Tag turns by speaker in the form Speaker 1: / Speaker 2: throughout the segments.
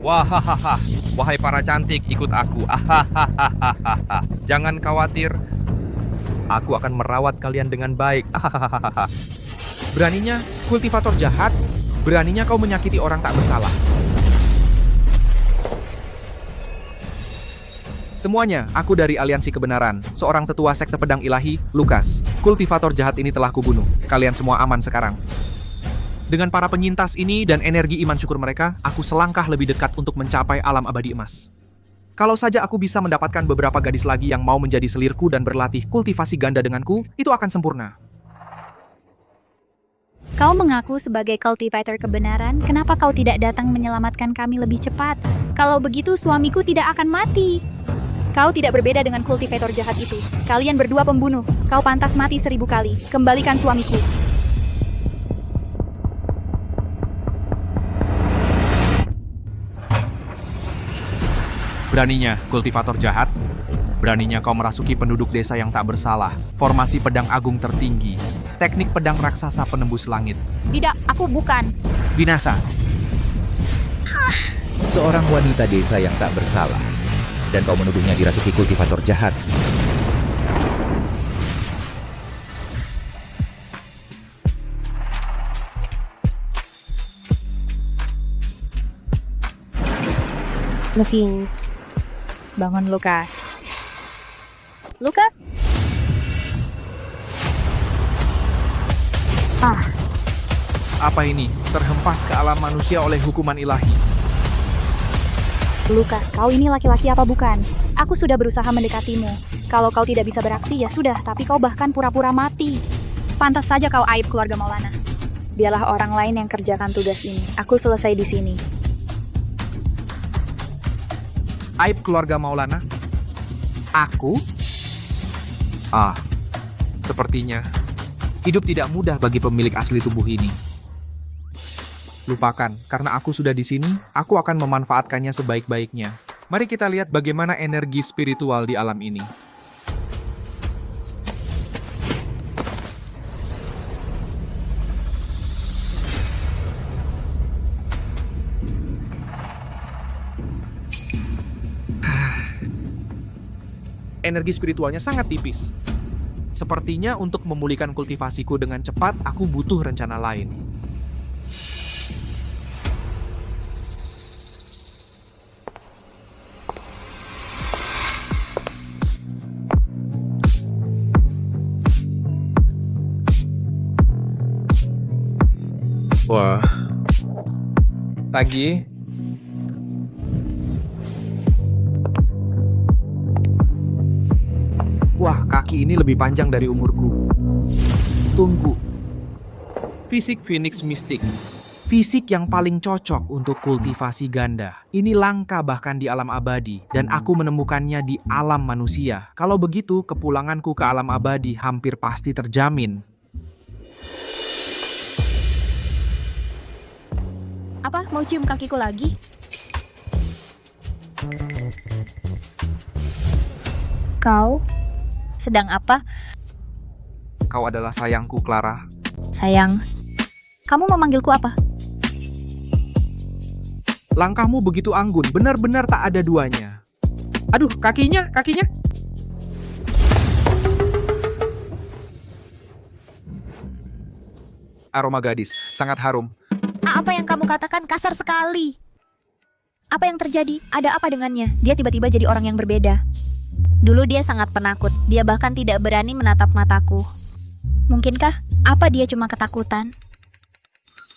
Speaker 1: Wahahaha, wahai para cantik, ikut aku. Ahahaha. Jangan khawatir, aku akan merawat kalian dengan baik. Ahahaha.
Speaker 2: Beraninya, kultivator jahat, beraninya kau menyakiti orang tak bersalah. Semuanya, aku dari Aliansi Kebenaran, seorang tetua sekte pedang ilahi, Lukas. Kultivator jahat ini telah kubunuh. Kalian semua aman sekarang. Dengan para penyintas ini dan energi iman syukur mereka, aku selangkah lebih dekat untuk mencapai alam abadi emas. Kalau saja aku bisa mendapatkan beberapa gadis lagi yang mau menjadi selirku dan berlatih kultivasi ganda denganku, itu akan sempurna.
Speaker 3: Kau mengaku sebagai cultivator kebenaran, kenapa kau tidak datang menyelamatkan kami lebih cepat? Kalau begitu suamiku tidak akan mati. Kau tidak berbeda dengan kultivator jahat itu. Kalian berdua pembunuh. Kau pantas mati 1000 kali. Kembalikan suamiku.
Speaker 2: Beraninya, kultivator jahat. Beraninya kau merasuki penduduk desa yang tak bersalah. Formasi pedang agung tertinggi. Teknik pedang raksasa penembus langit.
Speaker 3: Tidak, aku bukan.
Speaker 2: Binasa.
Speaker 4: Seorang wanita desa yang tak bersalah. Dan kau menuduhnya dirasuki kultivator jahat.
Speaker 3: Levin. Bangun, Lukas. Lukas?
Speaker 2: Apa ini? Terhempas ke alam manusia oleh hukuman ilahi.
Speaker 3: Lukas, kau ini laki-laki apa bukan? Aku sudah berusaha mendekatimu. Kalau kau tidak bisa beraksi, ya sudah, tapi kau bahkan pura-pura mati. Pantas saja kau aib keluarga Maulana. Biarlah orang lain yang kerjakan tugas ini. Aku selesai di sini.
Speaker 2: Aib keluarga Maulana? Aku? Sepertinya hidup tidak mudah bagi pemilik asli tubuh ini. Lupakan, karena aku sudah di sini, aku akan memanfaatkannya sebaik-baiknya. Mari kita lihat bagaimana energi spiritual di alam ini. Energi spiritualnya sangat tipis. Sepertinya untuk memulihkan kultivasiku dengan cepat, aku butuh rencana lain. Wah. Lagi. Wah, kaki ini lebih panjang dari umurku. Tunggu. Fisik Phoenix Mystic. Fisik yang paling cocok untuk kultivasi ganda. Ini langka bahkan di alam abadi, dan aku menemukannya di alam manusia. Kalau begitu, kepulanganku ke alam abadi hampir pasti terjamin.
Speaker 3: Apa? Mau cium kakiku lagi? Kau sedang apa?
Speaker 2: Kau adalah sayangku, Clara.
Speaker 3: Sayang, kamu memanggilku apa?
Speaker 2: Langkahmu begitu anggun, benar-benar tak ada duanya. Aduh, kakinya. Aroma gadis, sangat harum.
Speaker 3: Apa yang kamu katakan kasar sekali. Apa yang terjadi? Ada apa dengannya? Dia tiba-tiba jadi orang yang berbeda. Dulu dia sangat penakut. Dia bahkan tidak berani menatap mataku. Mungkinkah? Apa dia cuma ketakutan?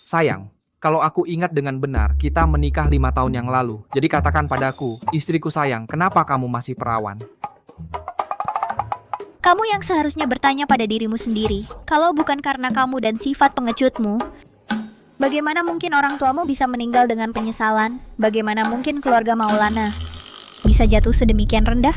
Speaker 2: Sayang, kalau aku ingat dengan benar, kita menikah 5 tahun yang lalu. Jadi katakan padaku, istriku sayang, kenapa kamu masih perawan?
Speaker 3: Kamu yang seharusnya bertanya pada dirimu sendiri. Kalau bukan karena kamu dan sifat pengecutmu, bagaimana mungkin orang tuamu bisa meninggal dengan penyesalan? Bagaimana mungkin keluarga Maulana bisa jatuh sedemikian rendah?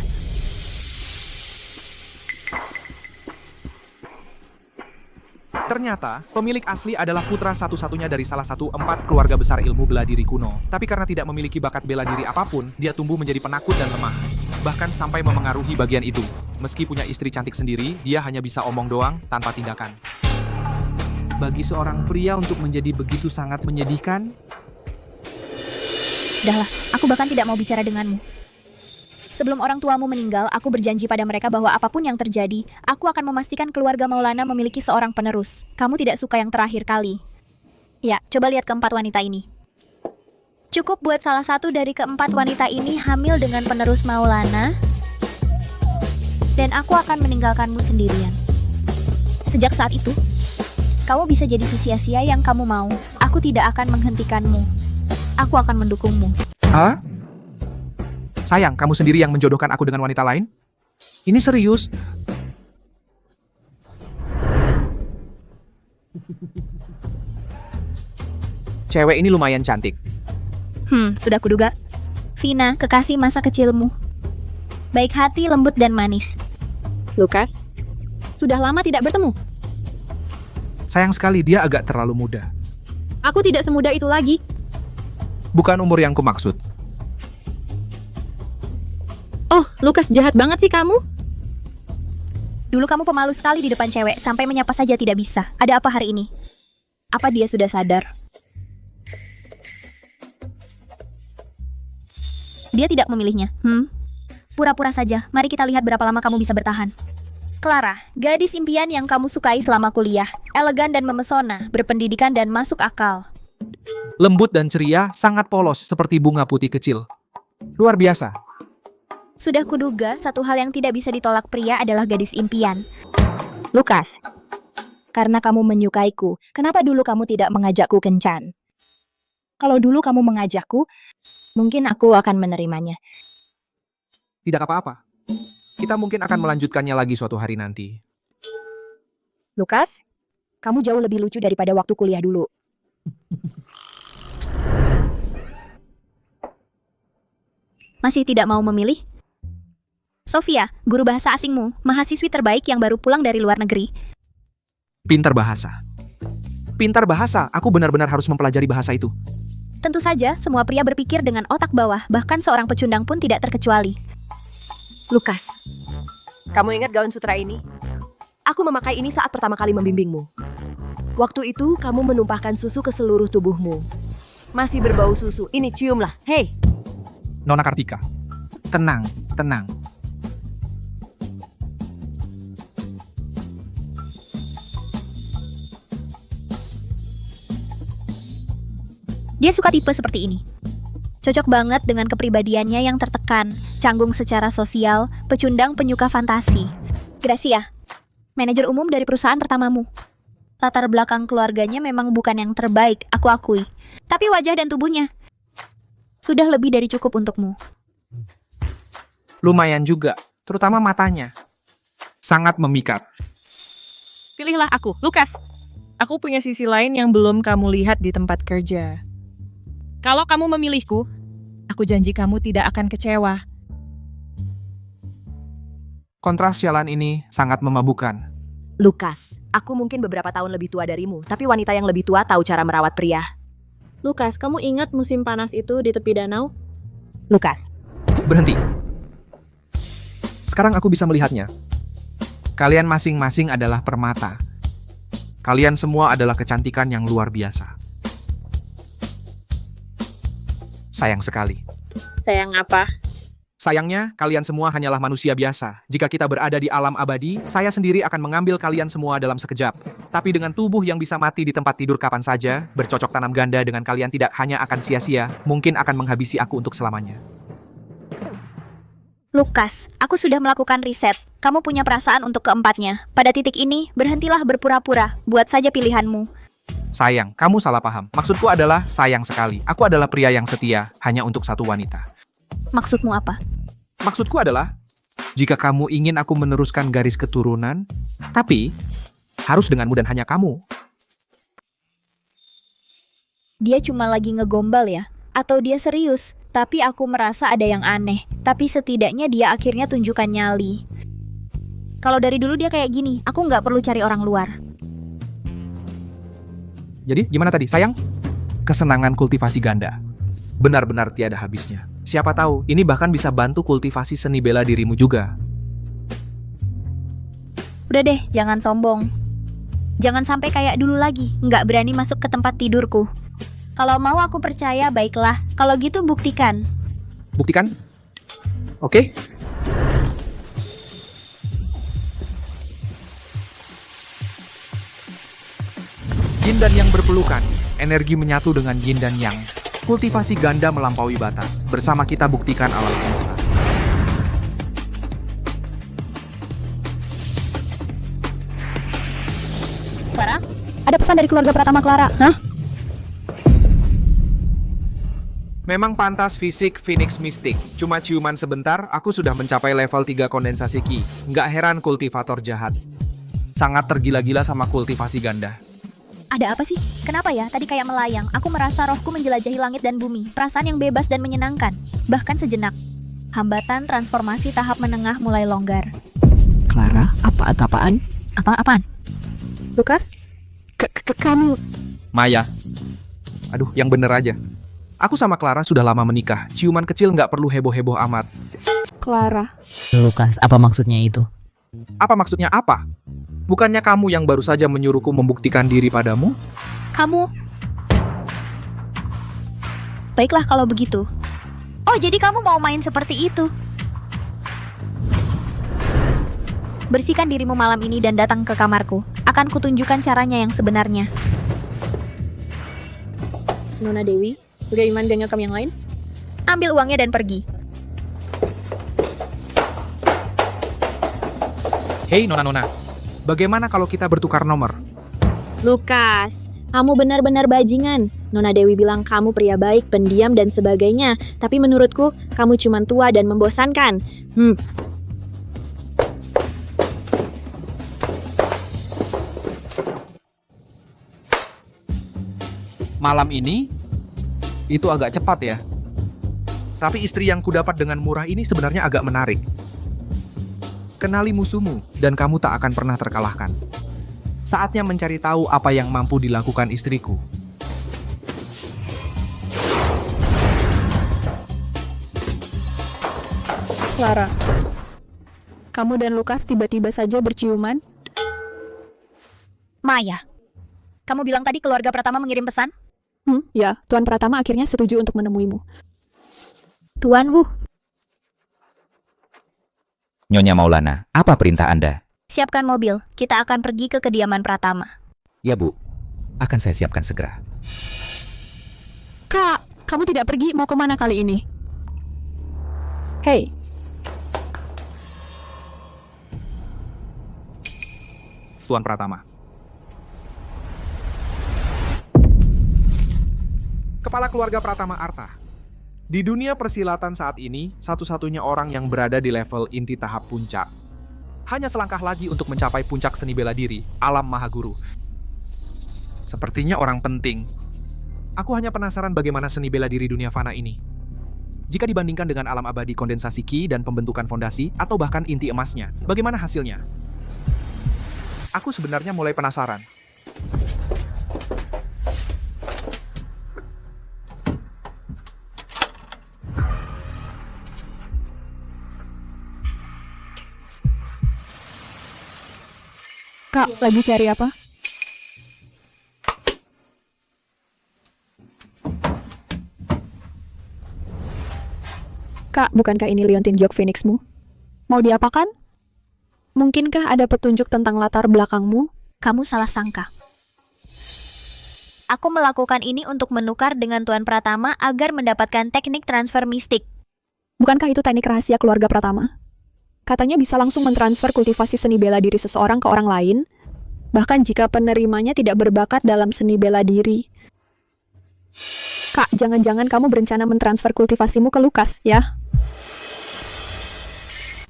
Speaker 2: Ternyata, pemilik asli adalah putra satu-satunya dari salah satu 4 keluarga besar ilmu bela diri kuno. Tapi karena tidak memiliki bakat bela diri apapun, dia tumbuh menjadi penakut dan lemah. Bahkan sampai memengaruhi bagian itu. Meski punya istri cantik sendiri, dia hanya bisa omong doang tanpa tindakan. Bagi seorang pria untuk menjadi begitu sangat menyedihkan,
Speaker 3: Sudahlah, aku bahkan tidak mau bicara denganmu. Sebelum orang tuamu meninggal, aku berjanji pada mereka bahwa apapun yang terjadi, aku akan memastikan keluarga Maulana memiliki seorang penerus. Kamu tidak suka yang terakhir kali. Ya, coba lihat keempat wanita ini. Cukup buat salah satu dari keempat wanita ini hamil dengan penerus Maulana, dan aku akan meninggalkanmu sendirian. Sejak saat itu, kamu bisa jadi si sia-sia yang kamu mau. Aku tidak akan menghentikanmu. Aku akan mendukungmu.
Speaker 2: Hah? Sayang, kamu sendiri yang menjodohkan aku dengan wanita lain? Ini serius? Cewek ini lumayan cantik.
Speaker 3: Sudah kuduga. Vina, kekasih masa kecilmu. Baik hati, lembut, dan manis.
Speaker 5: Lukas, sudah lama tidak bertemu.
Speaker 2: Sayang sekali, dia agak terlalu muda.
Speaker 5: Aku tidak semudah itu lagi.
Speaker 2: Bukan umur yang kumaksud.
Speaker 5: Oh, Lukas, jahat banget sih kamu.
Speaker 3: Dulu kamu pemalu sekali di depan cewek, sampai menyapa saja tidak bisa. Ada apa hari ini? Apa dia sudah sadar? Dia tidak memilihnya. Pura-pura saja. Mari kita lihat berapa lama kamu bisa bertahan. Clara, gadis impian yang kamu sukai selama kuliah. Elegan dan memesona, berpendidikan dan masuk akal.
Speaker 2: Lembut dan ceria, sangat polos seperti bunga putih kecil. Luar biasa.
Speaker 3: Sudah kuduga, satu hal yang tidak bisa ditolak pria adalah gadis impian.
Speaker 5: Lukas, karena kamu menyukaiku, kenapa dulu kamu tidak mengajakku kencan? Kalau dulu kamu mengajakku, mungkin aku akan menerimanya.
Speaker 2: Tidak apa-apa. Kita mungkin akan melanjutkannya lagi suatu hari nanti.
Speaker 5: Lukas, kamu jauh lebih lucu daripada waktu kuliah dulu.
Speaker 3: Masih tidak mau memilih? Sofia, guru bahasa asingmu, mahasiswi terbaik yang baru pulang dari luar negeri.
Speaker 2: Pintar bahasa. Pintar bahasa, aku benar-benar harus mempelajari bahasa itu.
Speaker 3: Tentu saja, semua pria berpikir dengan otak bawah, bahkan seorang pecundang pun tidak terkecuali.
Speaker 6: Lukas, kamu ingat gaun sutra ini? Aku memakai ini saat pertama kali membimbingmu. Waktu itu, kamu menumpahkan susu ke seluruh tubuhmu. Masih berbau susu, ini ciumlah, hei!
Speaker 2: Nona Kartika, tenang, tenang.
Speaker 3: Dia suka tipe seperti ini. Cocok banget dengan kepribadiannya yang tertekan, canggung secara sosial, pecundang penyuka fantasi. Gracia, manajer umum dari perusahaan pertamamu. Latar belakang keluarganya memang bukan yang terbaik, aku akui. Tapi wajah dan tubuhnya sudah lebih dari cukup untukmu.
Speaker 2: Lumayan juga, terutama matanya. Sangat memikat.
Speaker 7: Pilihlah aku, Lukas. Aku punya sisi lain yang belum kamu lihat di tempat kerja. Kalau kamu memilihku, aku janji kamu tidak akan kecewa.
Speaker 2: Kontras jalan ini sangat memabukkan.
Speaker 6: Lukas, aku mungkin beberapa tahun lebih tua darimu, tapi wanita yang lebih tua tahu cara merawat pria.
Speaker 5: Lukas, kamu ingat musim panas itu di tepi danau?
Speaker 6: Lukas,
Speaker 2: Berhenti. Sekarang aku bisa melihatnya. Kalian masing-masing adalah permata. Kalian semua adalah kecantikan yang luar biasa. Sayang sekali.
Speaker 5: Sayang apa?
Speaker 2: Sayangnya, kalian semua hanyalah manusia biasa. Jika kita berada di alam abadi, saya sendiri akan mengambil kalian semua dalam sekejap. Tapi dengan tubuh yang bisa mati di tempat tidur kapan saja, bercocok tanam ganda dengan kalian tidak hanya akan sia-sia, mungkin akan menghabisi aku untuk selamanya.
Speaker 3: Lukas, aku sudah melakukan riset. Kamu punya perasaan untuk keempatnya. Pada titik ini, berhentilah berpura-pura. Buat saja pilihanmu.
Speaker 2: Sayang, kamu salah paham. Maksudku adalah sayang sekali. Aku adalah pria yang setia, hanya untuk satu wanita.
Speaker 3: Maksudmu apa?
Speaker 2: Maksudku adalah, jika kamu ingin aku meneruskan garis keturunan, tapi harus denganmu dan hanya kamu.
Speaker 3: Dia cuma lagi ngegombal ya? Atau dia serius? Tapi aku merasa ada yang aneh. Tapi setidaknya dia akhirnya tunjukkan nyali. Kalau dari dulu dia kayak gini, aku nggak perlu cari orang luar.
Speaker 2: Jadi, gimana tadi, sayang? Kesenangan kultivasi ganda. Benar-benar tiada habisnya. Siapa tahu, ini bahkan bisa bantu kultivasi seni bela dirimu juga.
Speaker 3: Udah deh, jangan sombong. Jangan sampai kayak dulu lagi, nggak berani masuk ke tempat tidurku. Kalau mau aku percaya, baiklah. Kalau gitu buktikan.
Speaker 2: Buktikan? Oke. Yin dan Yang berpelukan. Energi menyatu dengan Yin dan Yang. Kultivasi ganda melampaui batas. Bersama kita buktikan alam semesta.
Speaker 5: Clara? Ada pesan dari keluarga Pratama, Clara. Hah?
Speaker 2: Memang pantas fisik Phoenix Mystic. Cuma ciuman sebentar, aku sudah mencapai level 3 kondensasi Ki. Nggak heran kultivator jahat. Sangat tergila-gila sama kultivasi ganda.
Speaker 3: Ada apa sih? Kenapa ya? Tadi kayak melayang. Aku merasa rohku menjelajahi langit dan bumi. Perasaan yang bebas dan menyenangkan. Bahkan sejenak. Hambatan transformasi tahap menengah mulai longgar.
Speaker 6: Clara, apaan?
Speaker 3: Apa-apaan?
Speaker 5: Lukas? Kamu...
Speaker 2: Maya. Aduh, yang bener aja. Aku sama Clara sudah lama menikah. Ciuman kecil nggak perlu heboh-heboh amat.
Speaker 5: Clara.
Speaker 8: Lukas, apa maksudnya itu?
Speaker 2: Apa maksudnya apa? Bukannya kamu yang baru saja menyuruhku membuktikan diri padamu?
Speaker 3: Kamu... Baiklah kalau begitu. Oh, jadi kamu mau main seperti itu? Bersihkan dirimu malam ini dan datang ke kamarku. Akan kutunjukkan caranya yang sebenarnya.
Speaker 5: Nona Dewi, bagaimana dengan kamu yang lain?
Speaker 3: Ambil uangnya dan pergi.
Speaker 2: Hei Nona-Nona, bagaimana kalau kita bertukar nomor?
Speaker 5: Lukas, kamu benar-benar bajingan. Nona Dewi bilang kamu pria baik, pendiam, dan sebagainya. Tapi menurutku, kamu cuma tua dan membosankan.
Speaker 2: Malam ini, itu agak cepat ya. Tapi istri yang kudapat dengan murah ini sebenarnya agak menarik. Kenali musuhmu, dan kamu tak akan pernah terkalahkan. Saatnya mencari tahu apa yang mampu dilakukan istriku.
Speaker 5: Clara, kamu dan Lukas tiba-tiba saja berciuman?
Speaker 3: Maya, kamu bilang tadi keluarga Pratama mengirim pesan?
Speaker 5: Ya, Tuan Pratama akhirnya setuju untuk menemuimu.
Speaker 3: Tuan Wu,
Speaker 4: Nyonya Maulana, apa perintah Anda?
Speaker 3: siapkan mobil. Kita akan pergi ke kediaman Pratama.
Speaker 4: Ya Bu, akan saya siapkan segera.
Speaker 5: Kak, kamu tidak pergi, mau kemana kali ini? Hei,
Speaker 2: Tuan Pratama. Kepala keluarga Pratama Arta. Di dunia persilatan saat ini, satu-satunya orang yang berada di level inti tahap puncak. Hanya selangkah lagi untuk mencapai puncak seni bela diri, alam Mahaguru. Sepertinya orang penting. Aku hanya penasaran bagaimana seni bela diri dunia fana ini. Jika dibandingkan dengan alam abadi kondensasi Ki dan pembentukan fondasi, atau bahkan inti emasnya, bagaimana hasilnya? Aku sebenarnya mulai penasaran.
Speaker 5: Kak, lagi cari apa? Kak, bukankah ini Leontin Giok Phoenixmu? Mau diapakan? Mungkinkah ada petunjuk tentang latar belakangmu?
Speaker 3: Kamu salah sangka. Aku melakukan ini untuk menukar dengan Tuan Pratama agar mendapatkan teknik transfer mistik.
Speaker 5: Bukankah itu teknik rahasia keluarga Pratama? Katanya bisa langsung mentransfer kultivasi seni bela diri seseorang ke orang lain, bahkan jika penerimanya tidak berbakat dalam seni bela diri. Kak, jangan-jangan kamu berencana mentransfer kultivasimu ke Lukas, ya?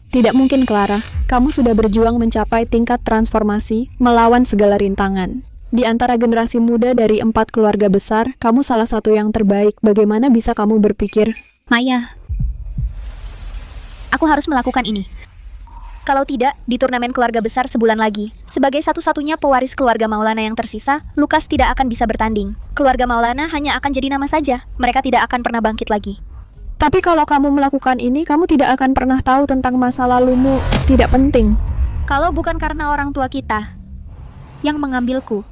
Speaker 5: Tidak mungkin, Clara. Kamu sudah berjuang mencapai tingkat transformasi, melawan segala rintangan. Di antara generasi muda dari 4 keluarga besar, kamu salah satu yang terbaik. Bagaimana bisa kamu berpikir?
Speaker 3: Maya, aku harus melakukan ini. Kalau tidak, di turnamen keluarga besar sebulan lagi, sebagai satu-satunya pewaris keluarga Maulana yang tersisa, Lukas tidak akan bisa bertanding. Keluarga Maulana hanya akan jadi nama saja. Mereka tidak akan pernah bangkit lagi.
Speaker 5: Tapi kalau kamu melakukan ini, kamu tidak akan pernah tahu tentang masa lalumu. Tidak penting.
Speaker 3: Kalau bukan karena orang tua kita yang mengambilku,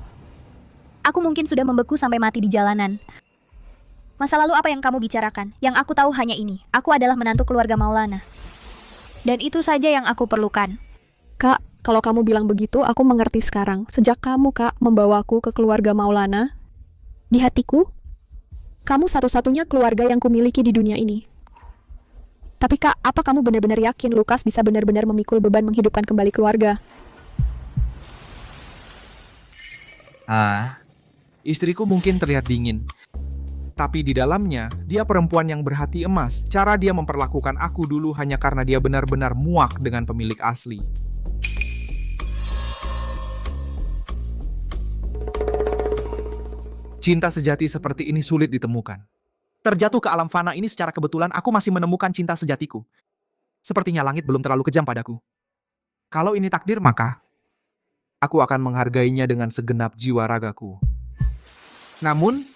Speaker 3: aku mungkin sudah membeku sampai mati di jalanan. Masa lalu apa yang kamu bicarakan? Yang aku tahu hanya ini. Aku adalah menantu keluarga Maulana. Dan itu saja yang aku perlukan.
Speaker 5: Kak, kalau kamu bilang begitu, aku mengerti sekarang. Sejak kamu, Kak, membawaku ke keluarga Maulana, di hatiku, kamu satu-satunya keluarga yang kumiliki di dunia ini. Tapi Kak, apa kamu benar-benar yakin Lukas bisa benar-benar memikul beban menghidupkan kembali keluarga?
Speaker 2: Istriku mungkin terlihat dingin. Tapi di dalamnya, dia perempuan yang berhati emas. Cara dia memperlakukan aku dulu hanya karena dia benar-benar muak dengan pemilik asli. Cinta sejati seperti ini sulit ditemukan. Terjatuh ke alam fana ini secara kebetulan aku masih menemukan cinta sejatiku. Sepertinya langit belum terlalu kejam padaku. Kalau ini takdir maka, aku akan menghargainya dengan segenap jiwa ragaku. Namun,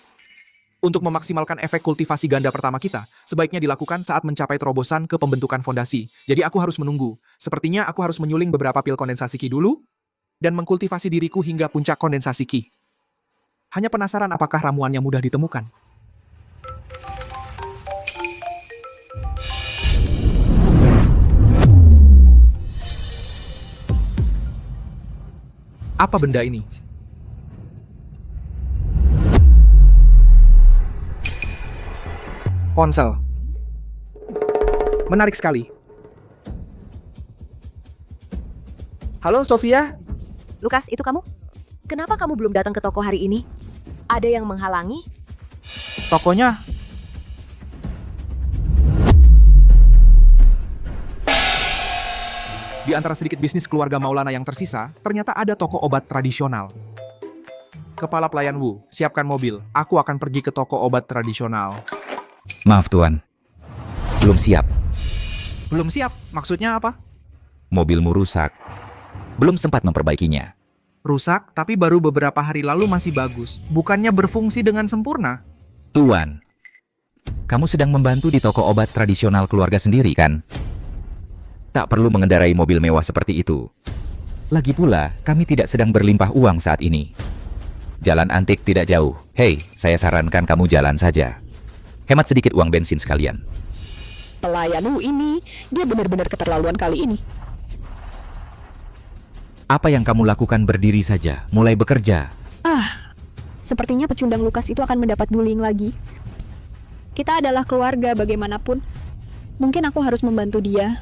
Speaker 2: untuk memaksimalkan efek kultivasi ganda pertama kita, sebaiknya dilakukan saat mencapai terobosan ke pembentukan fondasi. Jadi aku harus menunggu. Sepertinya aku harus menyuling beberapa pil kondensasi Ki dulu, dan mengkultivasi diriku hingga puncak kondensasi Ki. Hanya penasaran apakah ramuan yang mudah ditemukan. Apa benda ini? Ponsel. Menarik sekali. Halo, Sofia.
Speaker 6: Lukas, itu kamu? Kenapa kamu belum datang ke toko hari ini? Ada yang menghalangi?
Speaker 2: Tokonya. Di antara sedikit bisnis keluarga Maulana yang tersisa, ternyata ada toko obat tradisional. Kepala pelayan Wu, siapkan mobil. Aku akan pergi ke toko obat tradisional.
Speaker 4: Maaf Tuan, belum siap.
Speaker 2: Belum siap? Maksudnya apa?
Speaker 4: Mobilmu rusak. Belum sempat memperbaikinya.
Speaker 2: Rusak, tapi baru beberapa hari lalu masih bagus. Bukannya berfungsi dengan sempurna.
Speaker 4: Tuan, kamu sedang membantu di toko obat tradisional keluarga sendiri kan? Tak perlu mengendarai mobil mewah seperti itu. Lagi pula, kami tidak sedang berlimpah uang saat ini. Jalan antik tidak jauh. Hei, saya sarankan kamu jalan saja. Hemat sedikit uang bensin sekalian.
Speaker 5: Pelayanmu ini, dia benar-benar keterlaluan kali ini.
Speaker 4: Apa yang kamu lakukan berdiri saja, mulai bekerja.
Speaker 5: Sepertinya pecundang Lukas itu akan mendapat bullying lagi. Kita adalah keluarga bagaimanapun. Mungkin aku harus membantu dia.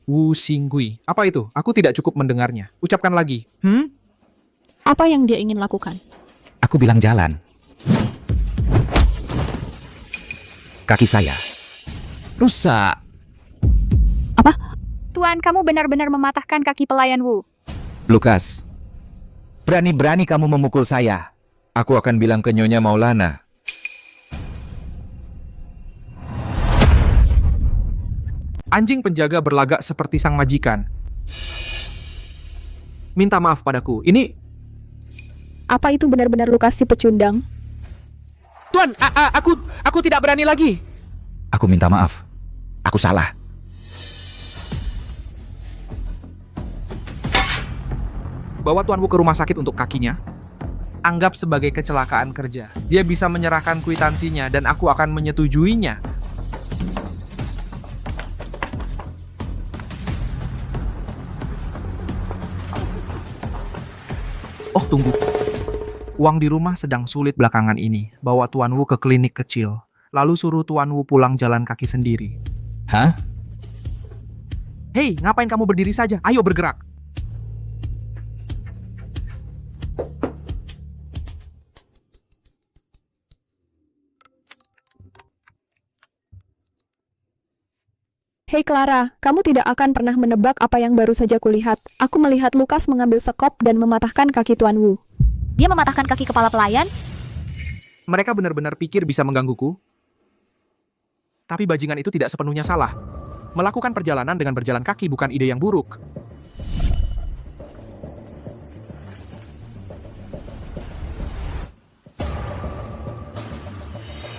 Speaker 2: Wu Xinggui. Apa itu? Aku tidak cukup mendengarnya. Ucapkan lagi.
Speaker 5: Apa yang dia ingin lakukan?
Speaker 4: Aku bilang jalan. Kaki saya rusak.
Speaker 3: Tuan, kamu benar-benar mematahkan kaki pelayan Wu.
Speaker 4: Lukas, berani-berani kamu memukul saya. Aku akan bilang ke Nyonya Maulana.
Speaker 2: Anjing penjaga berlagak seperti sang majikan. Minta maaf padaku. Ini...
Speaker 5: Apa itu benar-benar Lukas si pecundang?
Speaker 2: Tuan, aku tidak berani lagi.
Speaker 4: Aku minta maaf. Aku salah.
Speaker 2: Bawa Tuan Wu ke rumah sakit untuk kakinya. Anggap sebagai kecelakaan kerja. Dia bisa menyerahkan kwitansinya dan aku akan menyetujuinya. Oh, tunggu. Uang di rumah sedang sulit belakangan ini. Bawa Tuan Wu ke klinik kecil. Lalu suruh Tuan Wu pulang jalan kaki sendiri.
Speaker 4: Hah?
Speaker 2: Hei, ngapain kamu berdiri saja? Ayo bergerak.
Speaker 5: Hei Clara, kamu tidak akan pernah menebak apa yang baru saja kulihat. Aku melihat Lukas mengambil sekop dan mematahkan kaki Tuan Wu.
Speaker 3: Dia mematahkan kaki kepala pelayan?
Speaker 2: Mereka benar-benar pikir bisa menggangguku. Tapi bajingan itu tidak sepenuhnya salah. Melakukan perjalanan dengan berjalan kaki bukan ide yang buruk.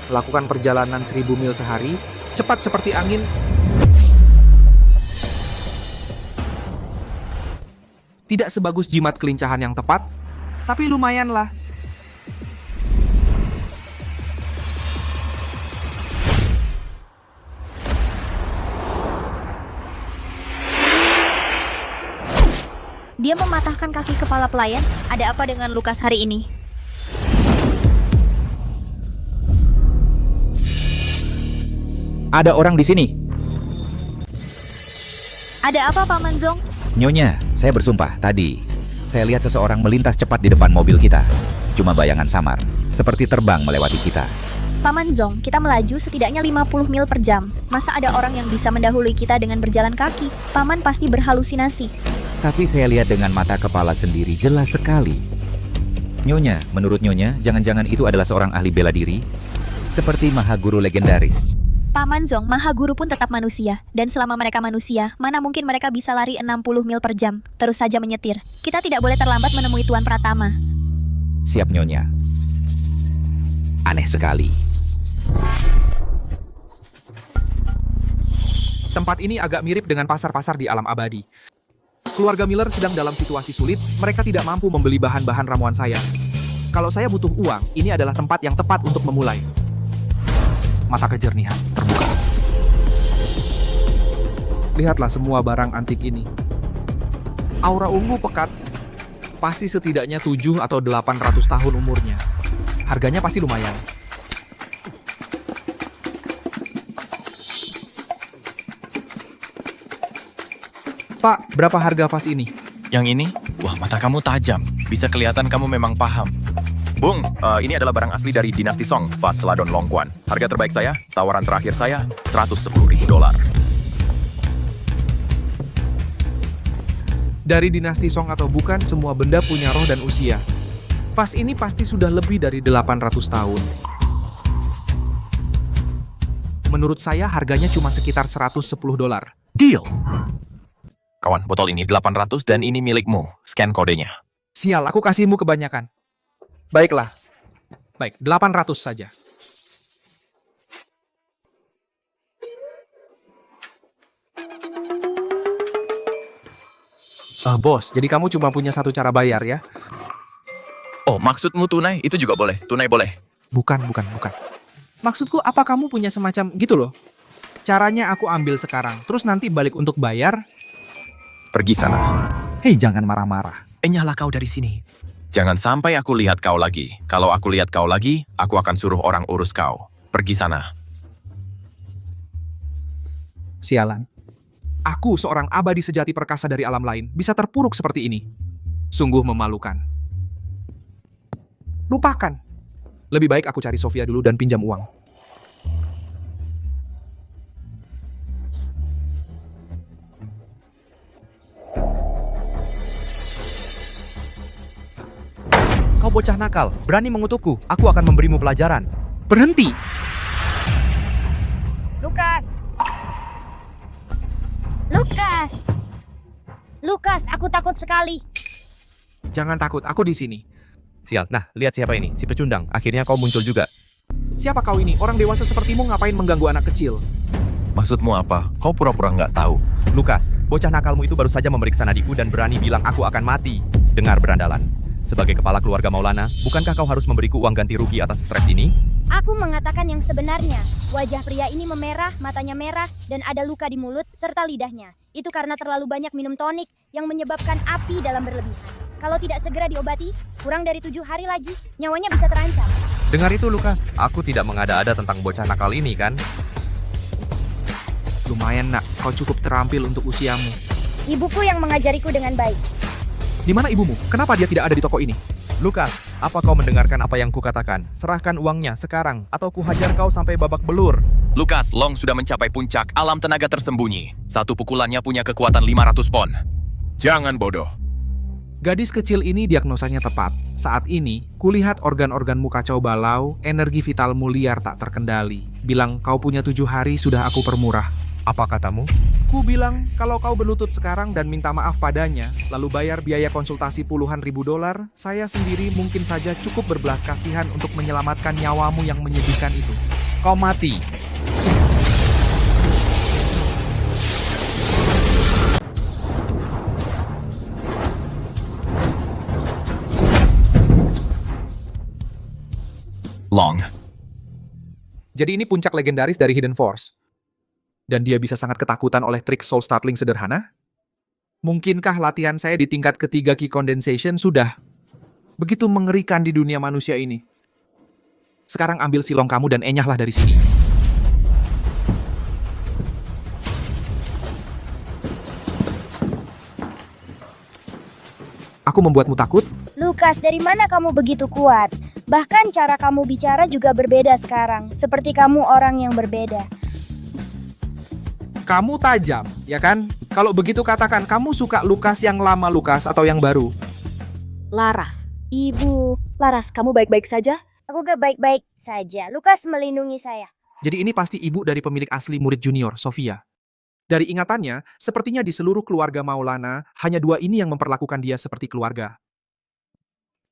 Speaker 2: Lakukan perjalanan 1000 mil sehari Cepat seperti angin. Tidak sebagus jimat kelincahan yang tepat, tapi lumayanlah.
Speaker 3: Dia mematahkan kaki kepala pelayan. Ada apa dengan Lukas hari ini?
Speaker 4: Ada orang di sini.
Speaker 3: Ada apa, Paman Zong?
Speaker 4: Nyonya, saya bersumpah tadi. Saya lihat seseorang melintas cepat di depan mobil kita. Cuma bayangan samar, seperti terbang melewati kita.
Speaker 3: Paman Zong, kita melaju setidaknya 50 mil per jam. Masa ada orang yang bisa mendahului kita dengan berjalan kaki? Paman pasti berhalusinasi.
Speaker 4: Tapi saya lihat dengan mata kepala sendiri jelas sekali. Nyonya, menurut Nyonya, jangan-jangan itu adalah seorang ahli bela diri? Seperti Mahaguru legendaris.
Speaker 3: Paman Zong, Maha Guru pun tetap manusia. Dan selama mereka manusia, mana mungkin mereka bisa lari 60 mil per jam, terus saja menyetir. Kita tidak boleh terlambat menemui Tuan Pratama.
Speaker 4: Siap, Nyonya. Aneh sekali.
Speaker 2: Tempat ini agak mirip dengan pasar-pasar di alam abadi. Keluarga Miller sedang dalam situasi sulit, mereka tidak mampu membeli bahan-bahan ramuan saya. Kalau saya butuh uang, ini adalah tempat yang tepat untuk memulai. Mata kejernihan terbuka. Lihatlah semua barang antik ini. Aura ungu pekat, pasti setidaknya 7 atau 800 tahun umurnya. Harganya pasti lumayan. Pak, berapa harga vas ini?
Speaker 9: Yang ini? Wah, mata kamu tajam. Bisa kelihatan kamu memang paham. Bung, ini adalah barang asli dari dinasti Song, vas Seladon Longquan. Harga terbaik saya, tawaran terakhir saya, $110.000.
Speaker 2: Dari dinasti Song atau bukan, semua benda punya roh dan usia. Vas ini pasti sudah lebih dari 800 tahun. Menurut saya harganya cuma sekitar $110.
Speaker 9: Deal! Kawan, botol ini 800 dan ini milikmu. Scan kodenya.
Speaker 2: Sial, aku kasihmu kebanyakan. Baiklah. Baik, 800 saja. Bos, jadi kamu cuma punya satu cara bayar ya?
Speaker 9: Oh, maksudmu tunai? Itu juga boleh. Tunai boleh.
Speaker 2: Bukan. Maksudku, apa kamu punya semacam gitu loh? Caranya aku ambil sekarang, terus nanti balik untuk bayar.
Speaker 9: Pergi sana.
Speaker 2: Hei, jangan marah-marah.
Speaker 9: Nyala kau dari sini. Jangan sampai aku lihat kau lagi. Kalau aku lihat kau lagi, aku akan suruh orang urus kau. Pergi sana.
Speaker 2: Sialan. Aku, seorang abadi sejati perkasa dari alam lain, bisa terpuruk seperti ini. Sungguh memalukan. Lupakan. Lebih baik aku cari Sofia dulu dan pinjam uang.
Speaker 1: Kau bocah nakal, berani mengutukku. Aku akan memberimu pelajaran.
Speaker 2: Berhenti!
Speaker 3: Lukas! Lukas! Lukas, aku takut sekali.
Speaker 2: Jangan takut, aku di sini.
Speaker 1: Sial, nah lihat siapa ini, si pecundang. Akhirnya kau muncul juga.
Speaker 2: Siapa kau ini? Orang dewasa sepertimu ngapain mengganggu anak kecil?
Speaker 9: Maksudmu apa? Kau pura-pura nggak tahu.
Speaker 1: Lukas, bocah nakalmu itu baru saja memeriksa nadiku dan berani bilang aku akan mati. Dengar berandalan. Sebagai kepala keluarga Maulana, bukankah kau harus memberiku uang ganti rugi atas stres ini?
Speaker 10: Aku mengatakan yang sebenarnya. Wajah pria ini memerah, matanya merah, dan ada luka di mulut serta lidahnya. Itu karena terlalu banyak minum tonik yang menyebabkan api dalam berlebihan. Kalau tidak segera diobati, kurang dari 7 hari lagi, nyawanya bisa terancam.
Speaker 1: Dengar itu, Lukas. Aku tidak mengada-ada tentang bocah nakal ini, kan?
Speaker 2: Lumayan nak, kau cukup terampil untuk usiamu.
Speaker 10: Ibuku yang mengajariku dengan baik.
Speaker 2: Di mana ibumu? Kenapa dia tidak ada di toko ini?
Speaker 1: Lukas, apa kau mendengarkan apa yang kukatakan? Serahkan uangnya sekarang, atau kuhajar kau sampai babak belur.
Speaker 9: Lukas, Long sudah mencapai puncak alam tenaga tersembunyi. Satu pukulannya punya kekuatan 500 pon. Jangan bodoh.
Speaker 2: Gadis kecil ini diagnosanya tepat. Saat ini, kulihat organ-organmu kacau balau, energi vitalmu liar tak terkendali. Bilang kau punya 7 hari sudah aku permurah.
Speaker 1: Apa katamu?
Speaker 2: Ku bilang kalau kau berlutut sekarang dan minta maaf padanya, lalu bayar biaya konsultasi puluhan ribu dolar, saya sendiri mungkin saja cukup berbelas kasihan untuk menyelamatkan nyawamu yang menyedihkan itu.
Speaker 1: Kau mati.
Speaker 2: Jadi ini puncak legendaris dari Hidden Force. Dan dia bisa sangat ketakutan oleh trik Soul Startling sederhana? Mungkinkah latihan saya di tingkat ketiga Ki Condensation sudah begitu mengerikan di dunia manusia ini? Sekarang ambil silong kamu dan enyahlah dari sini. Aku membuatmu takut?
Speaker 10: Lukas, dari mana kamu begitu kuat? Bahkan cara kamu bicara juga berbeda sekarang, seperti kamu orang yang berbeda.
Speaker 2: Kamu tajam, ya kan? Kalau begitu katakan, kamu suka Lukas yang lama Lukas atau yang baru?
Speaker 6: Laras.
Speaker 10: Ibu,
Speaker 6: Laras, kamu baik-baik saja?
Speaker 10: aku gak baik-baik saja. Lukas melindungi saya.
Speaker 2: Jadi ini pasti ibu dari pemilik asli murid junior, Sofia. Dari ingatannya, sepertinya di seluruh keluarga Maulana, hanya dua ini yang memperlakukan dia seperti keluarga.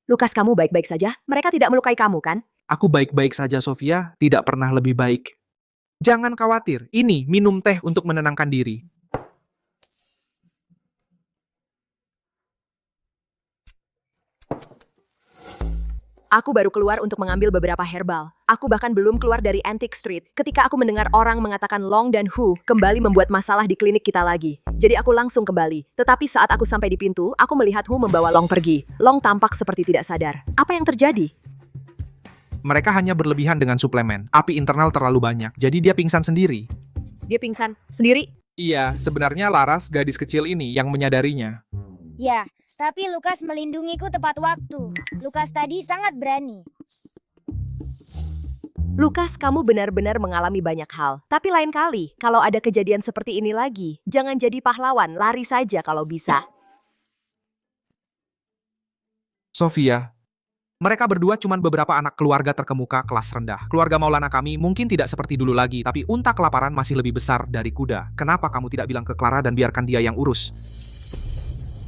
Speaker 6: Lukas, kamu baik-baik saja? Mereka tidak melukai kamu, kan?
Speaker 2: Aku baik-baik saja, Sofia, tidak pernah lebih baik. Jangan khawatir, ini minum teh untuk menenangkan diri.
Speaker 6: Aku baru keluar untuk mengambil beberapa herbal. Aku bahkan belum keluar dari Antique Street ketika aku mendengar orang mengatakan Long dan Hu kembali membuat masalah di klinik kita lagi. Jadi aku langsung kembali. Tetapi saat aku sampai di pintu, aku melihat Hu membawa Long pergi. Long tampak seperti tidak sadar. Apa yang terjadi?
Speaker 2: Mereka hanya berlebihan dengan suplemen. Api internal terlalu banyak, jadi dia pingsan sendiri.
Speaker 6: Dia pingsan sendiri?
Speaker 2: Iya, sebenarnya Laras, gadis kecil ini, yang menyadarinya.
Speaker 10: Ya, tapi Lukas melindungiku tepat waktu. Lukas tadi sangat berani.
Speaker 6: Lukas, kamu benar-benar mengalami banyak hal. Tapi lain kali, kalau ada kejadian seperti ini lagi, jangan jadi pahlawan, lari saja kalau bisa.
Speaker 2: Sofia, mereka berdua cuma beberapa anak keluarga terkemuka kelas rendah. Keluarga Maulana kami mungkin tidak seperti dulu lagi, tapi unta kelaparan masih lebih besar dari kuda. Kenapa kamu tidak bilang ke Clara dan biarkan dia yang urus?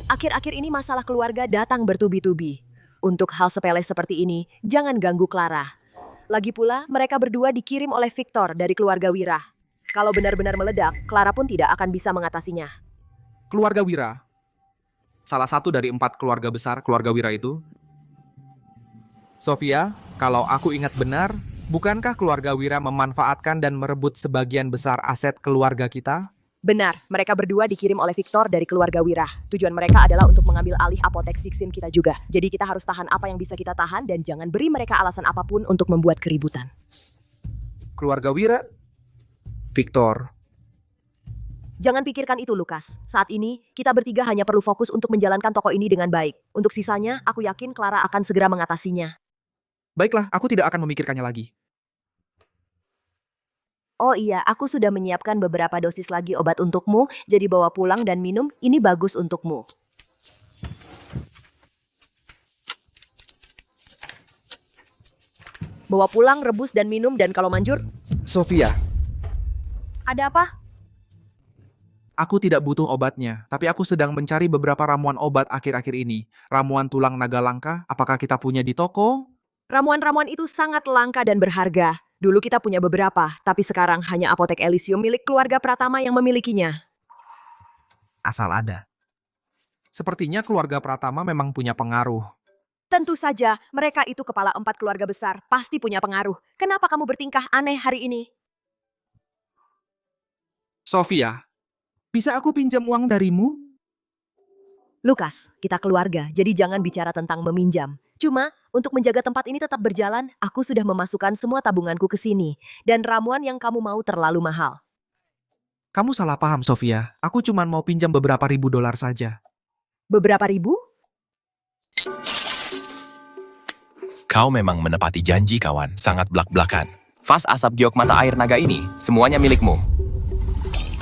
Speaker 6: Akhir-akhir ini masalah keluarga datang bertubi-tubi. Untuk hal sepele seperti ini, jangan ganggu Clara. Lagi pula, mereka berdua dikirim oleh Victor dari keluarga Wira. Kalau benar-benar meledak, Clara pun tidak akan bisa mengatasinya.
Speaker 2: Keluarga Wira. Salah satu dari 4 keluarga besar keluarga Wira itu. Sofia, kalau aku ingat benar, bukankah keluarga Wira memanfaatkan dan merebut sebagian besar aset keluarga kita?
Speaker 6: Benar, mereka berdua dikirim oleh Victor dari keluarga Wira. Tujuan mereka adalah untuk mengambil alih apotek Sixin kita juga. Jadi kita harus tahan apa yang bisa kita tahan dan jangan beri mereka alasan apapun untuk membuat keributan.
Speaker 2: Keluarga Wira? Victor.
Speaker 6: Jangan pikirkan itu, Lukas. Saat ini, kita bertiga hanya perlu fokus untuk menjalankan toko ini dengan baik. Untuk sisanya, aku yakin Clara akan segera mengatasinya.
Speaker 2: Baiklah, aku tidak akan memikirkannya lagi.
Speaker 6: Oh iya, aku sudah menyiapkan beberapa dosis lagi obat untukmu, jadi bawa pulang dan minum, ini bagus untukmu. Bawa pulang, rebus dan minum, dan kalau manjur...
Speaker 2: Sofia,
Speaker 6: Ada apa?
Speaker 2: aku tidak butuh obatnya, tapi aku sedang mencari beberapa ramuan obat akhir-akhir ini. Ramuan tulang naga langka, apakah kita punya di toko?
Speaker 6: Ramuan-ramuan itu sangat langka dan berharga. Dulu kita punya beberapa, tapi sekarang hanya apotek Elysium milik keluarga Pratama yang memilikinya.
Speaker 2: Asal ada. Sepertinya keluarga Pratama memang punya pengaruh.
Speaker 6: Tentu saja, mereka itu kepala 4 keluarga besar, pasti punya pengaruh. Kenapa kamu bertingkah aneh hari ini?
Speaker 2: Sofia, bisa aku pinjam uang darimu?
Speaker 6: Lukas, kita keluarga, jadi jangan bicara tentang meminjam. Cuma, untuk menjaga tempat ini tetap berjalan, aku sudah memasukkan semua tabunganku ke sini. Dan ramuan yang kamu mau terlalu mahal.
Speaker 2: Kamu salah paham, Sofia. Aku cuma mau pinjam beberapa ribu dolar saja.
Speaker 6: Beberapa ribu?
Speaker 9: Kau memang menepati janji, kawan. Sangat blak-blakan. Vas asap giok mata air naga ini, semuanya milikmu.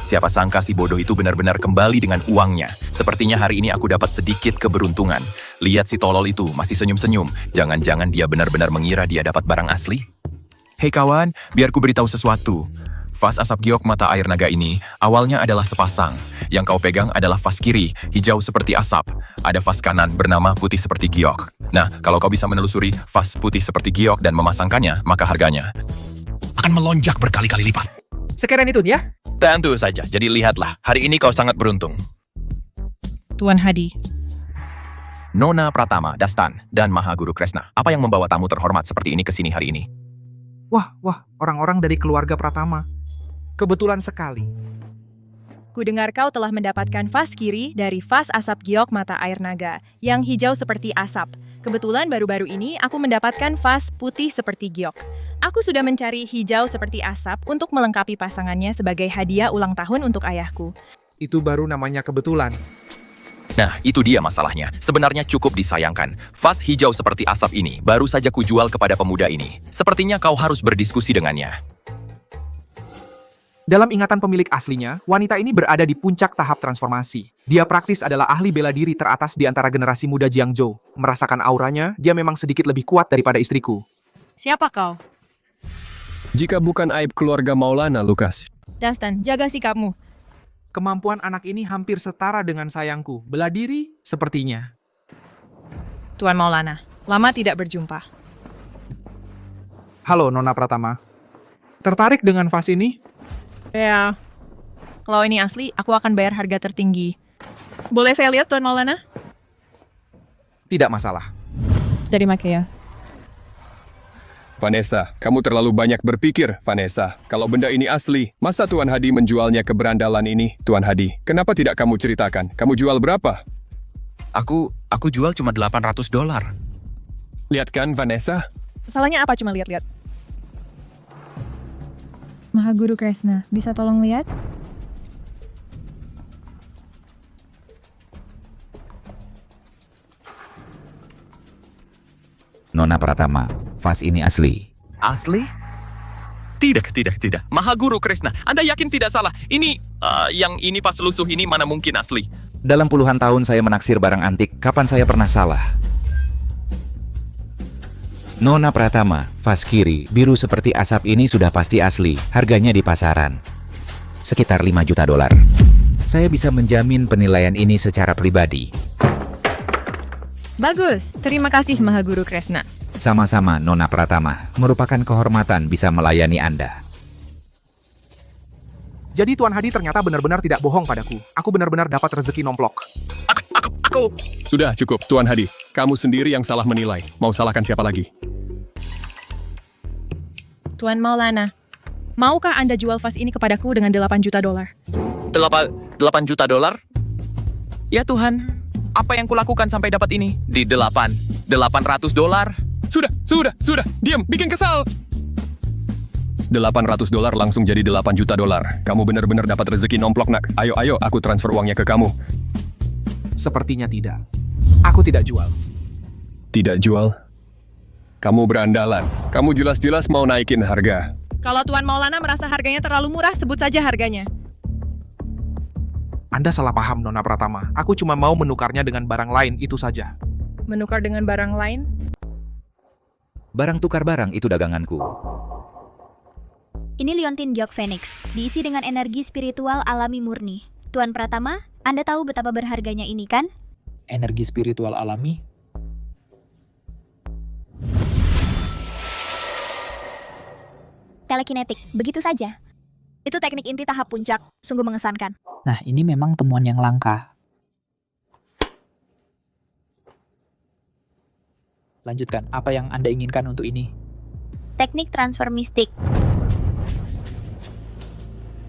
Speaker 9: Siapa sangka si bodoh itu benar-benar kembali dengan uangnya. Sepertinya hari ini aku dapat sedikit keberuntungan. Lihat si tolol itu masih senyum-senyum. Jangan-jangan dia benar-benar mengira dia dapat barang asli? Hei kawan, biar ku beritahu sesuatu. Vas asap giok mata air naga ini awalnya adalah sepasang. Yang kau pegang adalah vas kiri, hijau seperti asap. Ada vas kanan bernama putih seperti giok. Nah, kalau kau bisa menelusuri vas putih seperti giok dan memasangkannya, maka harganya akan melonjak berkali-kali lipat.
Speaker 2: Sekian itu ya?
Speaker 9: Tentu saja, jadi lihatlah, hari ini kau sangat beruntung.
Speaker 7: Tuan Hadi,
Speaker 9: Nona Pratama, Dastan, dan Mahaguru Kresna. Apa yang membawa tamu terhormat seperti ini ke sini hari ini?
Speaker 2: Wah, orang-orang dari keluarga Pratama. Kebetulan sekali.
Speaker 7: Kudengar kau telah mendapatkan vas kiri dari vas asap giok mata air naga, yang hijau seperti asap. Kebetulan baru-baru ini aku mendapatkan vas putih seperti giok. Aku sudah mencari hijau seperti asap untuk melengkapi pasangannya sebagai hadiah ulang tahun untuk ayahku.
Speaker 2: Itu baru namanya kebetulan.
Speaker 9: Nah, itu dia masalahnya. Sebenarnya cukup disayangkan. Vas hijau seperti asap ini baru saja kujual kepada pemuda ini. Sepertinya kau harus berdiskusi dengannya.
Speaker 2: Dalam ingatan pemilik aslinya, wanita ini berada di puncak tahap transformasi. Dia praktis adalah ahli bela diri teratas di antara generasi muda Jiangzhou. Merasakan auranya, dia memang sedikit lebih kuat daripada istriku.
Speaker 7: Siapa kau?
Speaker 11: Jika bukan aib keluarga Maulana, Lukas.
Speaker 7: Dustin, jaga sikapmu.
Speaker 2: Kemampuan anak ini hampir setara dengan sayangku. Bela diri, sepertinya.
Speaker 7: Tuan Maulana, lama tidak berjumpa.
Speaker 2: Halo, Nona Pratama. Tertarik dengan vas ini?
Speaker 7: Ya, kalau ini asli, aku akan bayar harga tertinggi. Boleh saya lihat, Tuan Maulana?
Speaker 2: Tidak masalah.
Speaker 7: Dari Makea.
Speaker 11: Vanessa, kamu terlalu banyak berpikir, Vanessa. Kalau benda ini asli, masa Tuan Hadi menjualnya ke berandalan ini? Tuan Hadi, kenapa tidak kamu ceritakan? Kamu jual berapa?
Speaker 9: Aku jual cuma $800.
Speaker 11: Lihat kan, Vanessa?
Speaker 7: Salahnya apa cuma lihat-lihat? Mahaguru Kresna, bisa tolong lihat?
Speaker 4: Nona Pratama, vas ini asli.
Speaker 9: Asli? Tidak. Mahaguru Kresna, Anda yakin tidak salah? Ini, yang ini vas lusuh ini mana mungkin asli?
Speaker 4: Dalam puluhan tahun saya menaksir barang antik, kapan saya pernah salah? Nona Pratama, vas kiri, biru seperti asap ini sudah pasti asli. Harganya di pasaran sekitar $5 juta. Saya bisa menjamin penilaian ini secara pribadi.
Speaker 7: Bagus, terima kasih Mahaguru Kresna.
Speaker 4: Sama-sama, Nona Pratama. Merupakan kehormatan bisa melayani Anda.
Speaker 2: Jadi Tuan Hadi ternyata benar-benar tidak bohong padaku. Aku benar-benar dapat rezeki nomplok.
Speaker 9: Aku.
Speaker 11: Sudah cukup, Tuan Hadi. Kamu sendiri yang salah menilai. Mau salahkan siapa lagi?
Speaker 7: Tuan Maulana, maukah Anda jual vas ini kepadaku dengan $8 juta?
Speaker 9: $8 juta? Ya Tuhan, apa yang kulakukan sampai dapat ini? Di $800?
Speaker 11: Sudah. Diam, bikin kesal. $800 langsung jadi $8 juta. Kamu benar-benar dapat rezeki nomplok, nak. Ayo, aku transfer uangnya ke kamu.
Speaker 2: Sepertinya tidak. Aku tidak jual.
Speaker 11: Tidak jual? Kamu berandalan. Kamu jelas-jelas mau naikin harga.
Speaker 7: Kalau Tuan Maulana merasa harganya terlalu murah, sebut saja harganya.
Speaker 2: Anda salah paham, Nona Pratama. Aku cuma mau menukarnya dengan barang lain, itu saja.
Speaker 7: Menukar dengan barang lain?
Speaker 4: Barang tukar barang itu daganganku.
Speaker 3: Ini liontin giok Phoenix, diisi dengan energi spiritual alami murni. Tuan Pratama, Anda tahu betapa berharganya ini kan?
Speaker 8: Energi spiritual alami?
Speaker 3: Telekinetik, begitu saja. Itu teknik inti tahap puncak, sungguh mengesankan.
Speaker 8: Nah, ini memang temuan yang langka. Lanjutkan, apa yang Anda inginkan untuk ini?
Speaker 3: Teknik transfer mistik.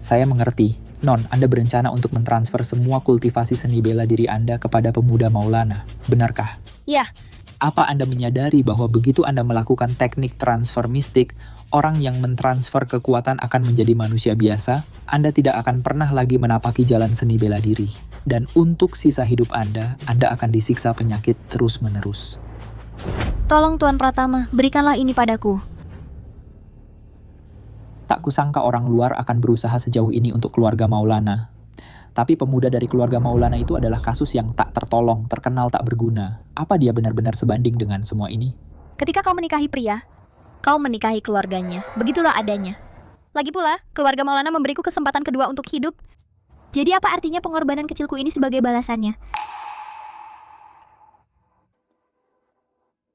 Speaker 8: Saya mengerti. Non, Anda berencana untuk mentransfer semua kultivasi seni bela diri Anda kepada pemuda Maulana. Benarkah?
Speaker 3: Ya.
Speaker 8: Apa Anda menyadari bahwa begitu Anda melakukan teknik transfer mistik, orang yang mentransfer kekuatan akan menjadi manusia biasa? Anda tidak akan pernah lagi menapaki jalan seni bela diri. Dan untuk sisa hidup Anda akan disiksa penyakit terus-menerus.
Speaker 3: Tolong Tuan Pratama, berikanlah ini padaku.
Speaker 8: Tak kusangka orang luar akan berusaha sejauh ini untuk keluarga Maulana. Tapi pemuda dari keluarga Maulana itu adalah kasus yang tak tertolong, terkenal tak berguna. Apa dia benar-benar sebanding dengan semua ini?
Speaker 3: Ketika kau menikahi pria, kau menikahi keluarganya. Begitulah adanya. Lagi pula, keluarga Maulana memberiku kesempatan kedua untuk hidup. Jadi apa artinya pengorbanan kecilku ini sebagai balasannya?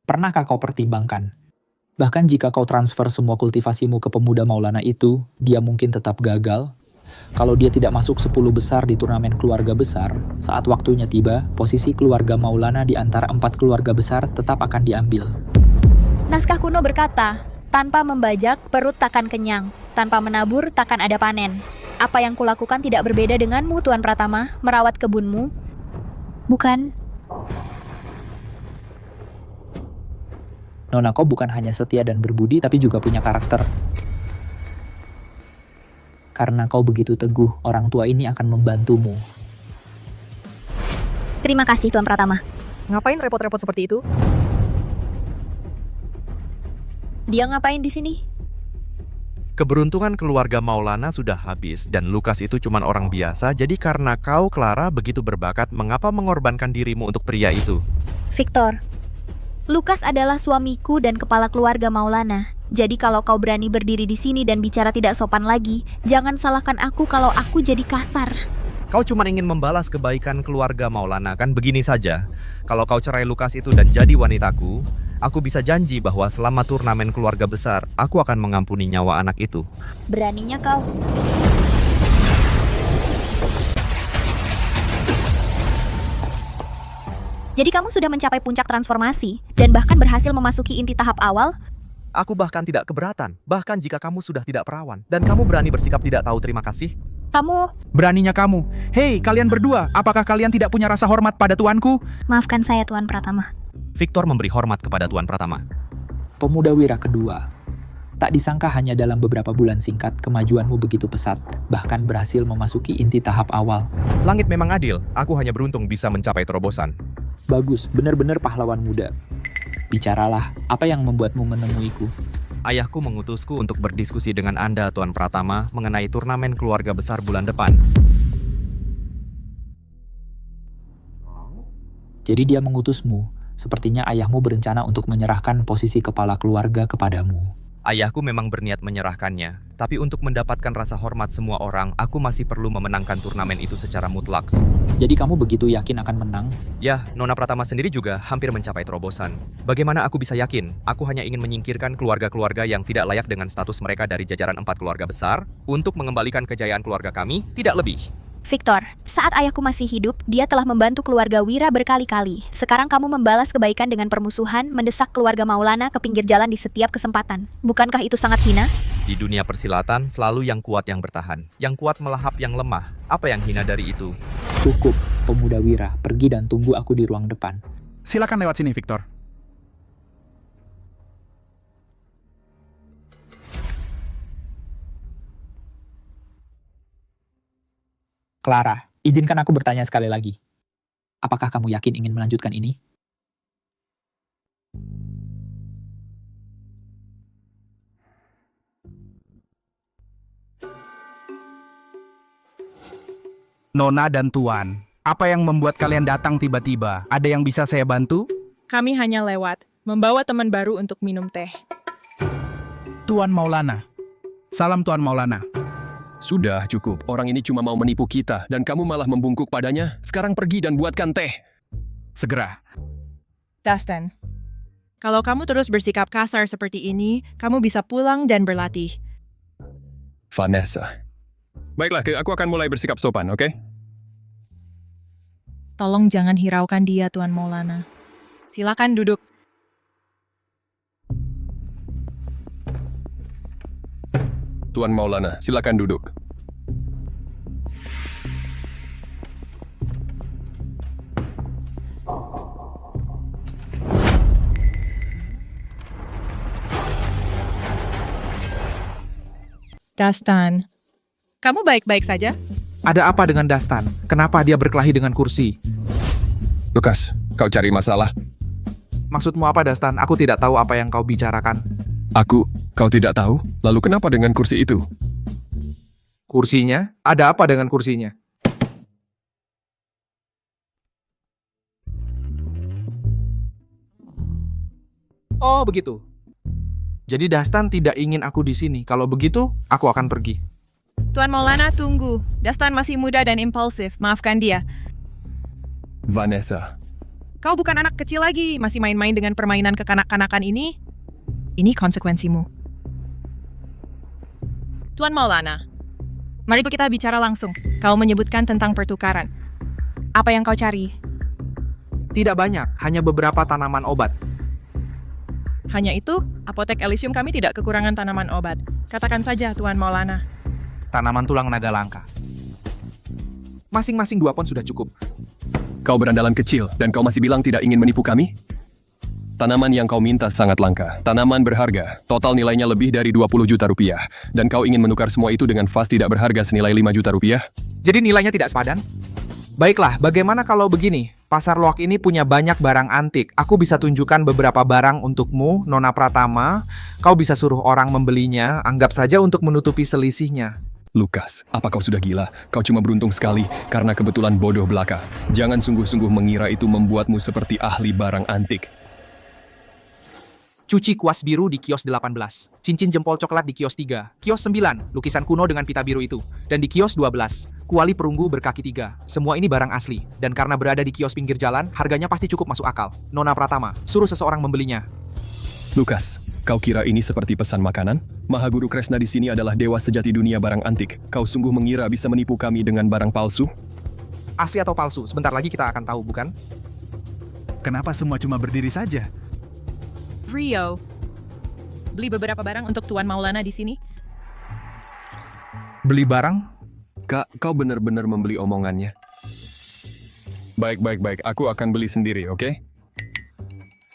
Speaker 8: Pernahkah kau pertimbangkan? Bahkan jika kau transfer semua kultivasimu ke pemuda Maulana itu, dia mungkin tetap gagal. Kalau dia tidak masuk 10 besar di turnamen keluarga besar, saat waktunya tiba, posisi keluarga Maulana di antara 4 keluarga besar tetap akan diambil.
Speaker 3: Naskah kuno berkata, Tanpa membajak, perut takkan kenyang. Tanpa menabur, takkan ada panen. Apa yang kulakukan tidak berbeda denganmu, Tuan Pratama, merawat kebunmu. Bukan?
Speaker 8: Nona, kau bukan hanya setia dan berbudi, tapi juga punya karakter. Karena kau begitu teguh, orang tua ini akan membantumu.
Speaker 3: Terima kasih, Tuan Pratama.
Speaker 6: Ngapain repot-repot seperti itu?
Speaker 3: Dia ngapain di sini?
Speaker 1: Keberuntungan keluarga Maulana sudah habis dan Lukas itu cuma orang biasa, jadi karena kau, Clara, begitu berbakat, mengapa mengorbankan dirimu untuk pria itu?
Speaker 3: Victor, Lukas adalah suamiku dan kepala keluarga Maulana. Jadi kalau kau berani berdiri di sini dan bicara tidak sopan lagi, jangan salahkan aku kalau aku jadi kasar.
Speaker 1: Kau cuma ingin membalas kebaikan keluarga Maulana, kan? Begini saja, kalau kau cerai Lukas itu dan jadi wanitaku, aku bisa janji bahwa selama turnamen keluarga besar, aku akan mengampuni nyawa anak itu.
Speaker 3: Beraninya kau. Jadi kamu sudah mencapai puncak transformasi dan bahkan berhasil memasuki inti tahap awal?
Speaker 1: Aku bahkan tidak keberatan, bahkan jika kamu sudah tidak perawan, dan kamu berani bersikap tidak tahu terima kasih.
Speaker 3: Kamu...
Speaker 2: Beraninya kamu. Hei, kalian berdua, apakah kalian tidak punya rasa hormat pada tuanku?
Speaker 3: Maafkan saya, Tuan Pratama.
Speaker 1: Victor memberi hormat kepada Tuan Pratama.
Speaker 8: Pemuda wira kedua. Tak disangka hanya dalam beberapa bulan singkat, kemajuanmu begitu pesat, bahkan berhasil memasuki inti tahap awal.
Speaker 1: Langit memang adil, aku hanya beruntung bisa mencapai terobosan.
Speaker 8: Bagus, benar-benar pahlawan muda. Bicaralah, apa yang membuatmu menemuiku?
Speaker 1: Ayahku mengutusku untuk berdiskusi dengan Anda, Tuan Pratama, mengenai turnamen keluarga besar bulan depan.
Speaker 8: Jadi dia mengutusmu. Sepertinya ayahmu berencana untuk menyerahkan posisi kepala keluarga kepadamu.
Speaker 1: Ayahku memang berniat menyerahkannya, tapi untuk mendapatkan rasa hormat semua orang, aku masih perlu memenangkan turnamen itu secara mutlak.
Speaker 8: Jadi kamu begitu yakin akan menang?
Speaker 1: Ya, Nona Pratama sendiri juga hampir mencapai terobosan. Bagaimana aku bisa yakin? Aku hanya ingin menyingkirkan keluarga-keluarga yang tidak layak dengan status mereka dari jajaran 4 keluarga besar, untuk mengembalikan kejayaan keluarga kami, tidak lebih.
Speaker 3: Victor, saat ayahku masih hidup, dia telah membantu keluarga Wira berkali-kali. Sekarang kamu membalas kebaikan dengan permusuhan, mendesak keluarga Maulana ke pinggir jalan di setiap kesempatan. Bukankah itu sangat hina?
Speaker 1: Di dunia persilatan, selalu yang kuat yang bertahan. Yang kuat melahap yang lemah. Apa yang hina dari itu?
Speaker 8: Cukup, pemuda wira. Pergi dan tunggu aku di ruang depan.
Speaker 2: Silakan lewat sini, Victor.
Speaker 8: Clara, izinkan aku bertanya sekali lagi. Apakah kamu yakin ingin melanjutkan ini?
Speaker 2: Nona dan Tuan, apa yang membuat kalian datang tiba-tiba? Ada yang bisa saya bantu?
Speaker 7: Kami hanya lewat, membawa teman baru untuk minum teh.
Speaker 2: Tuan Maulana. Salam Tuan Maulana.
Speaker 11: Sudah cukup, orang ini cuma mau menipu kita dan kamu malah membungkuk padanya. Sekarang pergi dan buatkan teh.
Speaker 2: Segera.
Speaker 7: Dustin, kalau kamu terus bersikap kasar seperti ini, kamu bisa pulang dan berlatih.
Speaker 11: Vanessa. Baiklah, aku akan mulai bersikap sopan, oke?
Speaker 7: Tolong jangan hiraukan dia, Tuan Maulana. Silakan duduk.
Speaker 11: Tuan Maulana, silakan duduk.
Speaker 7: Dustin, kamu baik-baik saja?
Speaker 2: Ada apa dengan Dastan? Kenapa dia berkelahi dengan kursi?
Speaker 11: Lukas, kau cari masalah?
Speaker 2: Maksudmu apa, Dastan? Aku tidak tahu apa yang kau bicarakan.
Speaker 11: Kau tidak tahu? Lalu kenapa dengan kursi itu?
Speaker 2: Kursinya? Ada apa dengan kursinya? Oh, begitu. Jadi Dastan tidak ingin aku di sini. Kalau begitu, aku akan pergi.
Speaker 7: Tuan Maulana, tunggu. Dustin masih muda dan impulsif. Maafkan dia.
Speaker 11: Vanessa.
Speaker 7: Kau bukan anak kecil lagi. Masih main-main dengan permainan kekanak-kanakan ini. Ini konsekuensimu. Tuan Maulana, mari kita bicara langsung. Kau menyebutkan tentang pertukaran. Apa yang kau cari?
Speaker 2: Tidak banyak, hanya beberapa tanaman obat.
Speaker 7: Hanya itu, apotek Elysium kami tidak kekurangan tanaman obat. Katakan saja, Tuan Maulana.
Speaker 2: Tanaman tulang naga langka. Masing-masing 2 pon sudah cukup.
Speaker 11: Kau berandalan kecil, dan kau masih bilang tidak ingin menipu kami? Tanaman yang kau minta sangat langka. Tanaman berharga, total nilainya lebih dari 20 juta rupiah. Dan kau ingin menukar semua itu dengan vas tidak berharga senilai 5 juta rupiah?
Speaker 2: Jadi nilainya tidak sepadan? Baiklah, bagaimana kalau begini? Pasar loak ini punya banyak barang antik. Aku bisa tunjukkan beberapa barang untukmu, Nona Pratama. Kau bisa suruh orang membelinya, anggap saja untuk menutupi selisihnya.
Speaker 11: Lukas, apa kau sudah gila? Kau cuma beruntung sekali karena kebetulan bodoh belaka. Jangan sungguh-sungguh mengira itu membuatmu seperti ahli barang antik.
Speaker 2: Cuci kuas biru di kios 18, cincin jempol coklat di kios 3, kios 9, lukisan kuno dengan pita biru itu, dan di kios 12, kuali perunggu berkaki 3. Semua ini barang asli, dan karena berada di kios pinggir jalan, harganya pasti cukup masuk akal. Nona Pratama, suruh seseorang membelinya.
Speaker 11: Lukas, kau kira ini seperti pesan makanan? Mahaguru Kresna di sini adalah dewa sejati dunia barang antik. Kau sungguh mengira bisa menipu kami dengan barang palsu?
Speaker 2: Asli atau palsu, sebentar lagi kita akan tahu, bukan?
Speaker 12: Kenapa semua cuma berdiri saja?
Speaker 7: Rio, beli beberapa barang untuk Tuan Maulana di sini.
Speaker 2: Beli barang?
Speaker 11: Kak, kau benar-benar membeli omongannya. Baik. Aku akan beli sendiri, oke?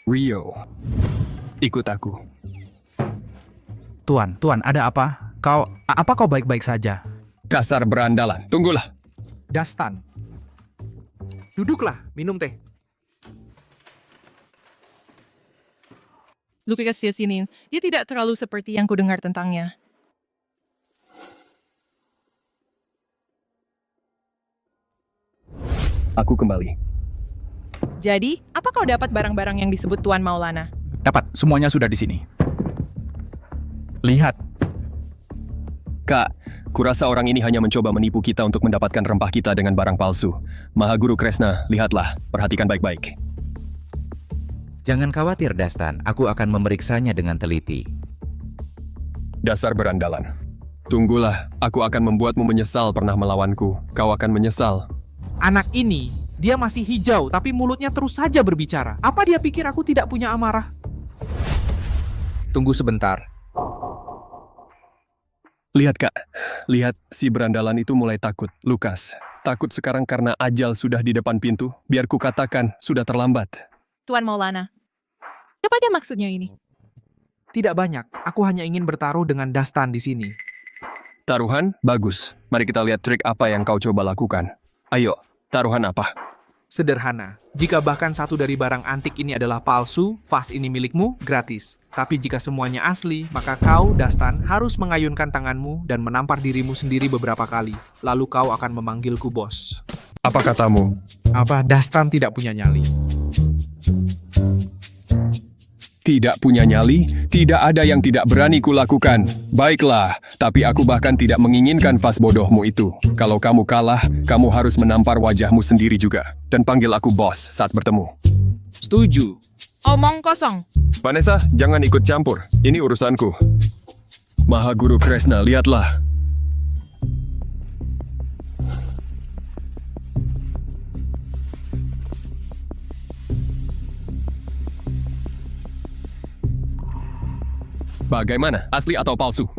Speaker 11: Rio, ikut aku.
Speaker 12: Tuan, ada apa? Kau baik-baik saja?
Speaker 11: Kasar berandalan, tunggulah.
Speaker 2: Dastan. Duduklah, minum teh.
Speaker 7: Lukas Yasinin, dia tidak terlalu seperti yang kudengar tentangnya.
Speaker 11: Aku kembali.
Speaker 7: Jadi, apa kau dapat barang-barang yang disebut Tuan Maulana?
Speaker 12: Dapat, semuanya sudah di sini. Lihat.
Speaker 11: Kak, kurasa orang ini hanya mencoba menipu kita untuk mendapatkan rempah kita dengan barang palsu. Mahaguru Kresna, lihatlah, perhatikan baik-baik.
Speaker 4: Jangan khawatir, Dastan. Aku akan memeriksanya dengan teliti.
Speaker 11: Dasar berandalan. Tunggulah, aku akan membuatmu menyesal pernah melawanku. Kau akan menyesal.
Speaker 2: Anak ini, dia masih hijau, tapi mulutnya terus saja berbicara. Apa dia pikir aku tidak punya amarah? Tunggu sebentar.
Speaker 11: Lihat, Kak. Lihat, si berandalan itu mulai takut. Lukas, takut sekarang karena ajal sudah di depan pintu. Biar ku katakan, sudah terlambat.
Speaker 7: Tuan Maulana, apa aja maksudnya ini?
Speaker 2: Tidak banyak, aku hanya ingin bertaruh dengan Dastan di sini.
Speaker 11: Taruhan? Bagus. Mari kita lihat trik apa yang kau coba lakukan. Ayo, taruhan apa?
Speaker 2: Sederhana, jika bahkan satu dari barang antik ini adalah palsu, vas ini milikmu, gratis. Tapi jika semuanya asli, maka kau, Dastan, harus mengayunkan tanganmu dan menampar dirimu sendiri beberapa kali. Lalu kau akan memanggilku bos.
Speaker 11: Apa katamu?
Speaker 2: Apa Dastan tidak punya nyali?
Speaker 11: Tidak punya nyali? Tidak ada yang tidak berani kulakukan. Baiklah, tapi aku bahkan tidak menginginkan vas bodohmu itu. Kalau kamu kalah, kamu harus menampar wajahmu sendiri juga. Dan panggil aku bos saat bertemu.
Speaker 2: Setuju.
Speaker 7: Omong kosong.
Speaker 11: Vanessa, jangan ikut campur. Ini urusanku. Mahaguru Kresna, lihatlah. Bagaimana? Asli atau palsu?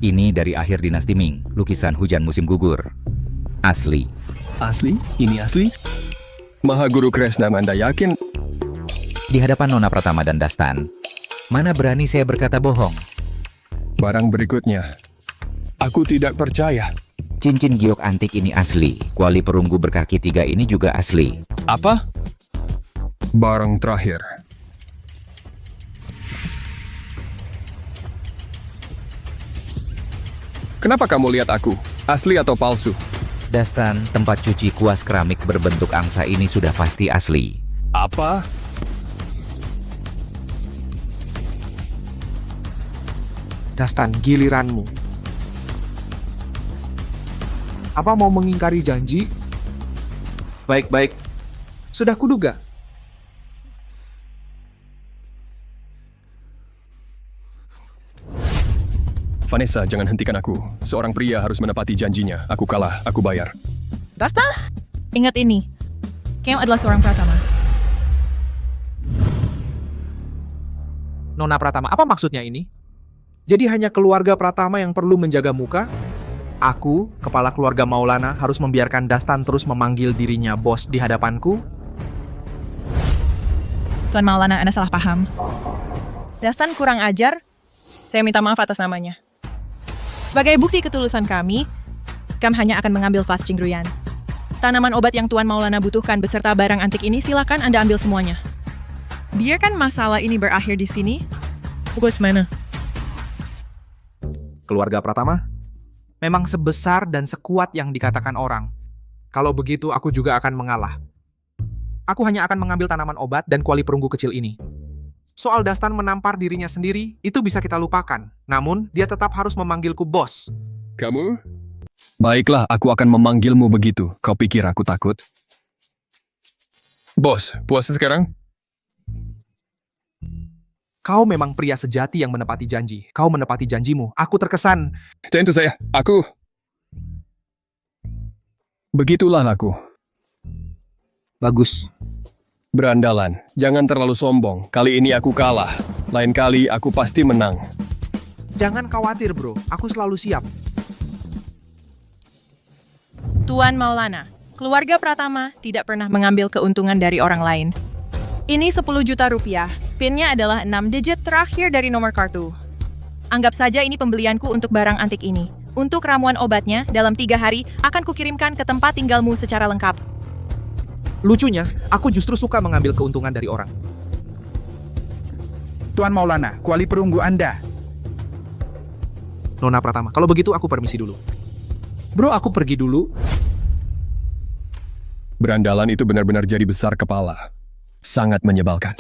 Speaker 4: Ini dari akhir dinasti Ming, lukisan hujan musim gugur. Asli.
Speaker 11: Asli? Ini asli? Mahaguru Kresna, Anda yakin?
Speaker 4: Di hadapan Nona Pratama dan Dastan, mana berani saya berkata bohong?
Speaker 11: Barang berikutnya. Aku tidak percaya.
Speaker 4: Cincin giok antik ini asli. Kuali perunggu berkaki 3 ini juga asli.
Speaker 11: Apa? Barang terakhir. Kenapa kamu lihat aku? Asli atau palsu?
Speaker 4: Dastan, tempat cuci kuas keramik berbentuk angsa ini sudah pasti asli.
Speaker 11: Apa?
Speaker 2: Dastan, giliranmu. Apa mau mengingkari janji? Baik-baik. Sudah kuduga.
Speaker 11: Vanessa, jangan hentikan aku. Seorang pria harus menepati janjinya. Aku kalah, aku bayar.
Speaker 7: Dasta, ingat ini. Kau adalah seorang pratama.
Speaker 2: Nona Pratama, apa maksudnya ini? Jadi hanya keluarga Pratama yang perlu menjaga muka? Aku, kepala keluarga Maulana, harus membiarkan Dastan terus memanggil dirinya bos di hadapanku?
Speaker 7: Tuan Maulana, Anda salah paham. Dastan kurang ajar. Saya minta maaf atas namanya. Sebagai bukti ketulusan kami hanya akan mengambil vas Cingruyan. Tanaman obat yang Tuan Maulana butuhkan beserta barang antik ini silakan Anda ambil semuanya. Biarkan masalah ini berakhir di sini. Pukul semana?
Speaker 2: Keluarga Pratama? Memang sebesar dan sekuat yang dikatakan orang. Kalau begitu aku juga akan mengalah. Aku hanya akan mengambil tanaman obat dan kuali perunggu kecil ini. Soal Dastan menampar dirinya sendiri, itu bisa kita lupakan. Namun, dia tetap harus memanggilku bos.
Speaker 11: Kamu? Baiklah, aku akan memanggilmu begitu. Kau pikir aku takut? Bos, puas sekarang?
Speaker 2: Kau memang pria sejati yang menepati janji. Kau menepati janjimu. Aku terkesan.
Speaker 11: Tentu saya, aku. Begitulah aku.
Speaker 12: Bagus.
Speaker 11: Berandalan, jangan terlalu sombong. Kali ini aku kalah. Lain kali aku pasti menang.
Speaker 2: Jangan khawatir bro, aku selalu siap.
Speaker 7: Tuan Maulana, keluarga Pratama tidak pernah mengambil keuntungan dari orang lain. Ini 10 juta rupiah. PIN-nya adalah 6 digit terakhir dari nomor kartu. Anggap saja ini pembelianku untuk barang antik ini. Untuk ramuan obatnya, dalam 3 hari akan kukirimkan ke tempat tinggalmu secara lengkap.
Speaker 2: Lucunya, aku justru suka mengambil keuntungan dari orang.
Speaker 12: Tuan Maulana, kuali perunggu Anda.
Speaker 2: Nona Pratama, kalau begitu aku permisi dulu. Bro, aku pergi dulu.
Speaker 11: Berandalan itu benar-benar jadi besar kepala. Sangat menyebalkan.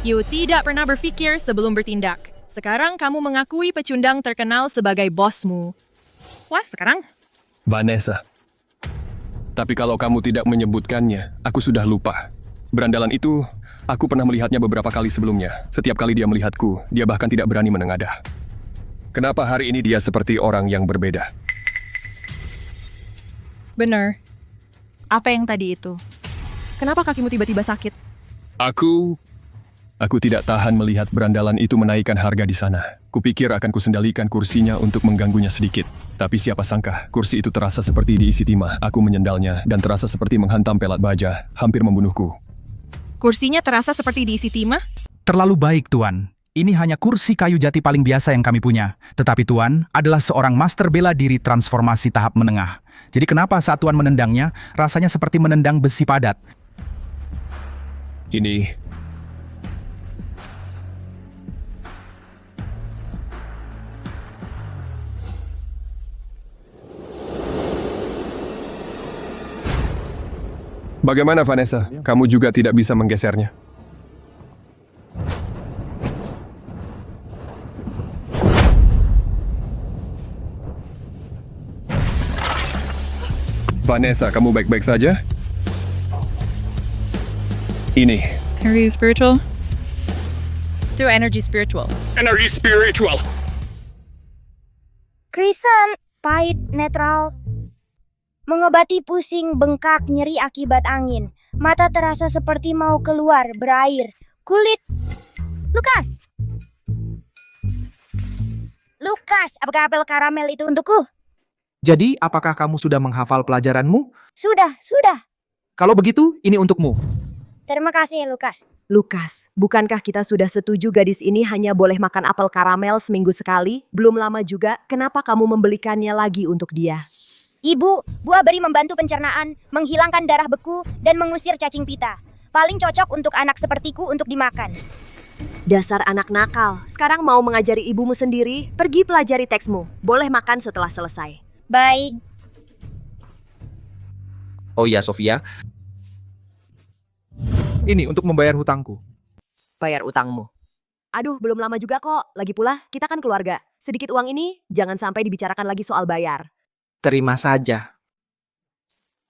Speaker 7: You tidak pernah berpikir sebelum bertindak. Sekarang kamu mengakui pecundang terkenal sebagai bosmu. Wah, sekarang?
Speaker 11: Vanessa. Tapi kalau kamu tidak menyebutkannya, aku sudah lupa. Berandalan itu, aku pernah melihatnya beberapa kali sebelumnya. Setiap kali dia melihatku, dia bahkan tidak berani menengadah. Kenapa hari ini dia seperti orang yang berbeda?
Speaker 7: Benar. Apa yang tadi itu? Kenapa kakimu tiba-tiba sakit?
Speaker 11: Aku tidak tahan melihat berandalan itu menaikkan harga di sana. Kupikir akan kusendalikan kursinya untuk mengganggunya sedikit. Tapi siapa sangka, kursi itu terasa seperti diisi timah. Aku menyendalnya dan terasa seperti menghantam pelat baja, hampir membunuhku.
Speaker 7: Kursinya terasa seperti diisi timah?
Speaker 12: Terlalu baik, Tuan. Ini hanya kursi kayu jati paling biasa yang kami punya. Tetapi Tuan adalah seorang master bela diri transformasi tahap menengah. Jadi kenapa saat Tuan menendangnya, rasanya seperti menendang besi padat?
Speaker 11: Ini... Bagaimana Vanessa? Kamu juga tidak bisa menggesernya? Vanessa, kamu baik-baik saja? Ini.
Speaker 7: Energy spiritual? To energy spiritual.
Speaker 11: Energi spiritual.
Speaker 10: Krisen, pahit, netral. Mengobati pusing, bengkak, nyeri akibat angin. Mata terasa seperti mau keluar, berair. Kulit. Lukas! Lukas, apakah apel karamel itu untukku?
Speaker 2: Jadi, apakah kamu sudah menghafal pelajaranmu?
Speaker 10: Sudah.
Speaker 2: Kalau begitu, ini untukmu.
Speaker 10: Terima kasih, Lukas.
Speaker 6: Lukas, bukankah kita sudah setuju gadis ini hanya boleh makan apel karamel seminggu sekali? Belum lama juga, kenapa kamu membelikannya lagi untuk dia?
Speaker 10: Ibu, buah beri membantu pencernaan, menghilangkan darah beku, dan mengusir cacing pita. Paling cocok untuk anak sepertiku untuk dimakan.
Speaker 6: Dasar anak nakal, sekarang mau mengajari ibumu sendiri? Pergi pelajari teksmu, boleh makan setelah selesai.
Speaker 10: Baik.
Speaker 2: Oh iya, Sofia. Ini untuk membayar hutangku.
Speaker 6: Bayar utangmu. Aduh, belum lama juga kok. Lagi pula, kita kan keluarga. Sedikit uang ini, jangan sampai dibicarakan lagi soal bayar.
Speaker 2: Terima saja.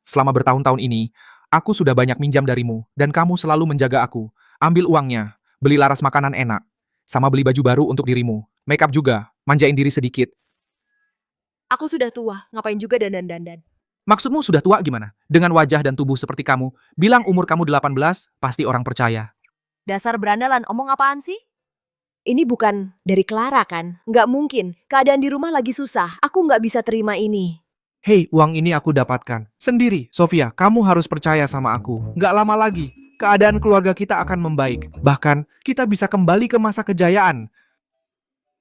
Speaker 2: Selama bertahun-tahun ini, aku sudah banyak minjam darimu, dan kamu selalu menjaga aku. Ambil uangnya, beli laras makanan enak, sama beli baju baru untuk dirimu. Make up juga, manjain diri sedikit.
Speaker 6: Aku sudah tua, ngapain juga dandan-dandan.
Speaker 2: Maksudmu sudah tua gimana? Dengan wajah dan tubuh seperti kamu, bilang umur kamu 18, pasti orang percaya.
Speaker 6: Dasar berandalan, omong apaan sih? Ini bukan dari Clara kan? Nggak mungkin. Keadaan di rumah lagi susah. Aku nggak bisa terima ini.
Speaker 2: Hei, uang ini aku dapatkan. Sendiri, Sofia, kamu harus percaya sama aku. Nggak lama lagi, keadaan keluarga kita akan membaik. Bahkan, kita bisa kembali ke masa kejayaan.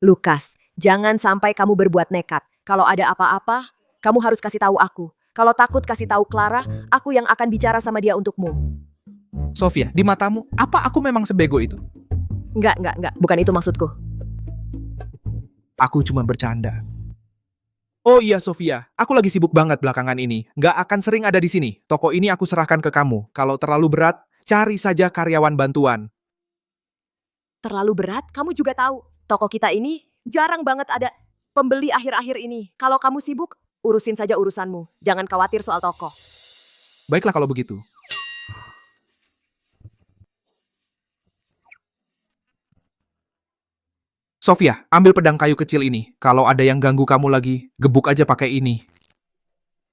Speaker 6: Lukas, jangan sampai kamu berbuat nekat. Kalau ada apa-apa, kamu harus kasih tahu aku. Kalau takut kasih tahu Clara, aku yang akan bicara sama dia untukmu.
Speaker 2: Sofia, di matamu, apa aku memang sebego itu?
Speaker 6: Enggak. Bukan itu maksudku.
Speaker 2: Aku cuma bercanda. Oh iya, Sofia. Aku lagi sibuk banget belakangan ini. Nggak akan sering ada di sini. Toko ini aku serahkan ke kamu. Kalau terlalu berat, cari saja karyawan bantuan.
Speaker 6: Terlalu berat? Kamu juga tahu. Toko kita ini jarang banget ada pembeli akhir-akhir ini. Kalau kamu sibuk, urusin saja urusanmu. Jangan khawatir soal toko.
Speaker 2: Baiklah kalau begitu. Sofia, ambil pedang kayu kecil ini. Kalau ada yang ganggu kamu lagi, gebuk aja pakai ini.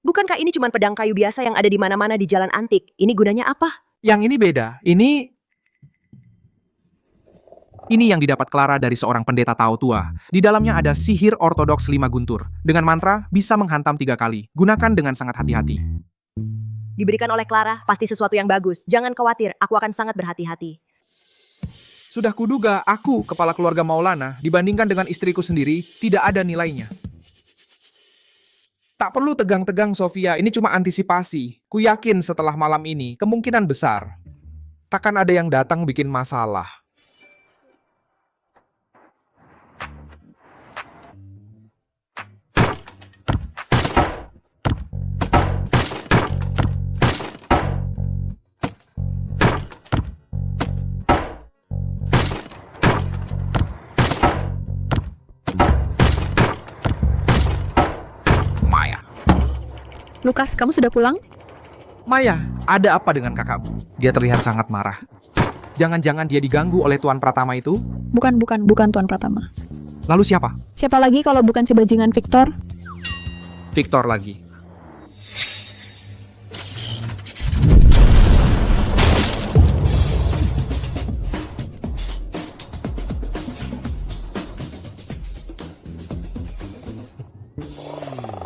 Speaker 6: Bukankah ini cuma pedang kayu biasa yang ada di mana-mana di jalan antik? Ini gunanya apa?
Speaker 2: Yang ini beda. Ini yang didapat Clara dari seorang pendeta Tao tua. Di dalamnya ada sihir ortodoks 5 guntur. Dengan mantra, bisa menghantam 3 kali. Gunakan dengan sangat hati-hati.
Speaker 6: Diberikan oleh Clara, pasti sesuatu yang bagus. Jangan khawatir, aku akan sangat berhati-hati.
Speaker 2: Sudah kuduga, aku, kepala keluarga Maulana, dibandingkan dengan istriku sendiri, tidak ada nilainya. Tak perlu tegang-tegang, Sofia. Ini cuma antisipasi. Ku yakin setelah malam ini, kemungkinan besar. Takkan ada yang datang bikin masalah. Maya.
Speaker 5: Lukas, kamu sudah pulang?
Speaker 2: Maya, ada apa dengan kakakmu? Dia terlihat sangat marah. Jangan-jangan dia diganggu oleh Tuan Pratama itu?
Speaker 5: Bukan Tuan Pratama.
Speaker 2: Lalu siapa?
Speaker 5: Siapa lagi kalau bukan si bajingan Victor?
Speaker 2: Victor lagi.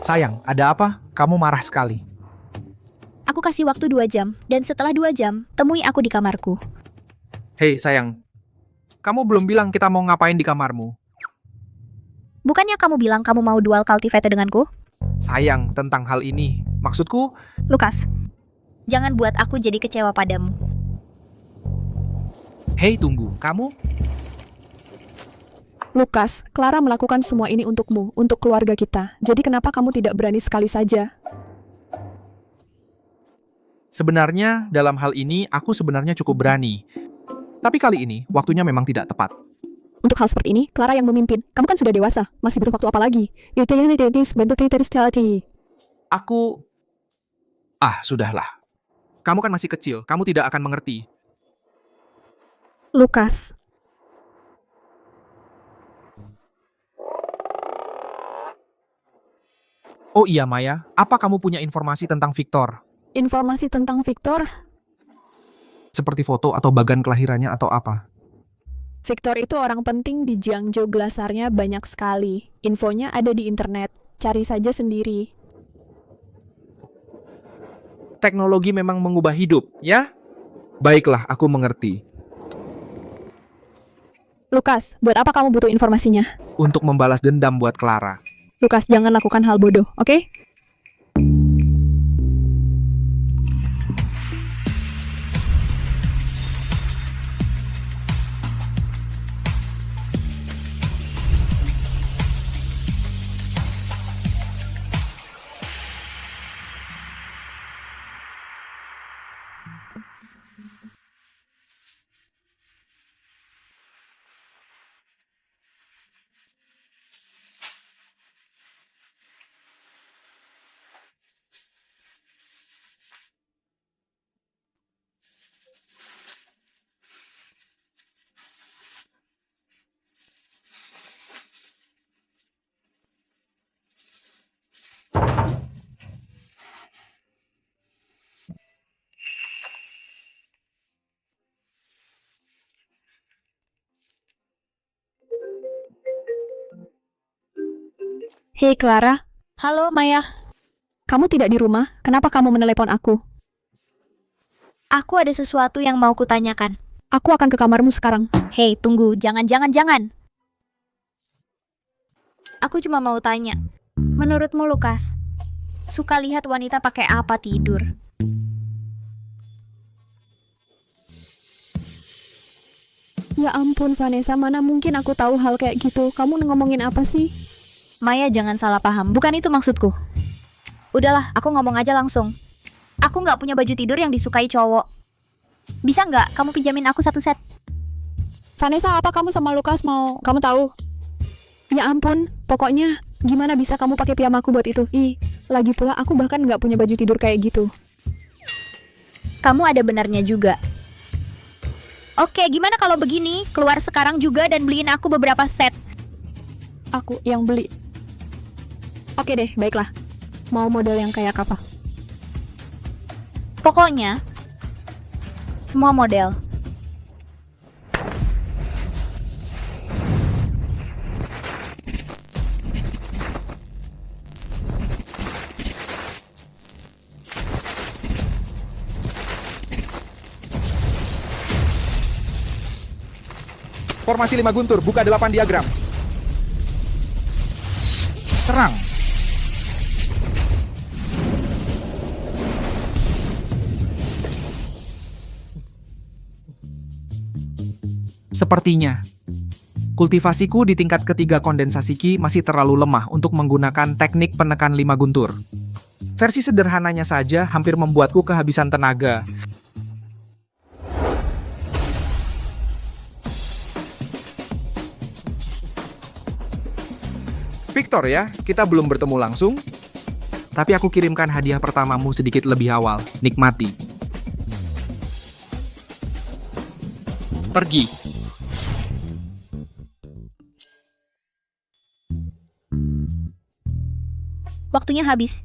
Speaker 2: Sayang, ada apa? Kamu marah sekali.
Speaker 3: Aku kasih waktu 2 jam, dan setelah 2 jam, temui aku di kamarku.
Speaker 2: Hei, sayang. Kamu belum bilang kita mau ngapain di kamarmu.
Speaker 3: Bukannya kamu bilang kamu mau dual cultivator denganku?
Speaker 2: Sayang, tentang hal ini. Maksudku,
Speaker 3: Lukas, jangan buat aku jadi kecewa padamu.
Speaker 2: hei tunggu, kamu?
Speaker 5: Lukas, Clara melakukan semua ini untukmu, untuk keluarga kita. Jadi kenapa kamu tidak berani sekali saja?
Speaker 2: Sebenarnya, dalam hal ini, aku sebenarnya cukup berani. Tapi kali ini, waktunya memang tidak tepat.
Speaker 5: Untuk hal seperti ini, Clara yang memimpin. Kamu kan sudah dewasa, masih butuh waktu apa lagi?
Speaker 2: Aku... sudahlah. Kamu kan masih kecil, kamu tidak akan mengerti.
Speaker 5: Lukas,
Speaker 2: Oh iya, Maya, apa kamu punya informasi tentang Victor?
Speaker 5: informasi tentang Victor?
Speaker 2: Seperti foto atau bagan kelahirannya atau apa?
Speaker 5: Victor itu orang penting di Jiangzhou, gelasarnya banyak sekali. Infonya ada di internet, cari saja sendiri.
Speaker 2: Teknologi memang mengubah hidup, ya? Baiklah, aku mengerti.
Speaker 5: Lukas, buat apa kamu butuh informasinya?
Speaker 2: Untuk membalas dendam buat Clara.
Speaker 5: Lukas, jangan lakukan hal bodoh, oke? Hei Clara,
Speaker 3: Halo, Maya.
Speaker 5: kamu tidak di rumah? Kenapa kamu menelepon aku?
Speaker 3: Aku ada sesuatu yang mau kutanyakan.
Speaker 5: Aku akan ke kamarmu sekarang.
Speaker 3: Hei, tunggu. Jangan. Aku cuma mau tanya. Menurutmu, Lukas, suka lihat wanita pakai apa tidur?
Speaker 5: Ya ampun Vanessa, mana mungkin aku tahu hal kayak gitu. Kamu ngomongin apa sih?
Speaker 3: Maya, jangan salah paham. Bukan itu maksudku. Udahlah, aku ngomong aja langsung. Aku nggak punya baju tidur yang disukai cowok. Bisa nggak kamu pinjamin aku satu set?
Speaker 5: Vanessa, apa kamu sama Lukas mau? Kamu tahu? Ya ampun, pokoknya gimana bisa kamu pakai piyamaku buat itu? Lagi pula aku bahkan nggak punya baju tidur kayak gitu.
Speaker 3: Kamu ada benarnya juga. Oke, gimana kalau begini? Keluar sekarang juga dan beliin aku beberapa set.
Speaker 5: Aku yang beli. Oke deh, baiklah. Mau model yang kayak apa?
Speaker 3: Pokoknya, semua model.
Speaker 2: Formasi 5 guntur, buka 8 diagram. Serang. Sepertinya, kultivasiku di tingkat ketiga kondensasi Ki masih terlalu lemah untuk menggunakan teknik penekan 5 guntur. Versi sederhananya saja hampir membuatku kehabisan tenaga. Victor ya, kita belum bertemu langsung, tapi aku kirimkan hadiah pertamamu sedikit lebih awal. Nikmati. Pergi.
Speaker 3: Waktunya habis.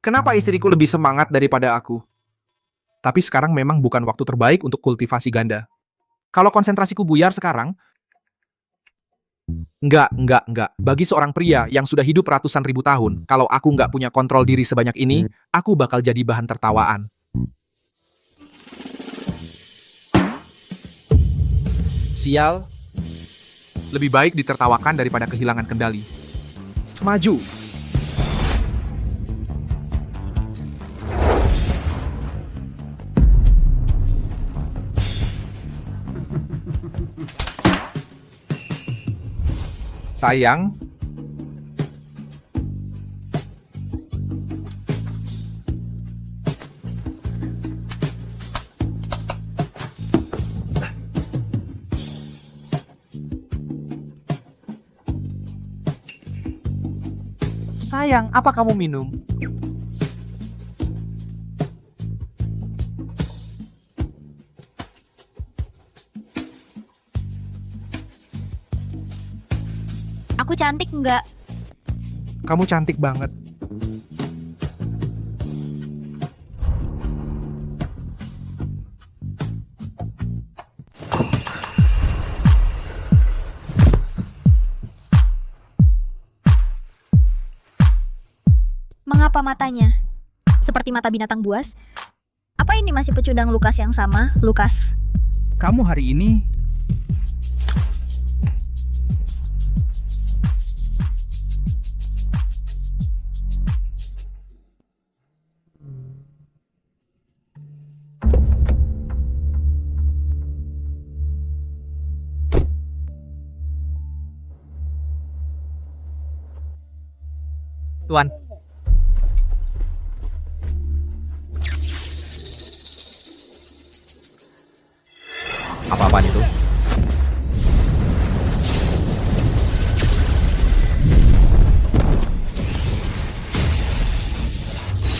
Speaker 2: Kenapa istriku lebih semangat daripada aku? Tapi sekarang memang bukan waktu terbaik untuk kultivasi ganda. Kalau konsentrasiku buyar sekarang, Enggak. Bagi seorang pria yang sudah hidup ratusan ribu tahun, kalau aku nggak punya kontrol diri sebanyak ini, aku bakal jadi bahan tertawaan. Sial. Lebih baik ditertawakan daripada kehilangan kendali. Maju. Sayang, apa kamu minum?
Speaker 3: Aku cantik nggak?
Speaker 2: Kamu cantik banget.
Speaker 3: Mengapa matanya? Seperti mata binatang buas? Apa ini masih pecundang Lukas yang sama, Lukas?
Speaker 12: Kamu hari ini
Speaker 1: Tuan. Apa-apaan itu?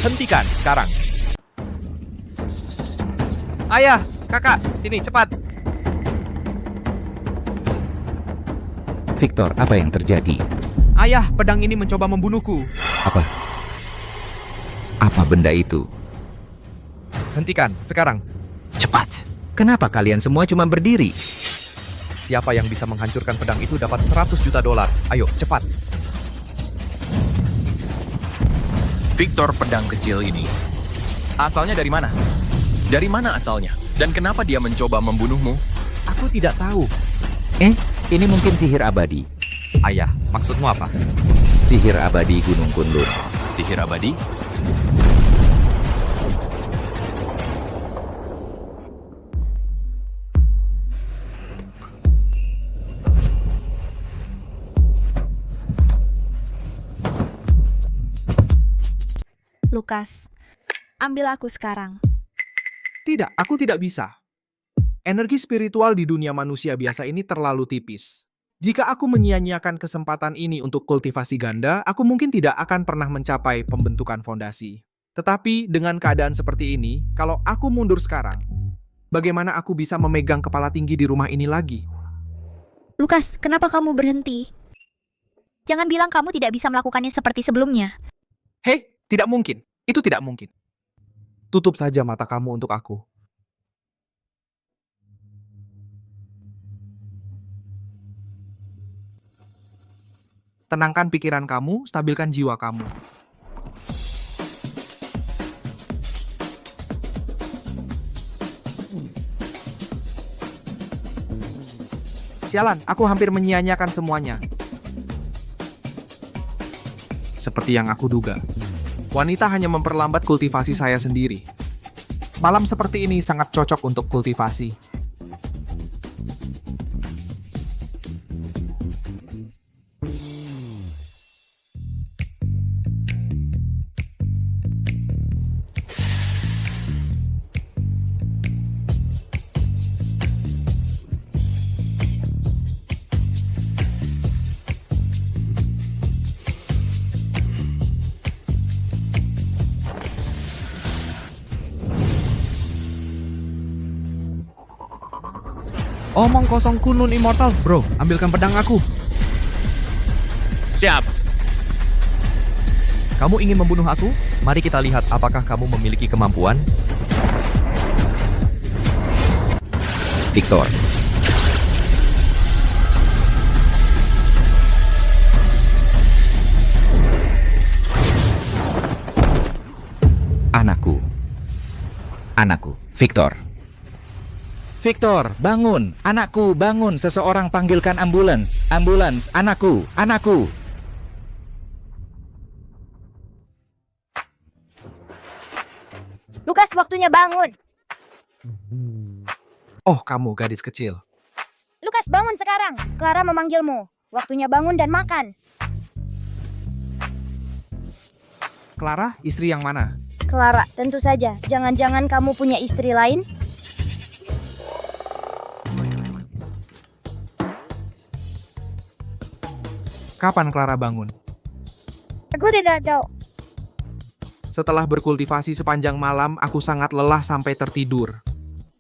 Speaker 1: Hentikan sekarang. Ayah, kakak, sini cepat.
Speaker 4: Victor, apa yang terjadi?
Speaker 1: Ayah, pedang ini mencoba membunuhku.
Speaker 4: Apa? Apa benda itu?
Speaker 1: Hentikan sekarang.
Speaker 4: Cepat. Kenapa kalian semua cuma berdiri?
Speaker 1: Siapa yang bisa menghancurkan pedang itu dapat 100 juta dolar. Ayo, cepat.
Speaker 9: Victor pedang kecil ini. Asalnya dari mana? Dari mana asalnya? Dan kenapa dia mencoba membunuhmu?
Speaker 1: Aku tidak tahu.
Speaker 4: Ini mungkin sihir abadi.
Speaker 1: Ayah, maksudmu apa?
Speaker 4: Sihir abadi Gunung Kunlun.
Speaker 9: Sihir abadi?
Speaker 3: Lukas, ambil aku sekarang.
Speaker 2: Tidak, aku tidak bisa. Energi spiritual di dunia manusia biasa ini terlalu tipis. Jika aku menyia-nyiakan kesempatan ini untuk kultivasi ganda, aku mungkin tidak akan pernah mencapai pembentukan fondasi. Tetapi dengan keadaan seperti ini, kalau aku mundur sekarang, bagaimana aku bisa memegang kepala tinggi di rumah ini lagi?
Speaker 3: Lukas, kenapa kamu berhenti? Jangan bilang kamu tidak bisa melakukannya seperti sebelumnya.
Speaker 2: Hei, tidak mungkin. Itu tidak mungkin. Tutup saja mata kamu untuk aku. Tenangkan pikiran kamu, stabilkan jiwa kamu. Sialan, aku hampir menyia-nyiakan semuanya. Seperti yang aku duga. Wanita hanya memperlambat kultivasi saya sendiri. Malam seperti ini sangat cocok untuk kultivasi.
Speaker 1: Omong kosong Kunlun Immortal, bro. Ambilkan pedang aku.
Speaker 9: Siap.
Speaker 1: Kamu ingin membunuh aku? Mari kita lihat apakah kamu memiliki kemampuan.
Speaker 4: Victor. Anakku, Victor. Victor, bangun! Anakku, bangun! Seseorang panggilkan ambulans! Ambulans! Anakku! Anakku!
Speaker 10: Lukas, waktunya bangun.
Speaker 2: Oh, kamu gadis kecil.
Speaker 10: Lukas, bangun sekarang. Clara memanggilmu. Waktunya bangun dan makan.
Speaker 2: Clara, istri yang mana?
Speaker 10: Clara, tentu saja. Jangan-jangan kamu punya istri lain?
Speaker 2: Kapan Clara bangun?
Speaker 10: Aku tidak tahu.
Speaker 2: Setelah berkultivasi sepanjang malam, aku sangat lelah sampai tertidur.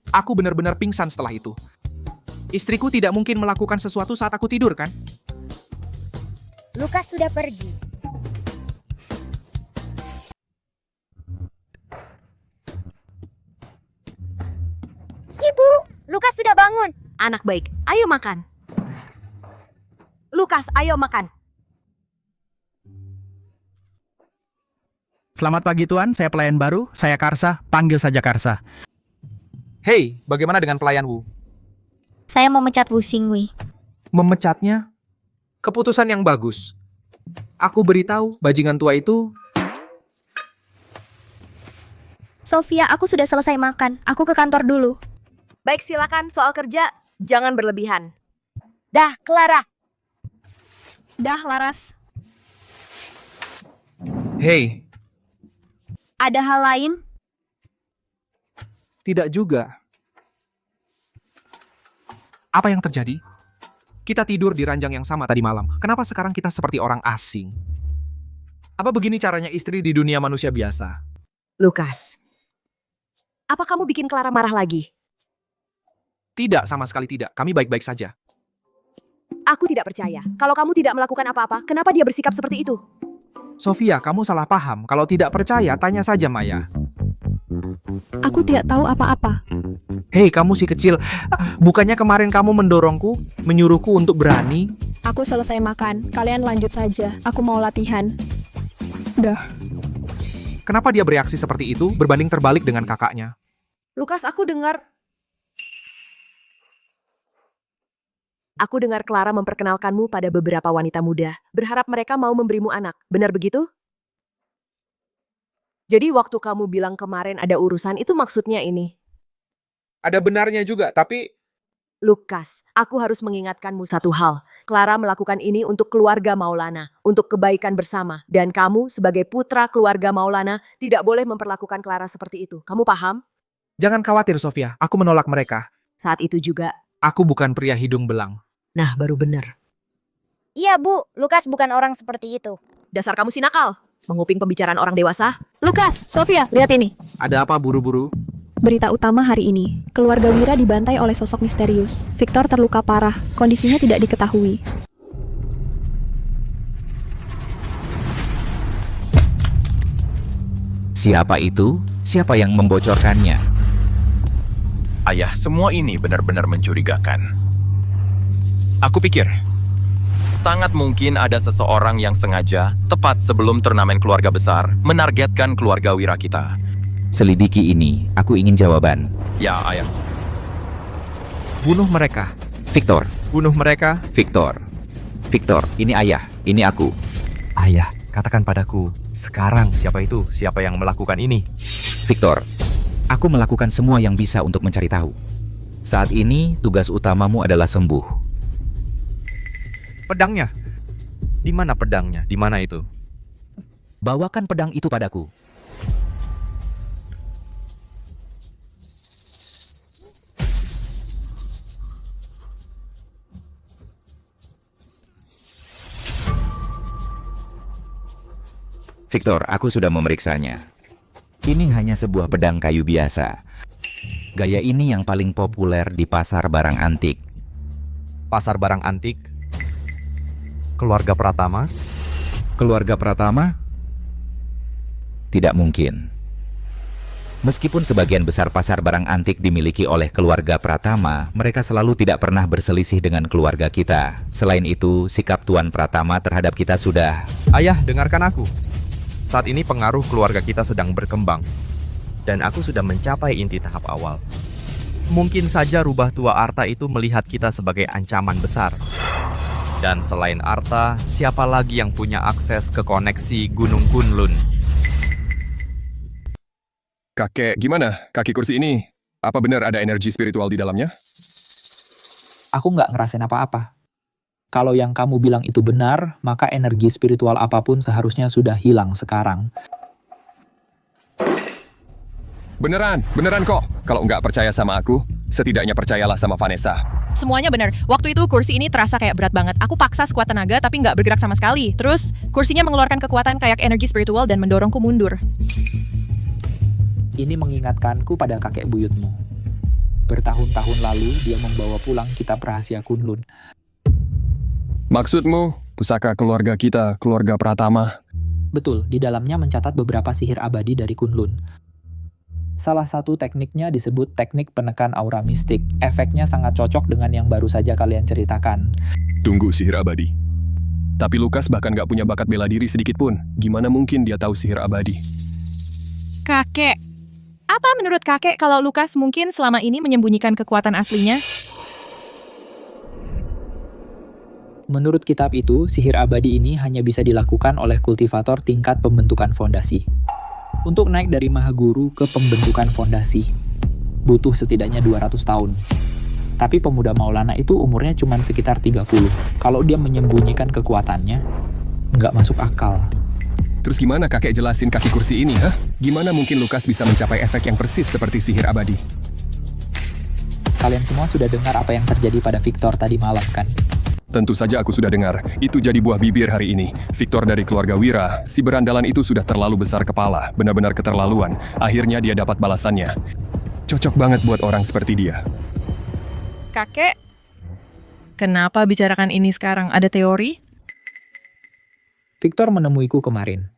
Speaker 2: Aku benar-benar pingsan setelah itu. Istriku tidak mungkin melakukan sesuatu saat aku tidur, kan?
Speaker 10: Lukas sudah pergi. Ibu, Lukas sudah bangun.
Speaker 6: Anak baik, ayo makan. Lukas, ayo makan.
Speaker 12: Selamat pagi Tuan, saya pelayan baru, saya Karsa, panggil saja Karsa.
Speaker 2: Hei, bagaimana dengan pelayan Wu?
Speaker 3: Saya memecat Wu Xingwei.
Speaker 2: Memecatnya? Keputusan yang bagus. Aku beritahu bajingan tua itu.
Speaker 3: Sofia, aku sudah selesai makan. Aku ke kantor dulu.
Speaker 6: Baik, silakan. Soal kerja, jangan berlebihan.
Speaker 10: Dah, Clara.
Speaker 3: Dah, Laras.
Speaker 2: Hei,
Speaker 3: Ada hal lain?
Speaker 2: tidak juga. Apa yang terjadi? Kita tidur di ranjang yang sama tadi malam. Kenapa sekarang kita seperti orang asing? Apa begini caranya istri di dunia manusia biasa?
Speaker 6: Lukas, apa kamu bikin Clara marah lagi?
Speaker 2: Tidak, sama sekali tidak. Kami baik-baik saja.
Speaker 6: Aku tidak percaya. Kalau kamu tidak melakukan apa-apa, kenapa dia bersikap seperti itu?
Speaker 2: Sofia, kamu salah paham. Kalau tidak percaya, tanya saja Maya.
Speaker 5: Aku tidak tahu apa-apa.
Speaker 2: Hei, kamu si kecil. Bukannya kemarin kamu mendorongku, menyuruhku untuk berani?
Speaker 5: Aku selesai makan. Kalian lanjut saja. Aku mau latihan. Udah.
Speaker 2: Kenapa dia bereaksi seperti itu berbanding terbalik dengan kakaknya?
Speaker 6: Lukas, aku dengar Clara memperkenalkanmu pada beberapa wanita muda. Berharap mereka mau memberimu anak. Benar begitu? Jadi waktu kamu bilang kemarin ada urusan, itu maksudnya ini.
Speaker 2: Ada benarnya juga, tapi
Speaker 6: Lukas, aku harus mengingatkanmu satu hal. Clara melakukan ini untuk keluarga Maulana, untuk kebaikan bersama. Dan kamu sebagai putra keluarga Maulana tidak boleh memperlakukan Clara seperti itu. Kamu paham?
Speaker 2: jangan khawatir Sofia, aku menolak mereka.
Speaker 6: Saat itu juga.
Speaker 2: Aku bukan pria hidung belang.
Speaker 6: Nah, baru benar.
Speaker 10: Iya, Bu. Lukas bukan orang seperti itu.
Speaker 6: Dasar kamu si nakal. Menguping pembicaraan orang dewasa.
Speaker 5: Lukas, Sofia, lihat ini.
Speaker 2: Ada apa buru-buru?
Speaker 5: Berita utama hari ini. Keluarga Wira dibantai oleh sosok misterius. Victor terluka parah. Kondisinya tidak diketahui.
Speaker 4: Siapa itu? Siapa yang membocorkannya?
Speaker 9: Ayah, semua ini benar-benar mencurigakan. Aku pikir, sangat mungkin ada seseorang yang sengaja, tepat sebelum turnamen keluarga besar, menargetkan keluarga Wira kita.
Speaker 4: Selidiki ini, aku ingin jawaban.
Speaker 9: Ya, ayah.
Speaker 2: Bunuh mereka.
Speaker 4: Victor,
Speaker 1: Bunuh mereka.
Speaker 4: Victor. Victor, ini ayah, ini aku.
Speaker 1: Ayah, katakan padaku, sekarang siapa itu? Siapa yang melakukan ini?
Speaker 4: Victor, aku melakukan semua yang bisa untuk mencari tahu. Saat ini, tugas utamamu adalah sembuh.
Speaker 1: Pedangnya. Di mana pedangnya? Di mana itu?
Speaker 4: Bawakan pedang itu padaku. Victor, aku sudah memeriksanya. Ini hanya sebuah pedang kayu biasa. Gaya ini yang paling populer di pasar barang antik.
Speaker 1: Pasar barang antik? Keluarga Pratama?
Speaker 4: Keluarga Pratama? Tidak mungkin. Meskipun sebagian besar pasar barang antik dimiliki oleh keluarga Pratama, mereka selalu tidak pernah berselisih dengan keluarga kita. Selain itu, sikap Tuan Pratama terhadap kita sudah...
Speaker 1: Ayah, dengarkan aku. Saat ini pengaruh keluarga kita sedang berkembang. Dan aku sudah mencapai inti tahap awal. Mungkin saja rubah tua Arta itu melihat kita sebagai ancaman besar. Dan selain Arta, siapa lagi yang punya akses ke koneksi Gunung Kunlun?
Speaker 11: Kakek, gimana? Kaki kursi ini, apa benar ada energi spiritual di dalamnya?
Speaker 8: Aku nggak ngerasain apa-apa. Kalau yang kamu bilang itu benar, maka energi spiritual apapun seharusnya sudah hilang sekarang.
Speaker 11: Beneran kok. Kalau nggak percaya sama aku, setidaknya percayalah sama Vanessa.
Speaker 7: Semuanya benar. Waktu itu kursi ini terasa kayak berat banget. Aku paksa sekuat tenaga tapi nggak bergerak sama sekali. Terus kursinya mengeluarkan kekuatan kayak energi spiritual dan mendorongku mundur.
Speaker 8: Ini mengingatkanku pada kakek buyutmu. Bertahun-tahun lalu, dia membawa pulang kitab rahasia Kunlun.
Speaker 11: Maksudmu, pusaka keluarga kita, keluarga Pratama.
Speaker 8: Betul, di dalamnya mencatat beberapa sihir abadi dari Kunlun. Salah satu tekniknya disebut teknik penekan aura mistik. Efeknya sangat cocok dengan yang baru saja kalian ceritakan.
Speaker 11: Tunggu sihir abadi. Tapi Lukas bahkan nggak punya bakat bela diri sedikit pun. Gimana mungkin dia tahu sihir abadi?
Speaker 7: Kakek, apa menurut kakek kalau Lukas mungkin selama ini menyembunyikan kekuatan aslinya?
Speaker 8: Menurut kitab itu, sihir abadi ini hanya bisa dilakukan oleh kultivator tingkat pembentukan fondasi. Untuk naik dari Mahaguru ke pembentukan fondasi, butuh setidaknya 200 tahun. Tapi pemuda Maulana itu umurnya cuma sekitar 30. Kalau dia menyembunyikan kekuatannya, nggak masuk akal.
Speaker 11: Terus gimana kakek jelasin kaki kursi ini, hah? Gimana mungkin Lukas bisa mencapai efek yang persis seperti sihir abadi?
Speaker 8: Kalian semua sudah dengar apa yang terjadi pada Victor tadi malam, kan?
Speaker 11: Tentu saja aku sudah dengar. Itu jadi buah bibir hari ini. Victor dari keluarga Wira, si berandalan itu sudah terlalu besar kepala. Benar-benar keterlaluan. Akhirnya dia dapat balasannya. Cocok banget buat orang seperti dia.
Speaker 7: Kakek, kenapa bicarakan ini sekarang? Ada teori?
Speaker 8: Victor menemuiku kemarin.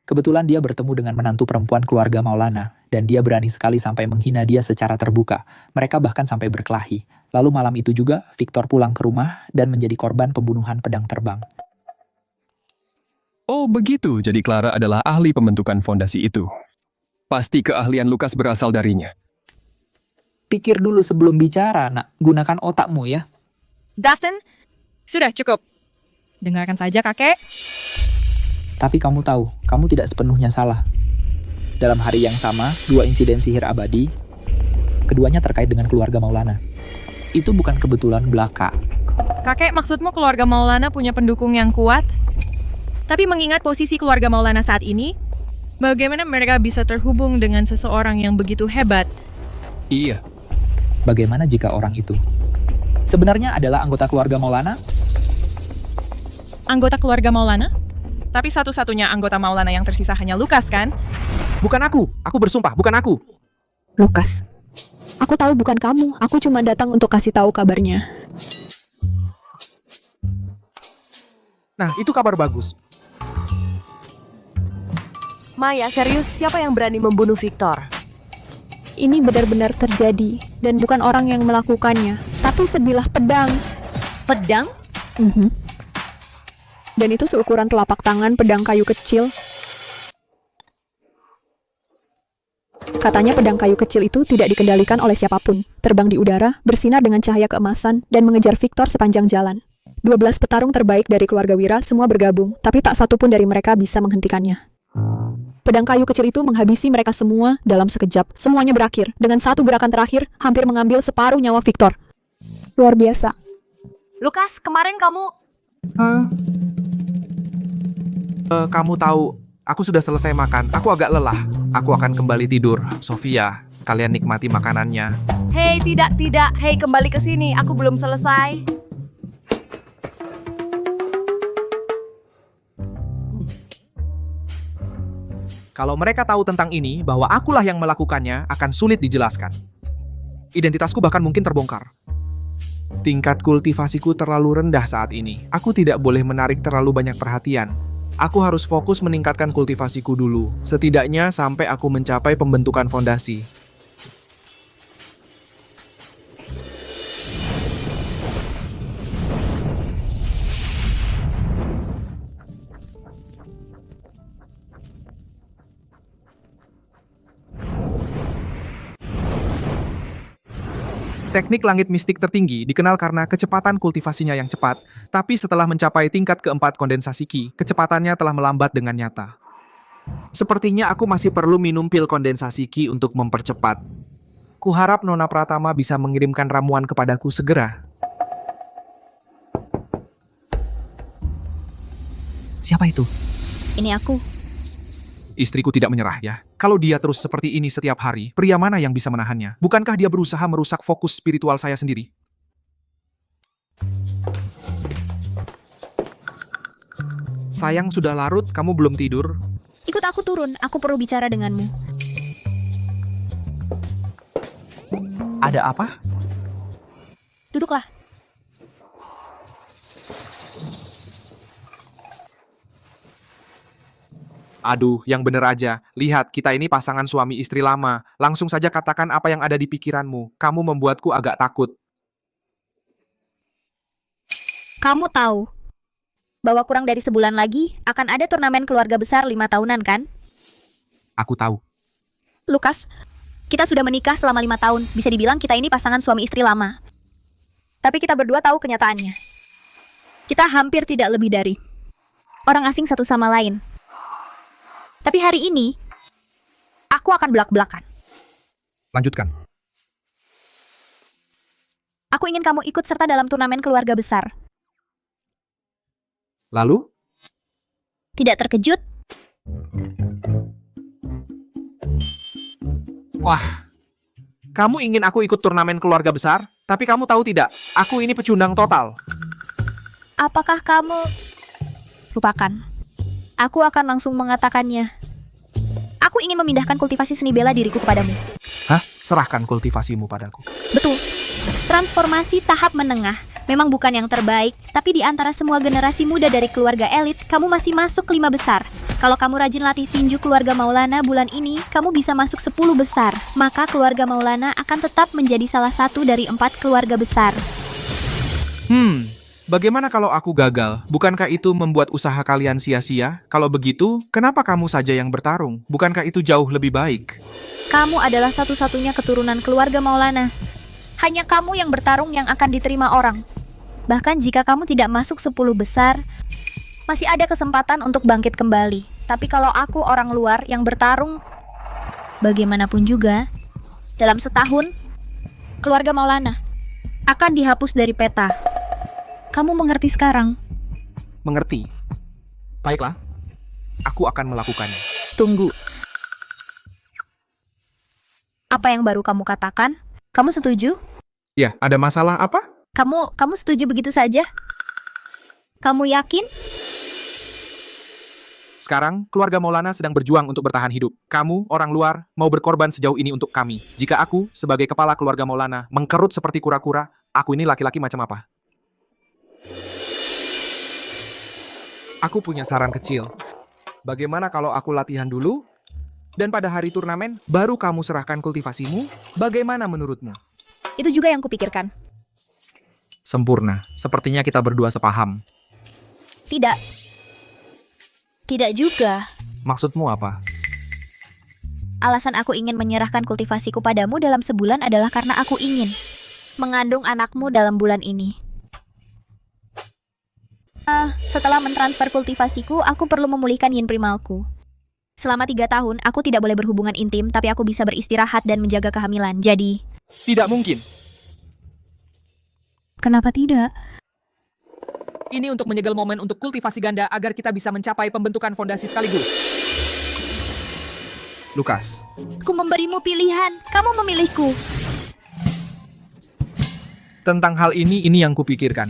Speaker 8: Kebetulan dia bertemu dengan menantu perempuan keluarga Maulana, dan dia berani sekali sampai menghina dia secara terbuka. Mereka bahkan sampai berkelahi. Lalu malam itu juga, Victor pulang ke rumah dan menjadi korban pembunuhan pedang terbang.
Speaker 11: Oh begitu, jadi Clara adalah ahli pembentukan fondasi itu. Pasti keahlian Lukas berasal darinya.
Speaker 8: Pikir dulu sebelum bicara, nak. Gunakan otakmu ya.
Speaker 7: Dustin, sudah cukup. Dengarkan saja, kakek.
Speaker 8: Tapi kamu tahu, kamu tidak sepenuhnya salah. Dalam hari yang sama, 2 insiden sihir abadi, keduanya terkait dengan keluarga Maulana. Itu bukan kebetulan belaka.
Speaker 7: Kakek, maksudmu keluarga Maulana punya pendukung yang kuat? Tapi mengingat posisi keluarga Maulana saat ini, bagaimana mereka bisa terhubung dengan seseorang yang begitu hebat?
Speaker 11: Iya.
Speaker 8: Bagaimana jika orang itu sebenarnya adalah anggota keluarga Maulana?
Speaker 7: Anggota keluarga Maulana? Tapi satu-satunya anggota Maulana yang tersisa hanya Lukas, kan?
Speaker 2: Bukan aku bersumpah, bukan aku.
Speaker 5: Lukas, aku tahu bukan kamu. Aku cuma datang untuk kasih tahu kabarnya.
Speaker 2: Nah, itu kabar bagus.
Speaker 6: Maya, serius, siapa yang berani membunuh Victor?
Speaker 5: Ini benar-benar terjadi, dan bukan orang yang melakukannya, tapi sebilah pedang.
Speaker 6: Pedang?
Speaker 5: Dan itu seukuran telapak tangan pedang kayu kecil. Katanya pedang kayu kecil itu tidak dikendalikan oleh siapapun, terbang di udara, bersinar dengan cahaya keemasan, dan mengejar Victor sepanjang jalan. 12 petarung terbaik dari keluarga Wira semua bergabung, tapi tak satu pun dari mereka bisa menghentikannya. Pedang kayu kecil itu menghabisi mereka semua dalam sekejap. Semuanya berakhir. Dengan satu gerakan terakhir, hampir mengambil separuh nyawa Victor. Luar biasa.
Speaker 6: Lukas, kemarin kamu...
Speaker 2: Kamu tahu, aku sudah selesai makan. Aku agak lelah. Aku akan kembali tidur. Sofia, kalian nikmati makanannya.
Speaker 6: Hei, tidak. Hei, kembali ke sini. Aku belum selesai.
Speaker 2: Kalau mereka tahu tentang ini, bahwa akulah yang melakukannya, akan sulit dijelaskan. Identitasku bahkan mungkin terbongkar. Tingkat kultivasiku terlalu rendah saat ini. Aku tidak boleh menarik terlalu banyak perhatian. Aku harus fokus meningkatkan kultivasiku dulu, setidaknya sampai aku mencapai pembentukan fondasi. Teknik langit mistik tertinggi dikenal karena kecepatan kultivasinya yang cepat, tapi setelah mencapai tingkat keempat kondensasi Ki, kecepatannya telah melambat dengan nyata. Sepertinya aku masih perlu minum pil kondensasi Ki untuk mempercepat. Kuharap Nona Pratama bisa mengirimkan ramuan kepadaku segera. Siapa itu?
Speaker 3: Ini aku.
Speaker 2: Istriku tidak menyerah ya. Kalau dia terus seperti ini setiap hari, pria mana yang bisa menahannya? Bukankah dia berusaha merusak fokus spiritual saya sendiri? Sayang, sudah larut, kamu belum tidur.
Speaker 3: Ikut aku turun, aku perlu bicara denganmu.
Speaker 2: Ada apa?
Speaker 3: Duduklah.
Speaker 2: Aduh, yang bener aja. Lihat, kita ini pasangan suami istri lama. Langsung saja katakan apa yang ada di pikiranmu. Kamu membuatku agak takut.
Speaker 3: Kamu tahu bahwa kurang dari sebulan lagi akan ada turnamen keluarga besar 5 tahunan, kan?
Speaker 2: Aku tahu.
Speaker 3: Lukas, kita sudah menikah selama 5 tahun. Bisa dibilang kita ini pasangan suami istri lama. Tapi kita berdua tahu kenyataannya. Kita hampir tidak lebih dari orang asing satu sama lain. Tapi hari ini, aku akan belak-belakan.
Speaker 2: Lanjutkan.
Speaker 3: Aku ingin kamu ikut serta dalam turnamen keluarga besar.
Speaker 2: Lalu?
Speaker 3: Tidak terkejut?
Speaker 2: Wah, kamu ingin aku ikut turnamen keluarga besar? Tapi kamu tahu tidak, aku ini pecundang total.
Speaker 3: Apakah kamu... Lupakan. Aku akan langsung mengatakannya. Aku ingin memindahkan kultivasi seni bela diriku kepadamu.
Speaker 2: Hah? Serahkan kultivasimu padaku.
Speaker 3: Betul. Transformasi tahap menengah memang bukan yang terbaik, tapi di antara semua generasi muda dari keluarga elit, kamu masih masuk 5 besar. Kalau kamu rajin latih tinju keluarga Maulana bulan ini, kamu bisa masuk 10 besar. Maka keluarga Maulana akan tetap menjadi salah satu dari 4 keluarga besar.
Speaker 2: Bagaimana kalau aku gagal? Bukankah itu membuat usaha kalian sia-sia? Kalau begitu, kenapa kamu saja yang bertarung? Bukankah itu jauh lebih baik?
Speaker 3: Kamu adalah satu-satunya keturunan keluarga Maulana. Hanya kamu yang bertarung yang akan diterima orang. Bahkan jika kamu tidak masuk 10 besar, masih ada kesempatan untuk bangkit kembali. Tapi kalau aku orang luar yang bertarung, bagaimanapun juga, dalam setahun, keluarga Maulana akan dihapus dari peta. Kamu mengerti sekarang?
Speaker 2: Mengerti. Baiklah, aku akan melakukannya.
Speaker 3: Tunggu. Apa yang baru kamu katakan? Kamu setuju?
Speaker 2: Ya, ada masalah apa?
Speaker 3: Kamu setuju begitu saja? Kamu yakin?
Speaker 2: Sekarang, keluarga Maulana sedang berjuang untuk bertahan hidup. Kamu, orang luar, mau berkorban sejauh ini untuk kami. Jika aku, sebagai kepala keluarga Maulana, mengkerut seperti kura-kura, aku ini laki-laki macam apa? Aku punya saran kecil. Bagaimana kalau aku latihan dulu? Dan pada hari turnamen, baru kamu serahkan kultivasimu? Bagaimana menurutmu?
Speaker 3: Itu juga yang kupikirkan.
Speaker 2: Sempurna. Sepertinya kita berdua sepaham.
Speaker 3: Tidak. Tidak juga.
Speaker 2: Maksudmu apa?
Speaker 3: Alasan aku ingin menyerahkan kultivasiku padamu dalam sebulan adalah karena aku ingin mengandung anakmu dalam bulan ini. Setelah mentransfer kultivasiku, aku perlu memulihkan yin primalku. Selama 3 tahun, aku tidak boleh berhubungan intim, tapi aku bisa beristirahat dan menjaga kehamilan. Jadi...
Speaker 2: Tidak mungkin.
Speaker 3: Kenapa tidak?
Speaker 2: Ini untuk menyegel momen untuk kultivasi ganda agar kita bisa mencapai pembentukan fondasi sekaligus. Lukas.
Speaker 3: Aku memberimu pilihan, kamu memilihku.
Speaker 2: Tentang hal ini yang kupikirkan.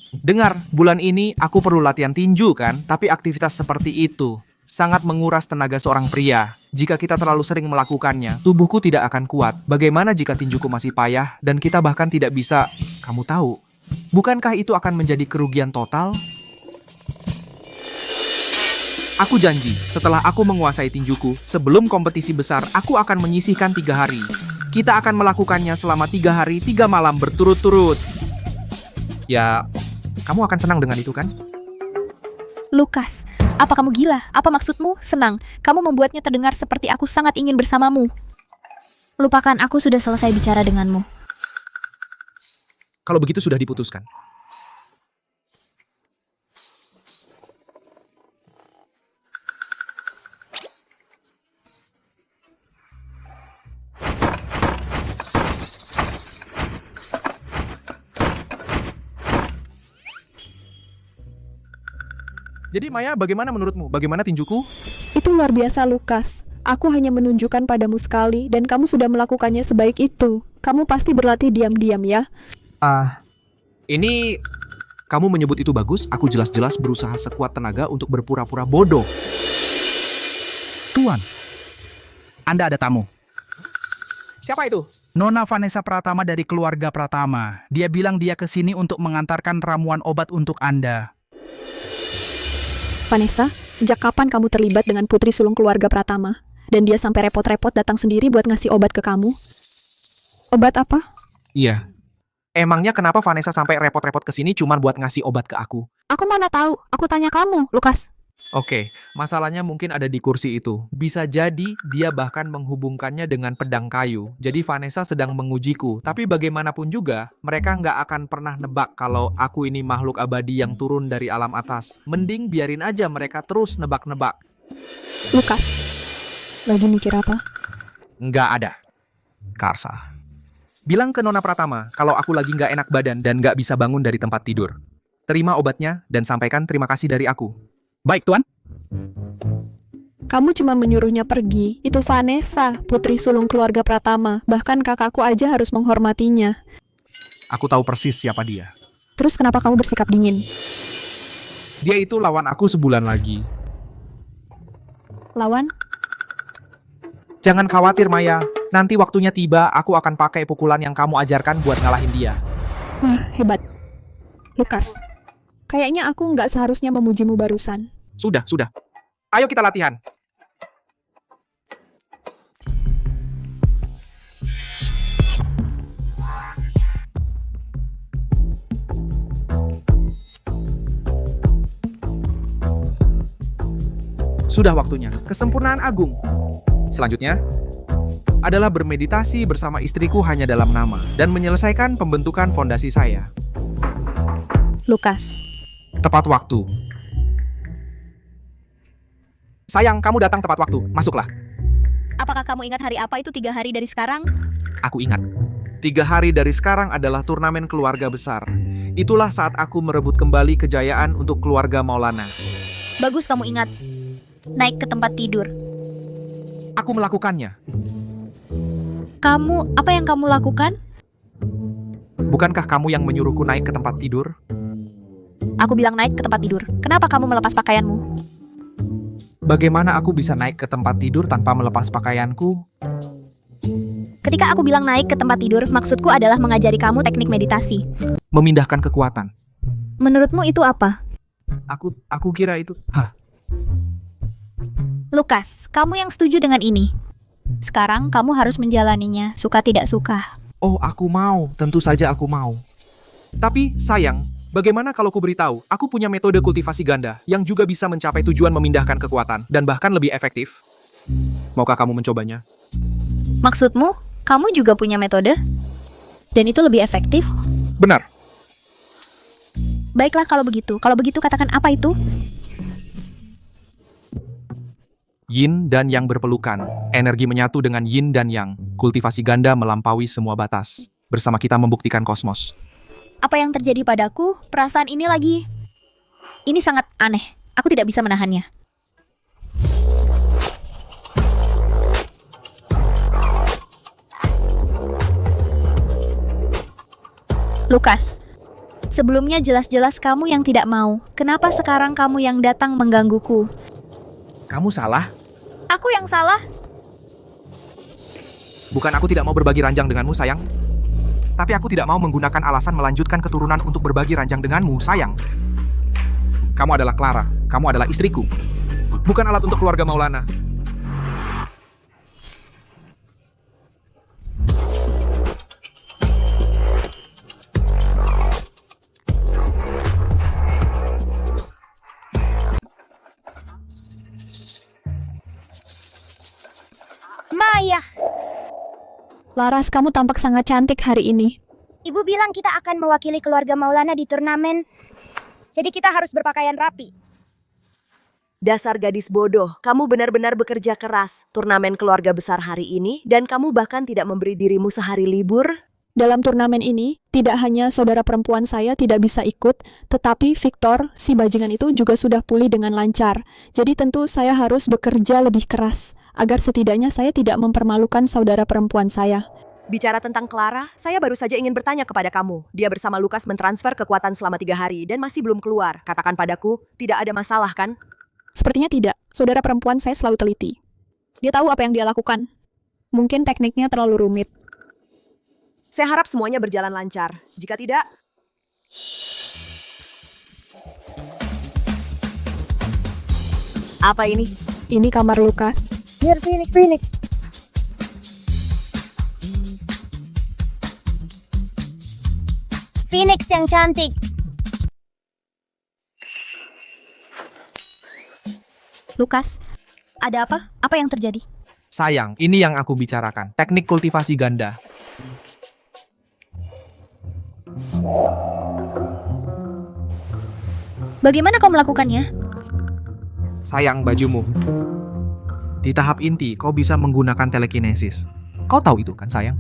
Speaker 2: Dengar, bulan ini aku perlu latihan tinju kan, tapi aktivitas seperti itu sangat menguras tenaga seorang pria. Jika kita terlalu sering melakukannya, tubuhku tidak akan kuat. Bagaimana jika tinjuku masih payah dan kita bahkan tidak bisa, kamu tahu, bukankah itu akan menjadi kerugian total? Aku janji, setelah aku menguasai tinjuku, sebelum kompetisi besar, aku akan menyisihkan 3 hari. Kita akan melakukannya selama 3 hari, 3 malam berturut-turut. Ya, kamu akan senang dengan itu kan?
Speaker 3: Lukas, apa kamu gila? Apa maksudmu? Senang. Kamu membuatnya terdengar seperti aku sangat ingin bersamamu. Lupakan, aku sudah selesai bicara denganmu.
Speaker 2: Kalau begitu sudah diputuskan. Jadi Maya, bagaimana menurutmu? Bagaimana tinjuku?
Speaker 5: Itu luar biasa, Lukas. Aku hanya menunjukkan padamu sekali, dan kamu sudah melakukannya sebaik itu. Kamu pasti berlatih diam-diam ya.
Speaker 2: Ini... Kamu menyebut itu bagus, aku jelas-jelas berusaha sekuat tenaga untuk berpura-pura bodoh.
Speaker 12: Tuan, Anda ada tamu.
Speaker 2: Siapa itu?
Speaker 12: Nona Vanessa Pratama dari keluarga Pratama. Dia bilang dia ke sini untuk mengantarkan ramuan obat untuk Anda.
Speaker 5: Vanessa, sejak kapan kamu terlibat dengan putri sulung keluarga Pratama? Dan dia sampai repot-repot datang sendiri buat ngasih obat ke kamu? Obat apa?
Speaker 2: Iya. Emangnya kenapa Vanessa sampai repot-repot ke sini cuma buat ngasih obat ke aku?
Speaker 5: Aku mana tahu, aku tanya kamu, Lukas.
Speaker 2: Oke, masalahnya mungkin ada di kursi itu. Bisa jadi dia bahkan menghubungkannya dengan pedang kayu. Jadi Vanessa sedang mengujiku. Tapi bagaimanapun juga, mereka nggak akan pernah nebak kalau aku ini makhluk abadi yang turun dari alam atas. Mending biarin aja mereka terus nebak-nebak.
Speaker 5: Lukas, lagi mikir apa?
Speaker 2: Nggak ada. Karsa. Bilang ke Nona Pratama kalau aku lagi nggak enak badan dan nggak bisa bangun dari tempat tidur. Terima obatnya dan sampaikan terima kasih dari aku.
Speaker 12: Baik, Tuan.
Speaker 5: Kamu cuma menyuruhnya pergi. Itu Vanessa, putri sulung keluarga Pratama. Bahkan kakakku aja harus menghormatinya.
Speaker 2: Aku tahu persis siapa dia.
Speaker 5: Terus kenapa kamu bersikap dingin?
Speaker 2: Dia itu lawan aku sebulan lagi.
Speaker 5: Lawan?
Speaker 2: Jangan khawatir, Maya. Nanti waktunya tiba, aku akan pakai pukulan yang kamu ajarkan buat ngalahin dia.
Speaker 5: Wah, hebat. Lukas, kayaknya aku nggak seharusnya memujimu barusan.
Speaker 2: Sudah. Ayo kita latihan. Sudah waktunya, kesempurnaan agung. Selanjutnya, adalah bermeditasi bersama istriku hanya dalam nama dan menyelesaikan pembentukan fondasi saya.
Speaker 5: Lukas,
Speaker 2: Tepat waktu. Sayang, kamu datang tepat waktu. Masuklah.
Speaker 3: Apakah kamu ingat hari apa itu 3 hari dari sekarang?
Speaker 2: Aku ingat. 3 hari dari sekarang adalah turnamen keluarga besar. Itulah saat aku merebut kembali kejayaan untuk keluarga Maulana.
Speaker 3: Bagus kamu ingat. Naik ke tempat tidur.
Speaker 2: Aku melakukannya.
Speaker 3: Apa yang kamu lakukan?
Speaker 2: Bukankah kamu yang menyuruhku naik ke tempat tidur?
Speaker 3: Aku bilang naik ke tempat tidur. Kenapa kamu melepas pakaianmu?
Speaker 2: Bagaimana aku bisa naik ke tempat tidur tanpa melepas pakaianku?
Speaker 3: Ketika aku bilang naik ke tempat tidur, maksudku adalah mengajari kamu teknik meditasi.
Speaker 2: Memindahkan kekuatan.
Speaker 3: Menurutmu itu apa?
Speaker 2: Aku kira itu...
Speaker 3: Lukas, kamu yang setuju dengan ini. Sekarang kamu harus menjalaninya, suka tidak suka.
Speaker 2: Oh, aku mau. Tentu saja aku mau. Tapi, sayang, bagaimana kalau ku beritahu, aku punya metode kultivasi ganda yang juga bisa mencapai tujuan memindahkan kekuatan dan bahkan lebih efektif. Maukah kamu mencobanya?
Speaker 3: Maksudmu, kamu juga punya metode? Dan itu lebih efektif?
Speaker 2: Benar.
Speaker 3: Baiklah kalau begitu. Kalau begitu katakan apa itu?
Speaker 2: Yin dan Yang berpelukan. Energi menyatu dengan Yin dan Yang. Kultivasi ganda melampaui semua batas. Bersama kita membuktikan kosmos.
Speaker 3: Apa yang terjadi padaku? Perasaan ini lagi... Ini sangat aneh. Aku tidak bisa menahannya. Lukas, sebelumnya jelas-jelas kamu yang tidak mau. Kenapa sekarang kamu yang datang menggangguku?
Speaker 2: Kamu salah?
Speaker 3: Aku yang salah?
Speaker 2: Bukan aku tidak mau berbagi ranjang denganmu, sayang. Tapi aku tidak mau menggunakan alasan melanjutkan keturunan untuk berbagi ranjang denganmu, sayang. Kamu adalah Clara. Kamu adalah istriku. Bukan alat untuk keluarga Maulana.
Speaker 10: Maya,
Speaker 5: Laras, kamu tampak sangat cantik hari ini.
Speaker 10: ibu bilang kita akan mewakili keluarga Maulana di turnamen. Jadi kita harus berpakaian rapi.
Speaker 6: Dasar gadis bodoh, kamu benar-benar bekerja keras. Turnamen keluarga besar hari ini, dan kamu bahkan tidak memberi dirimu sehari libur.
Speaker 5: Dalam turnamen ini, tidak hanya saudara perempuan saya tidak bisa ikut, tetapi Victor, si bajingan itu juga sudah pulih dengan lancar. Jadi tentu saya harus bekerja lebih keras, agar setidaknya saya tidak mempermalukan saudara perempuan saya.
Speaker 6: Bicara tentang Clara, saya baru saja ingin bertanya kepada kamu. Dia bersama Lukas mentransfer kekuatan selama 3 hari dan masih belum keluar. Katakan padaku, tidak ada masalah kan?
Speaker 5: Sepertinya tidak. Saudara perempuan saya selalu teliti. Dia tahu apa yang dia lakukan. Mungkin tekniknya terlalu rumit.
Speaker 6: Saya harap semuanya berjalan lancar. Jika tidak... Apa ini?
Speaker 5: Ini kamar Lukas.
Speaker 10: Here, Phoenix. Phoenix yang cantik.
Speaker 3: Lukas, ada apa? Apa yang terjadi?
Speaker 2: Sayang, ini yang aku bicarakan. Teknik kultivasi ganda.
Speaker 3: Bagaimana kau melakukannya?
Speaker 2: Sayang, bajumu. Di tahap inti, kau bisa menggunakan telekinesis. Kau tahu itu kan, sayang?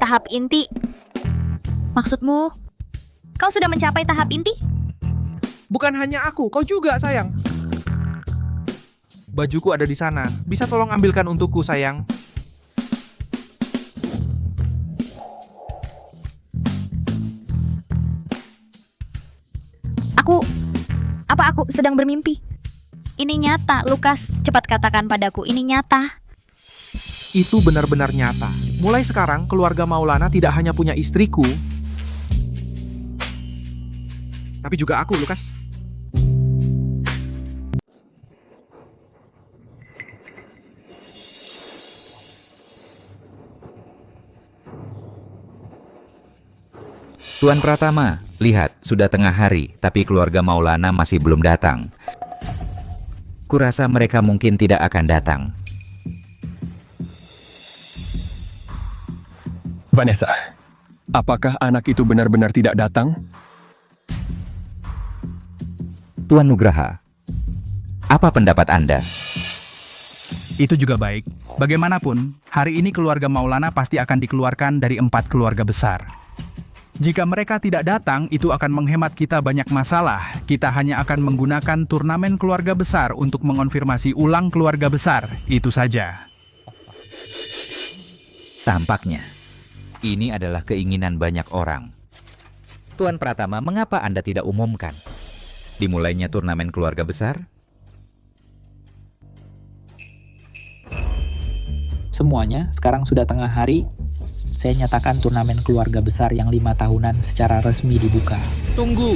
Speaker 3: Tahap inti. Maksudmu, kau sudah mencapai tahap inti?
Speaker 2: Bukan hanya aku, kau juga, sayang. Bajuku ada di sana. Bisa tolong ambilkan untukku, sayang?
Speaker 3: Apa aku sedang bermimpi? Ini nyata, Lukas. Cepat katakan padaku, ini nyata.
Speaker 2: Itu benar-benar nyata. Mulai sekarang, keluarga Maulana tidak hanya punya istriku, tapi juga aku, Lukas.
Speaker 4: Tuan Pratama, lihat, sudah tengah hari, tapi keluarga Maulana masih belum datang. Kurasa mereka mungkin tidak akan datang.
Speaker 11: Vanessa, apakah anak itu benar-benar tidak datang?
Speaker 4: Tuan Nugraha, apa pendapat Anda?
Speaker 12: Itu juga baik. Bagaimanapun, hari ini keluarga Maulana pasti akan dikeluarkan dari 4 keluarga besar. Jika mereka tidak datang, itu akan menghemat kita banyak masalah. Kita hanya akan menggunakan turnamen keluarga besar untuk mengonfirmasi ulang keluarga besar. Itu saja.
Speaker 4: Tampaknya, ini adalah keinginan banyak orang. Tuan Pratama, mengapa Anda tidak umumkan? Dimulainya turnamen keluarga besar?
Speaker 8: Semuanya, sekarang sudah tengah hari. Saya nyatakan turnamen keluarga besar yang 5 tahunan secara resmi dibuka.
Speaker 2: Tunggu.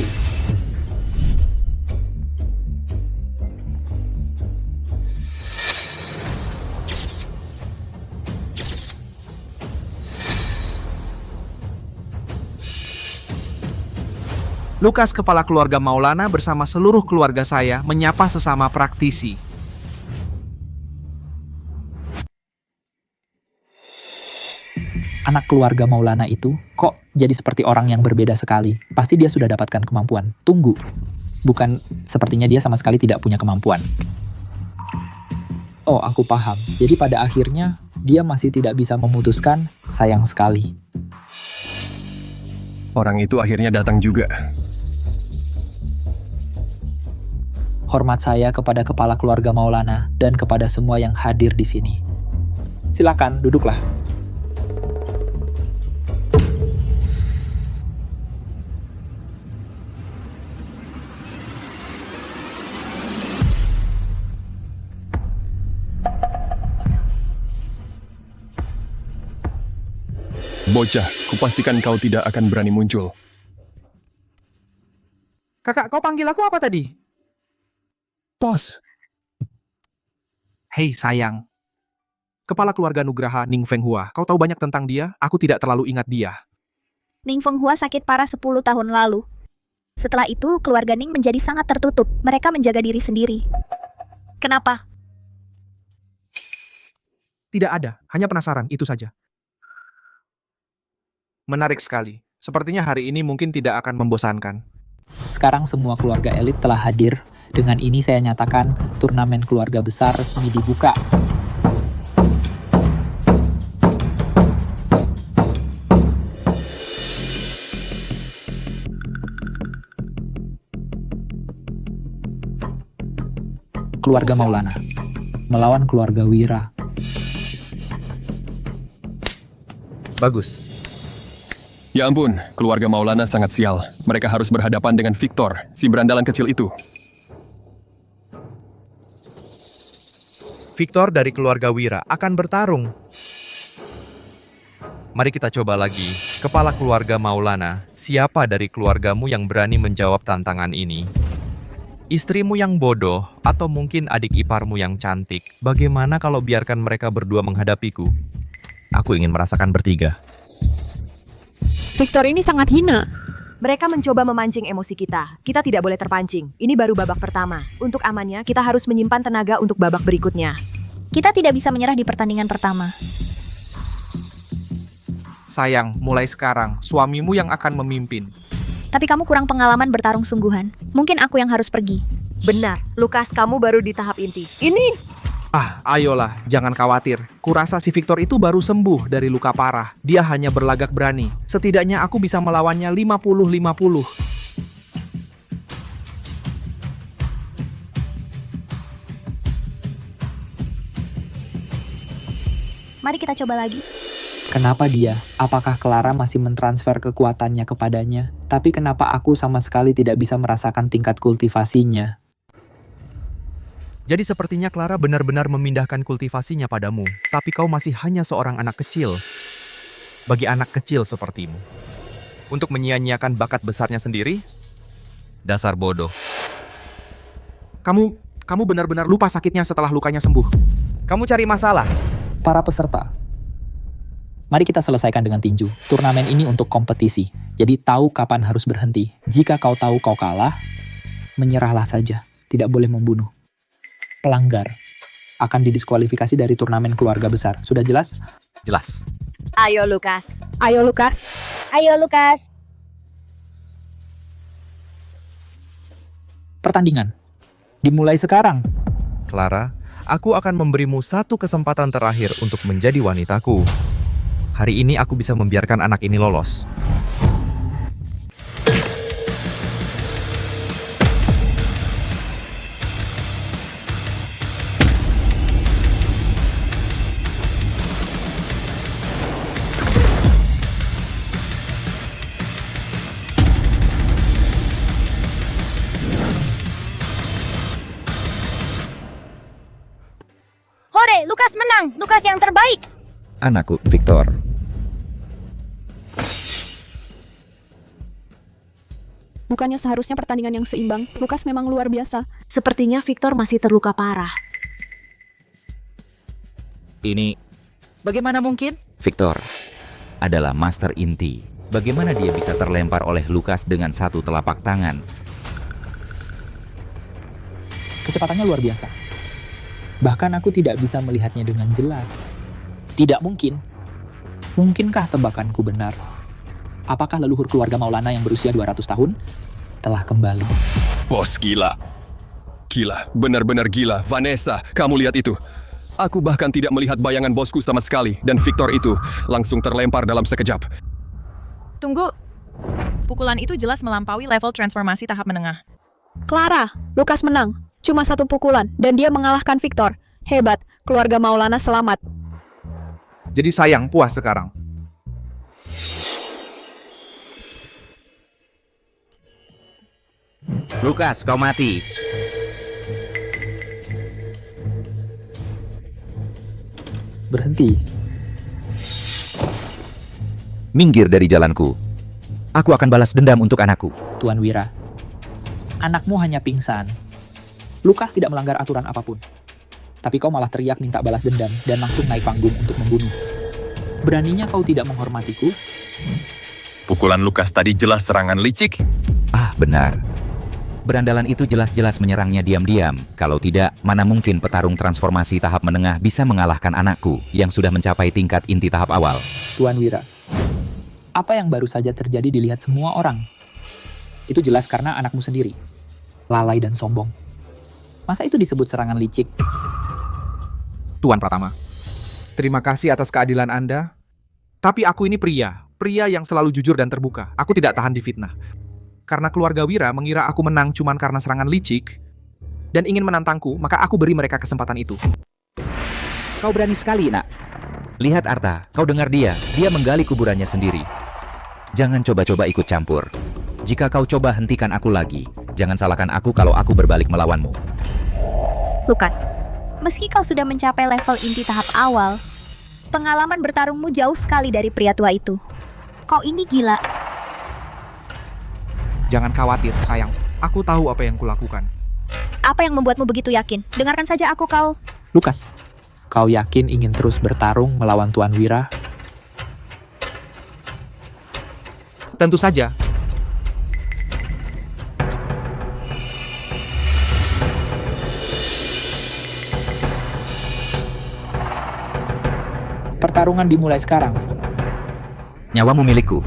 Speaker 2: Lukas, kepala keluarga Maulana bersama seluruh keluarga saya menyapa sesama praktisi.
Speaker 8: Anak keluarga Maulana itu kok jadi seperti orang yang berbeda sekali. Pasti dia sudah dapatkan kemampuan. Tunggu. Bukan sepertinya dia sama sekali tidak punya kemampuan. Oh, aku paham. Jadi pada akhirnya dia masih tidak bisa memutuskan. Sayang sekali.
Speaker 11: Orang itu akhirnya datang juga.
Speaker 8: Hormat saya kepada kepala keluarga Maulana dan kepada semua yang hadir di sini. Silakan, duduklah.
Speaker 11: Bocah, kupastikan kau tidak akan berani muncul.
Speaker 2: Kakak, kau panggil aku apa tadi?
Speaker 11: Tos,
Speaker 2: Hei sayang. Kepala keluarga Nugraha Ning Fenghua, kau tahu banyak tentang dia? Aku tidak terlalu ingat dia.
Speaker 3: Ning Fenghua sakit parah 10 tahun lalu. Setelah itu, keluarga Ning menjadi sangat tertutup. Mereka menjaga diri sendiri. Kenapa?
Speaker 2: Tidak ada, hanya penasaran, itu saja. Menarik sekali. Sepertinya hari ini mungkin tidak akan membosankan.
Speaker 8: Sekarang semua keluarga elit telah hadir. Dengan ini saya nyatakan turnamen keluarga besar resmi dibuka. Keluarga Maulana melawan keluarga Wira.
Speaker 1: Bagus.
Speaker 11: ya ampun, keluarga Maulana sangat sial. Mereka harus berhadapan dengan Victor, si berandalan kecil itu.
Speaker 1: Victor dari keluarga Wira akan bertarung. Mari kita coba lagi. Kepala keluarga Maulana, siapa dari keluargamu yang berani menjawab tantangan ini? Istrimu yang bodoh, atau mungkin adik iparmu yang cantik? Bagaimana kalau biarkan mereka berdua menghadapiku? Aku ingin merasakan bertiga.
Speaker 5: Victor ini sangat hina.
Speaker 6: Mereka mencoba memancing emosi kita. Kita tidak boleh terpancing. Ini baru babak pertama. Untuk amannya, kita harus menyimpan tenaga untuk babak berikutnya.
Speaker 3: Kita tidak bisa menyerah di pertandingan pertama.
Speaker 2: Sayang, mulai sekarang, suamimu yang akan memimpin.
Speaker 3: Tapi kamu kurang pengalaman bertarung sungguhan. Mungkin aku yang harus pergi.
Speaker 6: Benar, Lukas, kamu baru di tahap inti. Ini!
Speaker 2: Ayolah, jangan khawatir. Kurasa si Victor itu baru sembuh dari luka parah. Dia hanya berlagak berani. Setidaknya aku bisa melawannya 50-50.
Speaker 3: Mari kita coba lagi.
Speaker 8: Kenapa dia? Apakah Clara masih mentransfer kekuatannya kepadanya? Tapi kenapa aku sama sekali tidak bisa merasakan tingkat kultivasinya?
Speaker 1: Jadi sepertinya Clara benar-benar memindahkan kultivasinya padamu, tapi kau masih hanya seorang anak kecil. Bagi anak kecil sepertimu. Untuk menyia-nyiakan bakat besarnya sendiri? Dasar bodoh.
Speaker 2: Kamu benar-benar lupa sakitnya setelah lukanya sembuh.
Speaker 1: Kamu cari masalah.
Speaker 8: Para peserta, Mari kita selesaikan dengan tinju. Turnamen ini untuk kompetisi, jadi tahu kapan harus berhenti. Jika kau tahu kau kalah, menyerahlah saja. Tidak boleh membunuh. Pelanggar akan didiskualifikasi dari turnamen keluarga besar. Sudah jelas?
Speaker 1: Jelas.
Speaker 6: Ayo Lukas.
Speaker 5: Ayo Lukas.
Speaker 10: Ayo Lukas.
Speaker 8: Pertandingan dimulai sekarang.
Speaker 1: Clara, aku akan memberimu satu kesempatan terakhir untuk menjadi wanitaku. Hari ini aku bisa membiarkan anak ini lolos.
Speaker 10: Hore, Lukas menang. Lukas yang terbaik.
Speaker 4: Anakku, Victor.
Speaker 5: Bukannya seharusnya pertandingan yang seimbang. Lukas memang luar biasa.
Speaker 6: Sepertinya Victor masih terluka parah.
Speaker 4: Ini... Bagaimana mungkin? Victor adalah master inti. Bagaimana dia bisa terlempar oleh Lukas dengan satu telapak tangan?
Speaker 8: Kecepatannya luar biasa. Bahkan aku tidak bisa melihatnya dengan jelas. Tidak mungkin. Mungkinkah tebakanku benar? Apakah leluhur keluarga Maulana yang berusia 200 tahun telah kembali?
Speaker 11: Bos gila. Gila, benar-benar gila. Vanessa, kamu lihat itu. Aku bahkan tidak melihat bayangan bosku sama sekali. Dan Victor itu langsung terlempar dalam sekejap.
Speaker 7: Tunggu. Pukulan itu jelas melampaui level transformasi tahap menengah.
Speaker 5: Clara, Lukas menang. Cuma satu pukulan, dan dia mengalahkan Victor. Hebat, keluarga Maulana selamat.
Speaker 2: Jadi sayang, puas sekarang.
Speaker 4: Lukas, kau mati.
Speaker 8: Berhenti.
Speaker 4: Minggir dari jalanku. Aku akan balas dendam untuk anakku.
Speaker 8: Tuan Wira, anakmu hanya pingsan. Lukas tidak melanggar aturan apapun. Tapi kau malah teriak minta balas dendam dan langsung naik panggung untuk membunuh. Beraninya kau tidak menghormatiku?
Speaker 9: Pukulan Lukas tadi jelas serangan licik.
Speaker 4: Ah, benar. Berandalan itu jelas-jelas menyerangnya diam-diam. Kalau tidak, mana mungkin petarung transformasi tahap menengah bisa mengalahkan anakku yang sudah mencapai tingkat inti tahap awal.
Speaker 8: Tuan Wira, apa yang baru saja terjadi dilihat semua orang? Itu jelas karena anakmu sendiri. Lalai dan sombong. Masa itu disebut serangan licik?
Speaker 2: Tuan Pratama, terima kasih atas keadilan Anda. Tapi aku ini pria yang selalu jujur dan terbuka. Aku tidak tahan difitnah. Karena keluarga Wira mengira aku menang cuman karena serangan licik dan ingin menantangku, maka aku beri mereka kesempatan itu.
Speaker 4: Kau berani sekali, nak. Lihat Arta, kau dengar dia. Dia menggali kuburannya sendiri. Jangan coba-coba ikut campur. Jika kau coba hentikan aku lagi, jangan salahkan aku kalau aku berbalik melawanmu.
Speaker 3: Lukas, meski kau sudah mencapai level inti tahap awal, pengalaman bertarungmu jauh sekali dari pria tua itu. Kau ini gila.
Speaker 2: Jangan khawatir, sayang. Aku tahu apa yang kulakukan.
Speaker 3: Apa yang membuatmu begitu yakin? Dengarkan saja aku kau.
Speaker 8: Lukas, kau yakin ingin terus bertarung melawan Tuan Wira?
Speaker 2: Tentu saja.
Speaker 8: Pertarungan dimulai sekarang.
Speaker 4: Nyawamu milikku.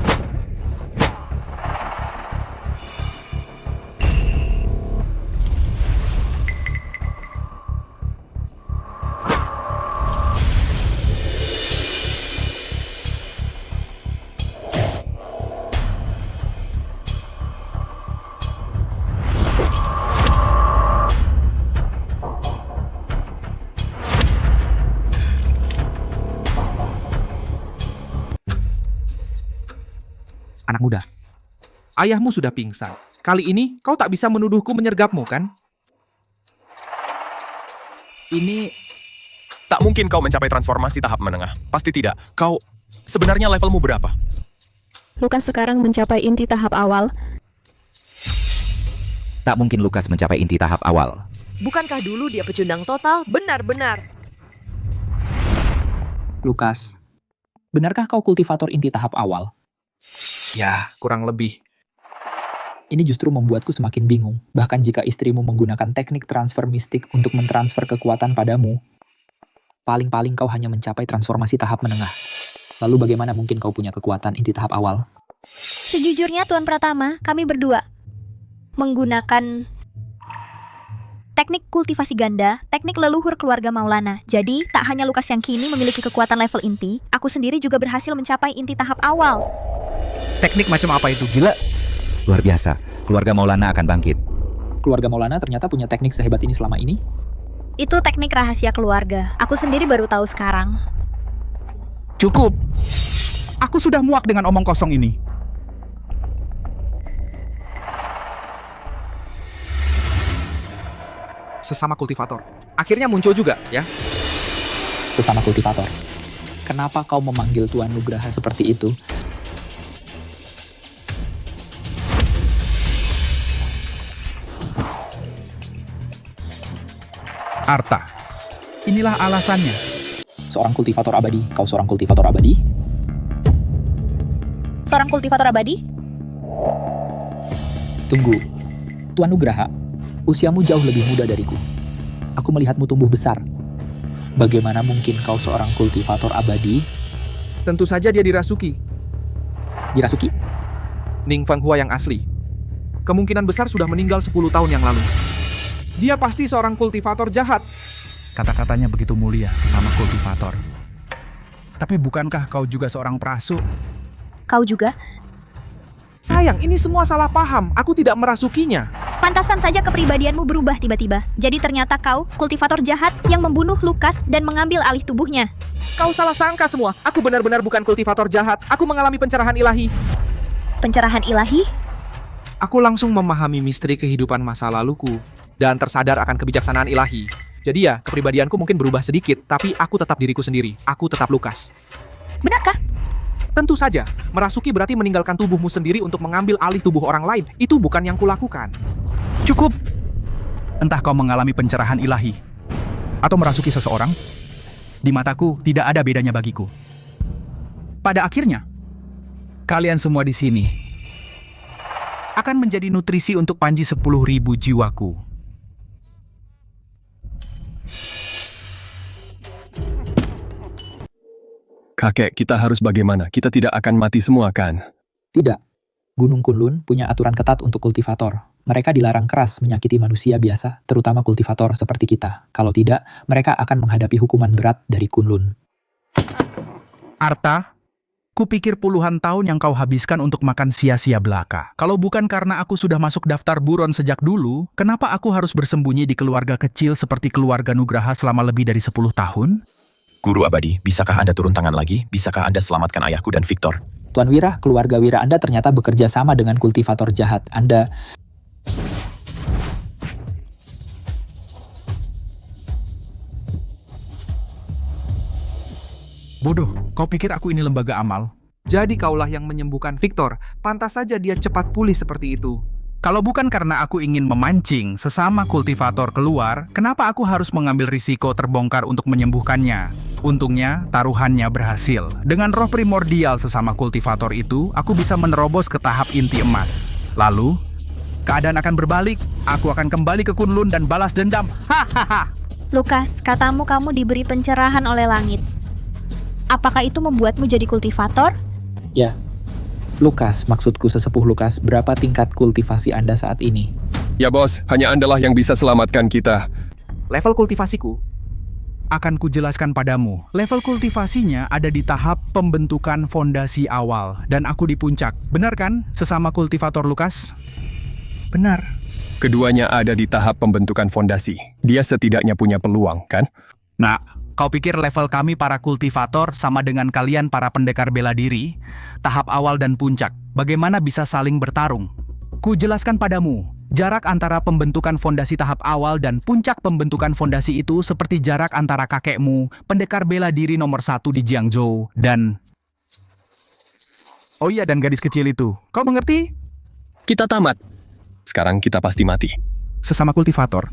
Speaker 2: Anak muda, ayahmu sudah pingsan. Kali ini kau tak bisa menuduhku menyergapmu, kan?
Speaker 9: Ini... Tak mungkin kau mencapai transformasi tahap menengah. Pasti tidak. Kau... Sebenarnya levelmu berapa?
Speaker 5: Lukas sekarang mencapai inti tahap awal.
Speaker 4: Tak mungkin Lukas mencapai inti tahap awal.
Speaker 6: Bukankah dulu dia pecundang total? Benar-benar.
Speaker 8: Lukas, Benarkah kau kultivator inti tahap awal?
Speaker 2: Ya, kurang lebih.
Speaker 8: Ini justru membuatku semakin bingung. Bahkan jika istrimu menggunakan teknik transfer mistik untuk mentransfer kekuatan padamu, paling-paling kau hanya mencapai transformasi tahap menengah. Lalu bagaimana mungkin kau punya kekuatan inti tahap awal?
Speaker 3: Sejujurnya Tuan Pratama, kami berdua menggunakan teknik kultivasi ganda, teknik leluhur keluarga Maulana. Jadi, tak hanya Lukas yang kini memiliki kekuatan level inti, aku sendiri juga berhasil mencapai inti tahap awal.
Speaker 2: Teknik macam apa itu?
Speaker 4: Gila. Luar biasa, keluarga Maulana akan bangkit.
Speaker 8: Keluarga Maulana ternyata punya teknik sehebat ini selama ini?
Speaker 3: Itu teknik rahasia keluarga. Aku sendiri baru tahu sekarang.
Speaker 12: Cukup. Aku sudah muak dengan omong kosong ini.
Speaker 2: Sesama kultivator. Akhirnya muncul juga, ya?
Speaker 8: Sesama kultivator. Kenapa kau memanggil Tuan Nugraha seperti itu?
Speaker 12: Arta. Inilah alasannya.
Speaker 8: Seorang kultivator abadi, kau seorang kultivator abadi?
Speaker 3: Seorang kultivator abadi?
Speaker 8: Tunggu. Tuan Nugraha, usiamu jauh lebih muda dariku. Aku melihatmu tumbuh besar. Bagaimana mungkin kau seorang kultivator abadi?
Speaker 2: Tentu saja dia dirasuki.
Speaker 8: Dirasuki?
Speaker 2: Ning Fanghua yang asli. Kemungkinan besar sudah meninggal 10 tahun yang lalu. Dia pasti seorang kultivator jahat.
Speaker 12: Kata-katanya begitu mulia sesama kultivator. Tapi bukankah kau juga seorang prasu?
Speaker 3: Kau juga?
Speaker 2: Sayang, ini semua salah paham. Aku tidak merasukinya.
Speaker 3: Pantasan saja kepribadianmu berubah tiba-tiba. Jadi ternyata kau kultivator jahat yang membunuh Lukas dan mengambil alih tubuhnya.
Speaker 2: Kau salah sangka semua. Aku benar-benar bukan kultivator jahat. Aku mengalami pencerahan ilahi.
Speaker 3: Pencerahan ilahi?
Speaker 2: Aku langsung memahami misteri kehidupan masa laluku dan tersadar akan kebijaksanaan ilahi. Jadi ya, kepribadianku mungkin berubah sedikit, tapi aku tetap diriku sendiri. Aku tetap Lukas.
Speaker 3: Benarkah?
Speaker 2: Tentu saja, merasuki berarti meninggalkan tubuhmu sendiri untuk mengambil alih tubuh orang lain. Itu bukan yang kulakukan.
Speaker 12: Cukup. Entah kau mengalami pencerahan ilahi atau merasuki seseorang, di mataku tidak ada bedanya bagiku. Pada akhirnya, kalian semua di sini akan menjadi nutrisi untuk Panji 10.000 jiwaku.
Speaker 11: Kakek, kita harus bagaimana? Kita tidak akan mati semua, kan?
Speaker 8: Tidak. Gunung Kunlun punya aturan ketat untuk kultivator. Mereka dilarang keras menyakiti manusia biasa, terutama kultivator seperti kita. Kalau tidak, mereka akan menghadapi hukuman berat dari Kunlun.
Speaker 12: Arta, kupikir puluhan tahun yang kau habiskan untuk makan sia-sia belaka. Kalau bukan karena aku sudah masuk daftar buron sejak dulu, kenapa aku harus bersembunyi di keluarga kecil seperti keluarga Nugraha selama lebih dari 10 tahun?
Speaker 9: Guru abadi, bisakah Anda turun tangan lagi? Bisakah Anda selamatkan ayahku dan Victor?
Speaker 8: Tuan Wira, keluarga Wira Anda ternyata bekerja sama dengan kultivator jahat. Anda...
Speaker 12: Bodoh, kau pikir aku ini lembaga amal?
Speaker 2: Jadi kaulah yang menyembuhkan Victor. Pantas saja dia cepat pulih seperti itu.
Speaker 12: Kalau bukan karena aku ingin memancing sesama kultivator keluar, kenapa aku harus mengambil risiko terbongkar untuk menyembuhkannya? Untungnya, taruhannya berhasil. Dengan roh primordial sesama kultivator itu, aku bisa menerobos ke tahap inti emas. Lalu, keadaan akan berbalik. Aku akan kembali ke Kunlun dan balas dendam. Hahaha.
Speaker 3: Lukas, katamu kamu diberi pencerahan oleh langit. Apakah itu membuatmu jadi kultivator?
Speaker 8: Ya. Lukas, maksudku sesepuh Lukas, berapa tingkat kultivasi Anda saat ini?
Speaker 11: Ya bos, hanya Andalah yang bisa selamatkan kita.
Speaker 2: Level kultivasiku
Speaker 12: akan kujelaskan padamu. Level kultivasinya ada di tahap pembentukan fondasi awal, dan aku di puncak. Benar kan, sesama kultivator Lukas?
Speaker 2: benar.
Speaker 11: Keduanya ada di tahap pembentukan fondasi. Dia setidaknya punya peluang, kan?
Speaker 12: Nah, kau pikir level kami para kultivator sama dengan kalian para pendekar bela diri? Tahap awal dan puncak, bagaimana bisa saling bertarung? Ku jelaskan padamu, jarak antara pembentukan fondasi tahap awal dan puncak pembentukan fondasi itu seperti jarak antara kakekmu, pendekar bela diri nomor 1 di Jiangzhou, dan... Oh iya, dan gadis kecil itu. Kau mengerti?
Speaker 11: Kita tamat. Sekarang kita pasti mati.
Speaker 12: Sesama kultivator,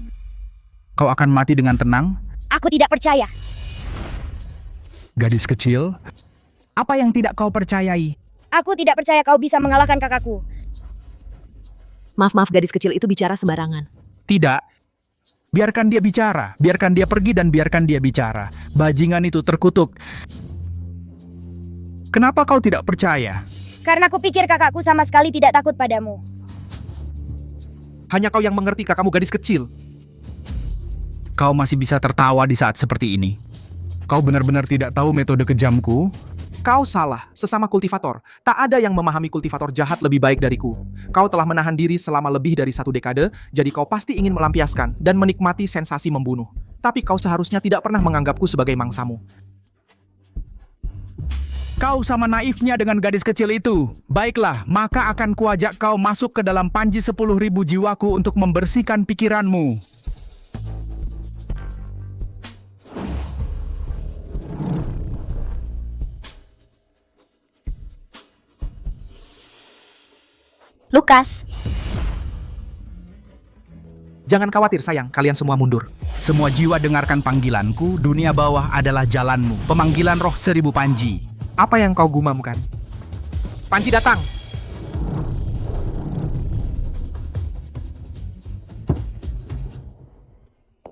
Speaker 12: kau akan mati dengan tenang?
Speaker 10: Aku tidak percaya.
Speaker 12: Gadis kecil, Apa yang tidak kau percayai?
Speaker 10: Aku tidak percaya kau bisa mengalahkan kakakku.
Speaker 6: Maaf, gadis kecil itu bicara sembarangan.
Speaker 12: Tidak. Biarkan dia bicara, biarkan dia pergi dan biarkan dia bicara. Bajingan itu terkutuk. Kenapa kau tidak percaya?
Speaker 10: Karena aku pikir kakakku sama sekali tidak takut padamu.
Speaker 2: Hanya kau yang mengerti kakakmu gadis kecil.
Speaker 12: Kau masih bisa tertawa di saat seperti ini. Kau benar-benar tidak tahu metode kejamku?
Speaker 2: Kau salah, sesama kultivator. Tak ada yang memahami kultivator jahat lebih baik dariku. Kau telah menahan diri selama lebih dari 1 dekade, jadi kau pasti ingin melampiaskan dan menikmati sensasi membunuh. Tapi kau seharusnya tidak pernah menganggapku sebagai mangsamu.
Speaker 12: Kau sama naifnya dengan gadis kecil itu. Baiklah, maka akan kuajak kau masuk ke dalam panji 10.000 jiwaku untuk membersihkan pikiranmu.
Speaker 3: Lukas,
Speaker 2: Jangan khawatir sayang, kalian semua mundur.
Speaker 12: Semua jiwa dengarkan panggilanku, dunia bawah adalah jalanmu. Pemanggilan roh 1000 panji.
Speaker 2: Apa yang kau gumamkan? Panji datang!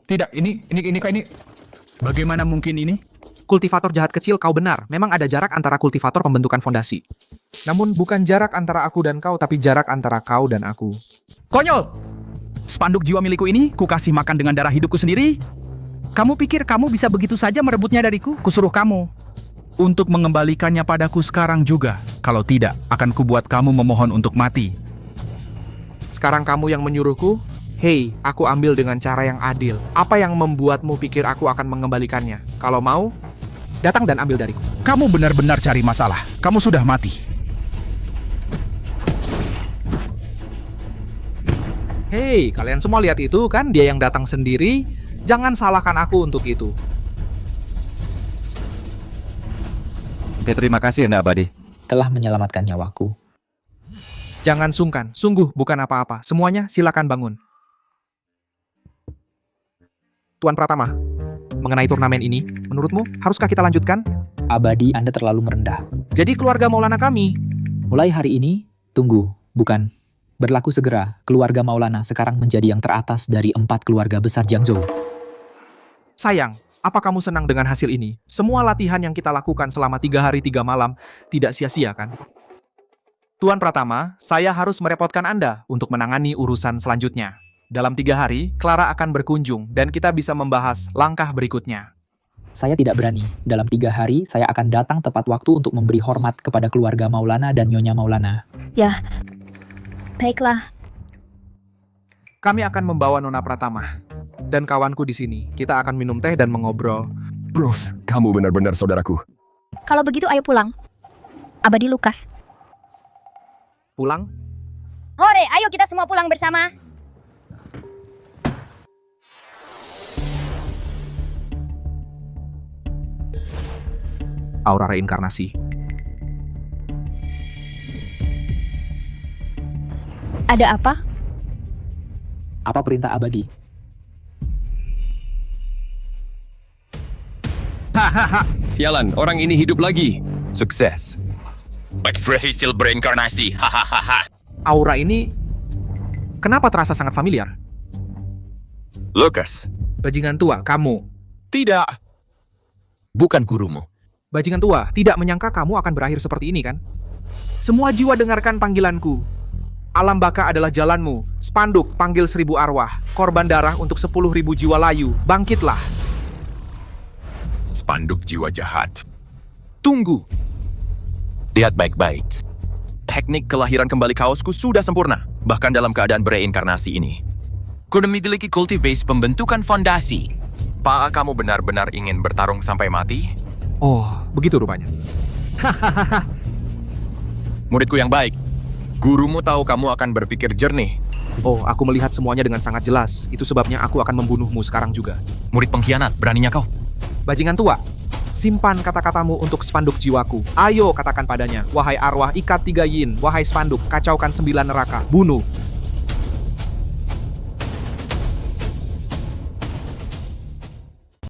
Speaker 12: Tidak, ini. Bagaimana mungkin ini?
Speaker 2: Kultivator jahat kecil, kau benar. Memang ada jarak antara kultivator pembentukan fondasi. Namun bukan jarak antara aku dan kau, tapi jarak antara kau dan aku.
Speaker 12: Konyol! Spanduk jiwa milikku ini, ku kasih makan dengan darah hidupku sendiri. Kamu pikir kamu bisa begitu saja merebutnya dariku? Kusuruh kamu untuk mengembalikannya padaku sekarang juga. Kalau tidak, akan kubuat kamu memohon untuk mati.
Speaker 2: Sekarang kamu yang menyuruhku? Hei, aku ambil dengan cara yang adil. Apa yang membuatmu pikir aku akan mengembalikannya? Kalau mau, datang dan ambil dariku.
Speaker 12: Kamu benar-benar cari masalah. Kamu sudah mati.
Speaker 2: Hei, kalian semua lihat itu kan? Dia yang datang sendiri. Jangan salahkan aku untuk itu.
Speaker 4: Terima kasih, Anda Abadi.
Speaker 8: Telah menyelamatkan nyawaku.
Speaker 2: Jangan sungkan, sungguh bukan apa-apa. Semuanya silakan bangun. Tuan Pratama, mengenai turnamen ini, menurutmu haruskah kita lanjutkan?
Speaker 8: Abadi, Anda terlalu merendah.
Speaker 2: Jadi keluarga Maulana kami.
Speaker 8: Mulai hari ini, tunggu, bukan. Berlaku segera, keluarga Maulana sekarang menjadi yang teratas dari 4 keluarga besar Jiangzhou.
Speaker 2: Sayang, apa kamu senang dengan hasil ini? Semua latihan yang kita lakukan selama 3 hari 3 malam tidak sia-sia kan? Tuan Pratama, saya harus merepotkan Anda untuk menangani urusan selanjutnya. Dalam 3 hari, Clara akan berkunjung dan kita bisa membahas langkah berikutnya.
Speaker 8: Saya tidak berani. Dalam 3 hari, saya akan datang tepat waktu untuk memberi hormat kepada keluarga Maulana dan Nyonya Maulana.
Speaker 3: Ya, baiklah.
Speaker 2: Kami akan membawa Nona Pratama dan kawanku di sini. Kita akan minum teh dan mengobrol.
Speaker 11: Bruce, kamu benar-benar saudaraku.
Speaker 3: Kalau begitu ayo pulang. Abadi Lukas.
Speaker 2: Pulang?
Speaker 10: Hore, ayo kita semua pulang bersama.
Speaker 2: Aura reinkarnasi.
Speaker 3: Ada apa?
Speaker 8: Apa perintah Abadi?
Speaker 11: Hahaha, sialan, orang ini hidup lagi.
Speaker 9: Sukses. But Frey still berinkarnasi. Hahaha.
Speaker 2: Aura ini kenapa terasa sangat familiar?
Speaker 9: Lukas.
Speaker 2: Bajingan tua, kamu.
Speaker 9: Tidak. Bukan gurumu.
Speaker 2: Bajingan tua, tidak menyangka kamu akan berakhir seperti ini kan? Semua jiwa dengarkan panggilanku. Alam baka adalah jalanmu. Spanduk, panggil 1000 arwah. Korban darah untuk 10.000 jiwa layu. Bangkitlah.
Speaker 9: Spanduk jiwa jahat. Tunggu. Lihat baik-baik. Teknik kelahiran kembali kaosku sudah sempurna. Bahkan dalam keadaan bereinkarnasi ini. Ku memiliki kultivasi pembentukan fondasi. Apakah kamu benar-benar ingin bertarung sampai mati?
Speaker 2: Oh, begitu rupanya.
Speaker 9: Muridku yang baik. Gurumu tahu kamu akan berpikir jernih.
Speaker 2: Oh, aku melihat semuanya dengan sangat jelas. Itu sebabnya aku akan membunuhmu sekarang juga.
Speaker 9: Murid pengkhianat, beraninya kau.
Speaker 2: Bajingan tua, simpan kata-katamu untuk spanduk jiwaku. Ayo katakan padanya, wahai arwah ikat 3 yin, wahai spanduk, kacaukan 9 neraka, bunuh.